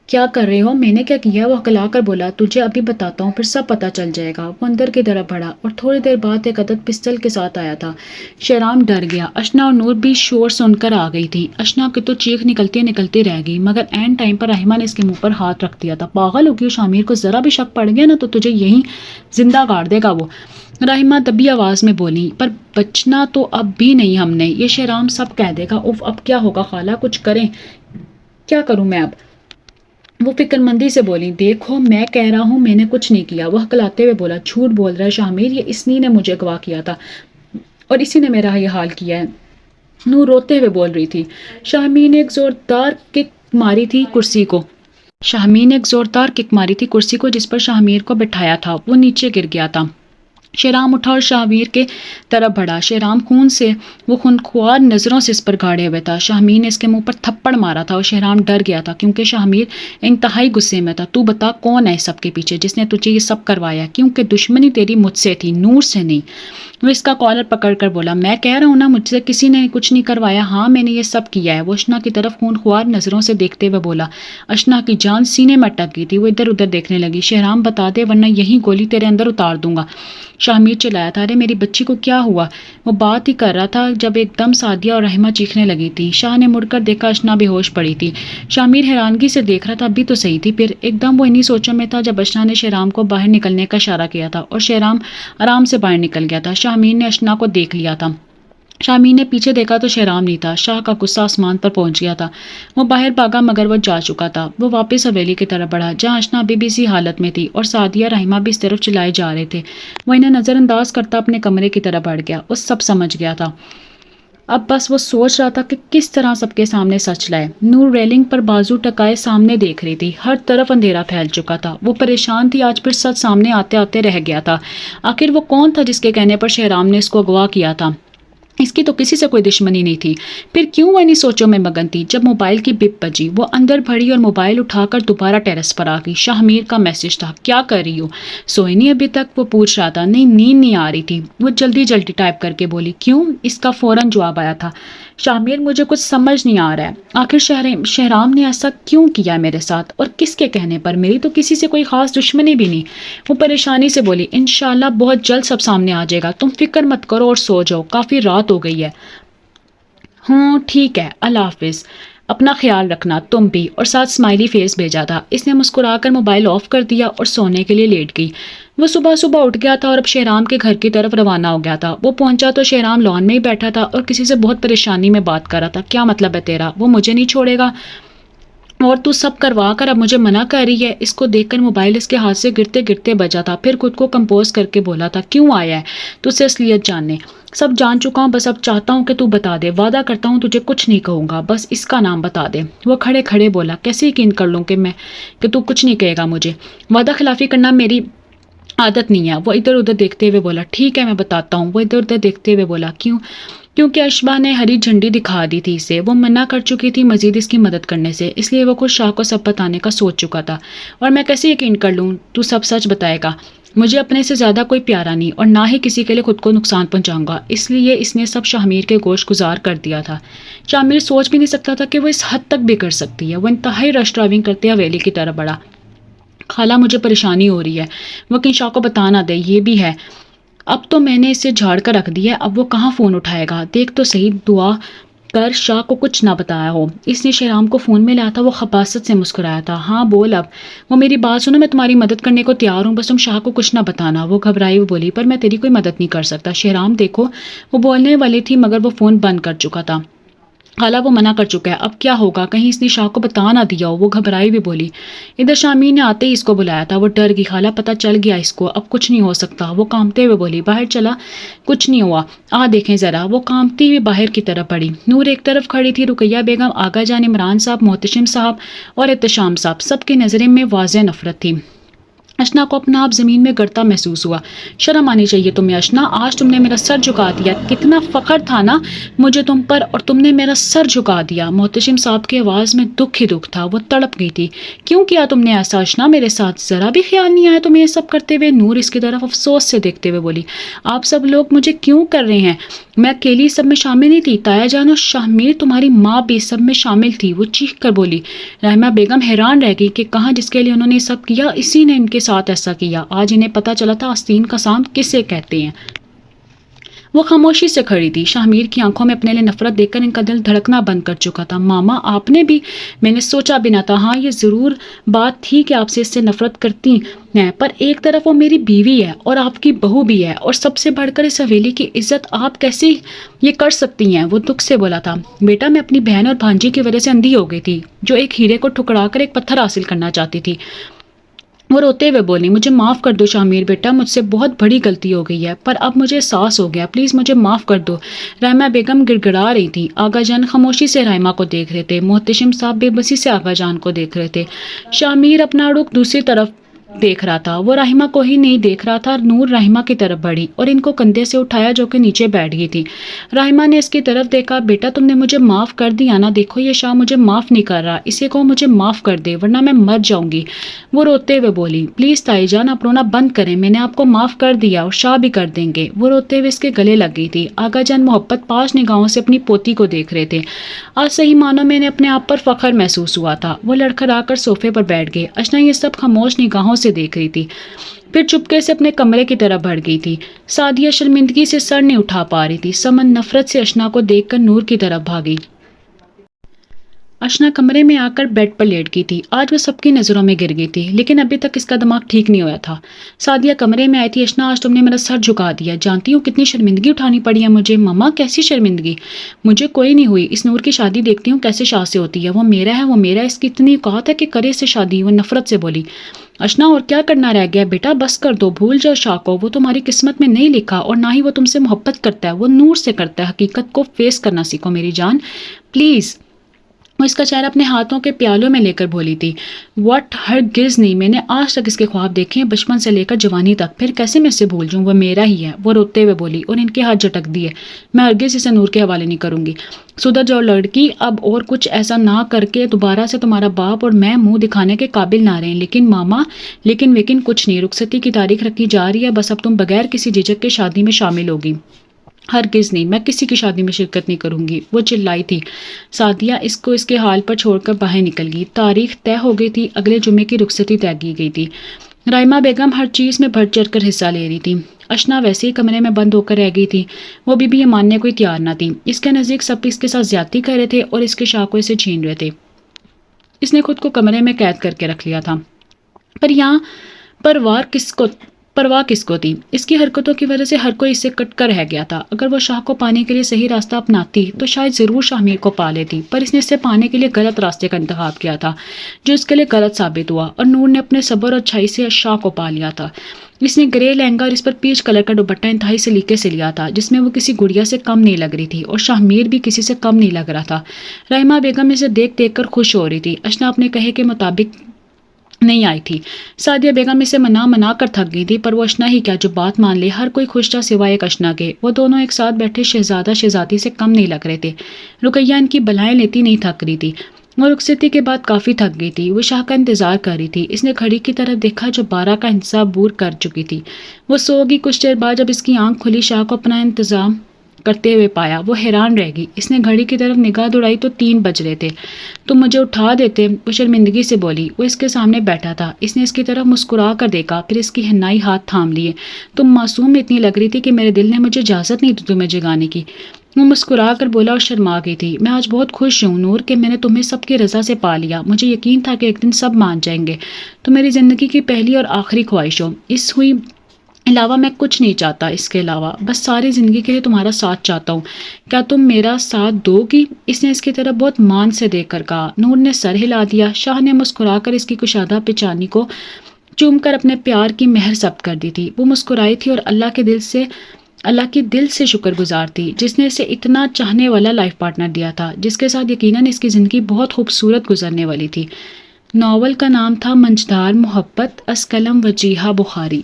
کیا کر رہے ہو؟ میں نے کیا کیا؟ وہ ہکلا کر بولا۔ تجھے ابھی بتاتا ہوں، پھر سب پتہ چل جائے گا۔ وہ اندر کی طرف بڑھا اور تھوڑی دیر بعد ایک عدد پستل کے ساتھ آیا تھا۔ شہرام ڈر گیا۔ اشنا اور نور بھی شور سن کر آ گئی تھی۔ اشنا کی تو چیخ نکلتی رہ گئی، مگر عین ٹائم پر رحمہ نے اس کے منہ پر ہاتھ رکھ دیا تھا۔ پاگل ہو گئی؟ شامیر کو ذرا بھی شک پڑ گیا نا تو تجھے یہیں زندہ گاڑ دے گا وہ، رحمہ دبی آواز میں بولی۔ پر بچنا تو اب بھی نہیں ہم نے، یہ شہرام سب کہہ دے گا۔ اف، اب کیا ہوگا خالہ، کچھ کریں؟ کیا کروں میں اب؟ وہ فکر مندی سے بولی۔ دیکھو میں کہہ رہا ہوں میں نے کچھ نہیں کیا۔ وہ ہکلاتے ہوئے بولا۔ جھوٹ بول رہا ہے شامیر، یہ اسنی نے مجھے اغوا کیا تھا اور اسی نے میرا یہ حال کیا ہے۔ نور روتے ہوئے بول رہی تھی۔ شامیر نے ایک زوردار کک ماری تھی کرسی کو جس پر شامیر کو بٹھایا تھا، وہ نیچے گر گیا تھا۔ شہرام اٹھا اور شامیر کے طرف بڑھا۔ شہرام وہ خونخوار نظروں سے اس پر گاڑے ہوئے تھا۔ شامیر نے اس کے منہ پر تھپڑ مارا تھا اور شہرام ڈر گیا تھا کیونکہ شامیر انتہائی غصے میں تھا۔ تو بتا کون ہے سب کے پیچھے جس نے تجھے یہ سب کروایا؟ کیونکہ دشمنی تیری مجھ سے تھی، نور سے نہیں۔ وہ اس کا کالر پکڑ کر بولا۔ میں کہہ رہا ہوں نا، مجھ سے کسی نے کچھ نہیں کروایا۔ ہاں میں نے یہ سب کیا ہے۔ وہ اشنا کی طرف خونخوار نظروں سے دیکھتے ہوئے بولا۔ اشنا کی جان سینے میں اٹک گئی تھی، وہ ادھر ادھر دیکھنے لگی۔ شہرام بتا دے ورنہ یہی گولی تیرے اندر اتار دوں گا۔ شامیر چلایا تھا۔ ارے میری بچی کو کیا ہوا؟ وہ بات ہی کر رہا تھا جب ایک دم سعدیہ اور رحمہ چیخنے لگی تھی۔ شاہ نے مڑ کر دیکھا، اشنا بے ہوش پڑی تھی۔ شامیر حیرانگی سے دیکھ رہا تھا، ابھی تو صحیح تھی۔ پھر ایک دم وہ انہی سوچوں میں تھا جب اشنا نے شہرام کو باہر نکلنے کا اشارہ کیا تھا اور شہرام آرام سے باہر نکل گیا تھا۔ شامیر نے اشنا کو دیکھ لیا تھا۔ شامیر نے پیچھے دیکھا تو شہرام نہیں تھا۔ شاہ کا غصہ آسمان پر پہنچ گیا تھا۔ وہ باہر بھاگا مگر وہ جا چکا تھا۔ وہ واپس حویلی کی طرف بڑھا جہاں اشنا ابھی بھی اسی حالت میں تھی اور سعدیہ رحمہ بھی اس طرف چلائے جا رہے تھے۔ وہ انہیں نظر انداز کرتا اپنے کمرے کی طرف بڑھ گیا۔ وہ سب سمجھ گیا تھا۔ اب بس وہ سوچ رہا تھا کہ کس طرح سب کے سامنے سچ لائے۔ نور ریلنگ پر بازو ٹکائے سامنے دیکھ رہی تھی۔ ہر طرف اندھیرا پھیل چکا تھا۔ وہ پریشان تھی، آج پھر سچ سامنے آتے آتے رہ گیا تھا۔ آخر وہ کون تھا جس کے کہنے پر شہرام نے اس کو اغوا کیا تھا؟ اس کی تو کسی سے کوئی دشمنی نہیں تھی، پھر کیوں وہ انہی سوچوں میں مگن تھی؟ جب موبائل کی بپ بجی، وہ اندر بڑھی اور موبائل اٹھا کر دوبارہ ٹیرس پر آ گئی۔ شامیر کا میسج تھا۔ کیا کر رہی ہو؟ سوئی نہیں ابھی تک؟ وہ پوچھ رہا تھا۔ نہیں، نیند نہیں آ رہی تھی، وہ جلدی ٹائپ کر کے بولی۔ کیوں؟ اس کا فوراً جواب آیا تھا۔ شامیر مجھے کچھ سمجھ نہیں آ رہا ہے، آخر شہرام نے ایسا کیوں کیا میرے ساتھ اور کس کے کہنے پر؟ میری تو کسی سے کوئی خاص دشمنی بھی نہیں۔ وہ پریشانی سے بولی۔ انشاءاللہ بہت جلد سب سامنے آ جائے گا، تم فکر مت کرو اور سو جاؤ، کافی رات ہو گئی ہے۔ ہاں ٹھیک ہے، اللہ حافظ، اپنا خیال رکھنا تم بھی، اور ساتھ اسمائلی فیس بھیجا تھا۔ اس نے مسکرا کر موبائل آف کر دیا اور سونے کے لیے لیٹ گئی۔ وہ صبح اٹھ گیا تھا اور اب شہرام کے گھر کی طرف روانہ ہو گیا تھا۔ وہ پہنچا تو شہرام لان میں ہی بیٹھا تھا اور کسی سے بہت پریشانی میں بات کر رہا تھا۔ کیا مطلب ہے تیرا؟ وہ مجھے نہیں چھوڑے گا اور تو سب کروا کر اب مجھے منع کر رہی ہے؟ اس کو دیکھ کر موبائل اس کے ہاتھ سے گرتے گرتے بجا تھا۔ پھر خود کو کمپوز کر کے بولا تھا، کیوں آیا ہے؟ تجھ سے اصلیت جاننے۔ سب جان چکا ہوں، بس اب چاہتا ہوں کہ تو بتا دے۔ وعدہ کرتا ہوں تجھے کچھ نہیں کہوں گا، بس اس کا نام بتا دے۔ وہ کھڑے کھڑے بولا۔ کیسے یقین کر لوں کہ تو کچھ نہیں کہے گا مجھے؟ وعدہ خلافی کرنا میری عادت نہیں ہے۔ وہ ادھر ادھر دیکھتے ہوئے بولا۔ ٹھیک ہے میں بتاتا ہوں۔ وہ ادھر ادھر دیکھتے ہوئے بولا۔ کیوں؟ کیونکہ اشبا نے ہری جھنڈی دکھا دی تھی اسے، وہ منع کر چکی تھی مزید اس کی مدد کرنے سے، اس لیے وہ خود شاہ کو سب بتانے کا سوچ چکا تھا۔ اور میں کیسے یقین کر لوں تو سب سچ بتائے گا؟ مجھے اپنے سے زیادہ کوئی پیارا نہیں اور نہ ہی کسی کے لیے خود کو نقصان پہنچاؤں گا، اس لیے اس نے سب شاہ کے گوش گزار کر دیا تھا۔ شاہ سوچ بھی نہیں سکتا تھا کہ وہ اس حد تک بھی کر سکتی ہے۔ وہ انتہائی رش ڈرائیونگ کرتے حویلی کی طرف بڑھا۔ خالہ مجھے پریشانی ہو رہی ہے، وہ کہیں شاہ کو بتا نہ دے، یہ بھی ہے اب تو میں نے اسے جھاڑ کر رکھ دیا ہے، اب وہ کہاں فون اٹھائے گا، دیکھ تو صحیح دعا کر شاہ کو کچھ نہ بتایا ہو۔ اس نے شہرام کو فون میں لایا تھا۔ وہ خباثت سے مسکرایا تھا۔ ہاں بول اب، وہ میری بات سنو، میں تمہاری مدد کرنے کو تیار ہوں، بس تم شاہ کو کچھ نہ بتانا۔ وہ گھبرائی ہوئی بولی، پر میں تیری کوئی مدد نہیں کر سکتا شہرام، دیکھو۔ وہ بولنے والی تھی مگر وہ فون بند کر چکا تھا۔ خالہ وہ منع کر چکا ہے، اب کیا ہوگا، کہیں اس نے شاہ کو بتا نہ دیا ہو۔ وہ گھبرائی بھی بولی۔ ادھر شامی نے آتے ہی اس کو بلایا تھا۔ وہ ڈر گئی، خالہ پتہ چل گیا اس کو، اب کچھ نہیں ہو سکتا۔ وہ کانپتے ہوئے بولی، باہر چلا کچھ نہیں ہوا، دیکھیں ذرا۔ وہ کانپتی ہوئی باہر کی طرف بڑھی۔ نور ایک طرف کھڑی تھی، رقیہ بیگم، آغا جان، عمران صاحب، محتشم صاحب اور احتشام صاحب، سب کی نظریں میں واضح نفرت تھی۔ اشنا کو اپنا آپ زمین میں گرتا محسوس ہوا۔ شرم آنی چاہیے تمہیں اشنا، آج تم نے میرا سر جھکا دیا، کتنا فخر تھا نا مجھے تم پر، اور تم نے میرا سر جھکا دیا۔ محتشم صاحب کی آواز میں دکھ ہی دکھ تھا، وہ تڑپ گئی تھی۔ کیوں کیا تم نے ایسا اشنا، میرے ساتھ ذرا بھی خیال نہیں آیا تمہیں یہ سب کرتے ہوئے؟ نور اس کی طرف افسوس سے دیکھتے ہوئے بولی، آپ سب لوگ مجھے کیوں کر رہے ہیں، میں اکیلی سب میں شامل نہیں تھی، تایا جان اور شاہ میر تمہاری ماں بھی سب میں شامل تھی۔ وہ چیخ کر بولی۔ رحمہ بیگم حیران رہ گئی کہ کہاں جس کے لیے انہوں نے سب کیا اسی نے ان کے ساتھ ایسا کیا۔ آج انہیں پتہ چلا تھا آستین کا سانپ کسے کہتے ہیں۔ وہ خاموشی سے کھڑی تھی، شاہ میر کی آنکھوں میں اپنے لیے نفرت دیکھ کر ان کا دل دھڑکنا بند کر چکا تھا۔ ماما آپ نے بھی، میں نے سوچا بھی نہ تھا، ہاں یہ ضرور بات تھی کہ آپ سے اس سے نفرت کرتی ہیں، پر ایک طرف وہ میری بیوی ہے اور آپ کی بہو بھی ہے، اور سب سے بڑھ کر اس حویلی کی عزت آپ کیسے یہ کر سکتی ہیں؟ وہ دکھ سے بولا تھا، بیٹا میں اپنی بہن اور بھانجی کی وجہ سے اندھی ہو گئی تھی، جو ایک ہیرے کو ٹھکرا کر ایک پتھر حاصل کرنا چاہتی تھی۔ وہ روتے ہوئے بولی، مجھے معاف کر دو شاہ میر بیٹا، مجھ سے بہت بڑی غلطی ہو گئی ہے، پر اب مجھے احساس ہو گیا، پلیز مجھے معاف کر دو۔ رحمہ بیگم گڑ گڑا رہی تھی۔ آغا جان خاموشی سے رحمہ کو دیکھ رہے تھے، محتشم صاحب بے بسی سے آغا جان کو دیکھ رہے تھے، شاہ میر اپنا رخ دوسری طرف دیکھ رہا تھا، وہ رحمہ کو ہی نہیں دیکھ رہا تھا۔ نور رحمہ کی طرف بڑھی اور ان کو کندھے سے اٹھایا جو کہ نیچے بیٹھ گئی تھی۔ رحمہ نے اس کی طرف دیکھا، بیٹا تم نے مجھے معاف کر دیا نا، دیکھو یہ شاہ مجھے معاف نہیں کر رہا، اسے کہو مجھے معاف کر دے ورنہ میں مر جاؤں گی۔ وہ روتے ہوئے بولی، پلیز تائی جان آپ رونا بند کریں، میں نے آپ کو معاف کر دیا اور شاہ بھی کر دیں گے۔ وہ روتے ہوئے اس کے گلے لگ گئی تھی۔ آغا جان محبت پاش نگاہوں سے اپنی پوتی کو دیکھ رہے تھے۔ آج صحیح معنوں میں انہیں اپنے آپ پر فخر محسوس ہوا تھا۔ وہ لڑکھڑا کر صوفے پر بیٹھ گئے۔ اشنا یہ سب خاموش نگاہوں سے دیکھ رہی تھی، پھر چپکے سے اپنے کمرے کی طرف بڑھ گئی تھی۔ سعدیہ شرمندگی سے سر نہیں اٹھا پا رہی تھی۔ سمن نفرت سے اشنا کو دیکھ کر نور کی طرف بھاگی۔ اشنا کمرے میں آ کر بیڈ پر لیٹ گئی تھی۔ آج وہ سب کی نظروں میں گر گئی تھی، لیکن ابھی تک اس کا دماغ ٹھیک نہیں ہوا تھا۔ سعدیہ کمرے میں آئی تھی، اشنا آج تم نے میرا سر جھکا دیا، جانتی ہوں کتنی شرمندگی اٹھانی پڑی ہے مجھے۔ ماما کیسی شرمندگی؟ مجھے کوئی نہیں ہوئی، اس نور کی شادی دیکھتی ہوں کیسے شاہ سے ہوتی ہے، وہ میرا ہے، وہ میرا ہے، اس کی اتنی اوقات ہے کہ کرے سے شادی۔ وہ نفرت سے بولی۔ اشنا اور کیا کرنا رہ گیا بیٹا، بس کر دو، بھول جاؤ شاہ کو، وہ تمہاری قسمت میں نہیں لکھا اور نہ ہی وہ تم سے محبت کرتا ہے، وہ نور سے کرتا ہے۔ حقیقت کو فیس کرنا سیکھو میری جان، پلیز۔ وہ اس کا چہرہ اپنے ہاتھوں کے پیالوں میں لے کر بولی تھی، واٹ، ہرگز نہیں، میں نے آج تک اس کے خواب دیکھے ہیں، بچپن سے لے کر جوانی تک، پھر کیسے میں اسے بھول جاؤں، وہ میرا ہی ہے۔ وہ روتے ہوئے بولی اور ان کے ہاتھ جھٹک دیے، میں ہرگز اسے نور کے حوالے نہیں کروں گی۔ سدھر جاؤ لڑکی، اب اور کچھ ایسا نہ کر کے دوبارہ سے تمہارا باپ اور میں منہ دکھانے کے قابل نہ رہیں۔ لیکن ماما، لیکن ویکن کچھ نہیں، رخصتی کی تاریخ رکھی جا رہی ہے، بس اب تم بغیر کسی جھجک کے شادی میں شامل ہوگی۔ ہرگز نہیں، میں کسی کی شادی میں شرکت نہیں کروں گی، وہ چلائی تھی۔ سعدیہ اس کو اس کے حال پر چھوڑ کر باہر نکل گئی۔ تاریخ طے ہو گئی تھی، اگلے جمعے کی رخصتی طے کی گئی تھی۔ رحمہ بیگم ہر چیز میں بڑھ چڑھ کر حصہ لے رہی تھی۔ اشنا ویسے ہی کمرے میں بند ہو کر رہ گئی تھی، وہ بھی یہ ماننے کو تیار نہ تھی۔ اس کے نزدیک سب اس کے ساتھ زیادتی کر رہے تھے اور اس کے شاہ کو اسے چھین رہے تھے۔ اس نے خود کو کمرے میں قید کر کے رکھ لیا تھا، پر یہاں پرواہ کس کو تھی؟ اس کی حرکتوں کی وجہ سے ہر کوئی اسے کٹ کر رہ گیا تھا۔ اگر وہ شاہ کو پانے کے لیے صحیح راستہ اپناتی تو شاید ضرور شاہ میر کو پا لیتی، پر اس نے اسے پانے کے لیے غلط راستے کا انتخاب کیا تھا، جو اس کے لیے غلط ثابت ہوا، اور نور نے اپنے صبر اور اچھائی سے شاہ کو پا لیا تھا۔ اس نے گرے لہنگا اور اس پر پیچ کلر کا دوپٹہ انتہائی سلیقے سے لیا تھا، جس میں وہ کسی گڑیا سے کم نہیں لگ رہی تھی، اور شاہ میر بھی کسی سے کم نہیں لگ رہا تھا۔ رحمہ بیگم اسے دیکھ دیکھ کر خوش ہو رہی تھی۔ اشنا اپنے کہے کے مطابق نہیں آئی تھی۔ سعدیہ بیگم اسے منا کر تھک گئی تھی، پر وہ اشنا ہی کیا جو بات مان لے۔ ہر کوئی خوش تھا سوائے ایک اشنا کے۔ وہ دونوں ایک ساتھ بیٹھے شہزادہ شہزادی سے کم نہیں لگ رہے تھے۔ رقیہ ان کی بلائیں لیتی نہیں تھک رہی تھی۔ وہ رخصتی کے بعد کافی تھک گئی تھی۔ وہ شاہ کا انتظار کر رہی تھی۔ اس نے گھڑی کی طرف دیکھا جو 12 کا انتصاب عبور کر چکی تھی۔ وہ سو گئی۔ کچھ دیر بعد جب اس کی آنکھ کھلی، شاہ کو اپنا انتظام کرتے ہوئے پایا۔ وہ حیران رہ گئی۔ اس نے گھڑی کی طرف نگاہ دوڑائی تو 3 بج رہے تھے۔ تم مجھے اٹھا دیتے، وہ شرمندگی سے بولی۔ وہ اس کے سامنے بیٹھا تھا۔ اس نے اس کی طرف مسکرا کر دیکھا، پھر اس کی حنائی ہاتھ تھام لیے۔ تم معصوم اتنی لگ رہی تھی کہ میرے دل نے مجھے اجازت نہیں دی تمہیں جگانے کی۔ وہ مسکرا کر بولا اور شرما گئی تھی۔ میں آج بہت خوش ہوں نور کہ میں نے تمہیں سب کی رضا سے پا لیا۔ مجھے یقین تھا کہ ایک دن سب مان جائیں گے۔ تو میری زندگی کی پہلی اور آخری خواہش ہو۔ اس ہوئی علاوہ میں کچھ نہیں چاہتا، اس کے علاوہ بس ساری زندگی کے لیے تمہارا ساتھ چاہتا ہوں۔ کیا تم میرا ساتھ دو گی؟ اس نے اس کی طرف بہت مان سے دیکھ کر کہا۔ نور نے سر ہلا دیا۔ شاہ نے مسکرا کر اس کی کشادہ پیشانی کو چوم کر اپنے پیار کی مہر ثبت کر دی تھی۔ وہ مسکرائی تھی اور اللہ کی دل سے شکر گزار تھی جس نے اسے اتنا چاہنے والا لائف پارٹنر دیا تھا، جس کے ساتھ یقیناً اس کی زندگی بہت خوبصورت گزرنے والی تھی۔ ناول کا نام تھا منجدار محبت، از قلم وجیحہ بخاری۔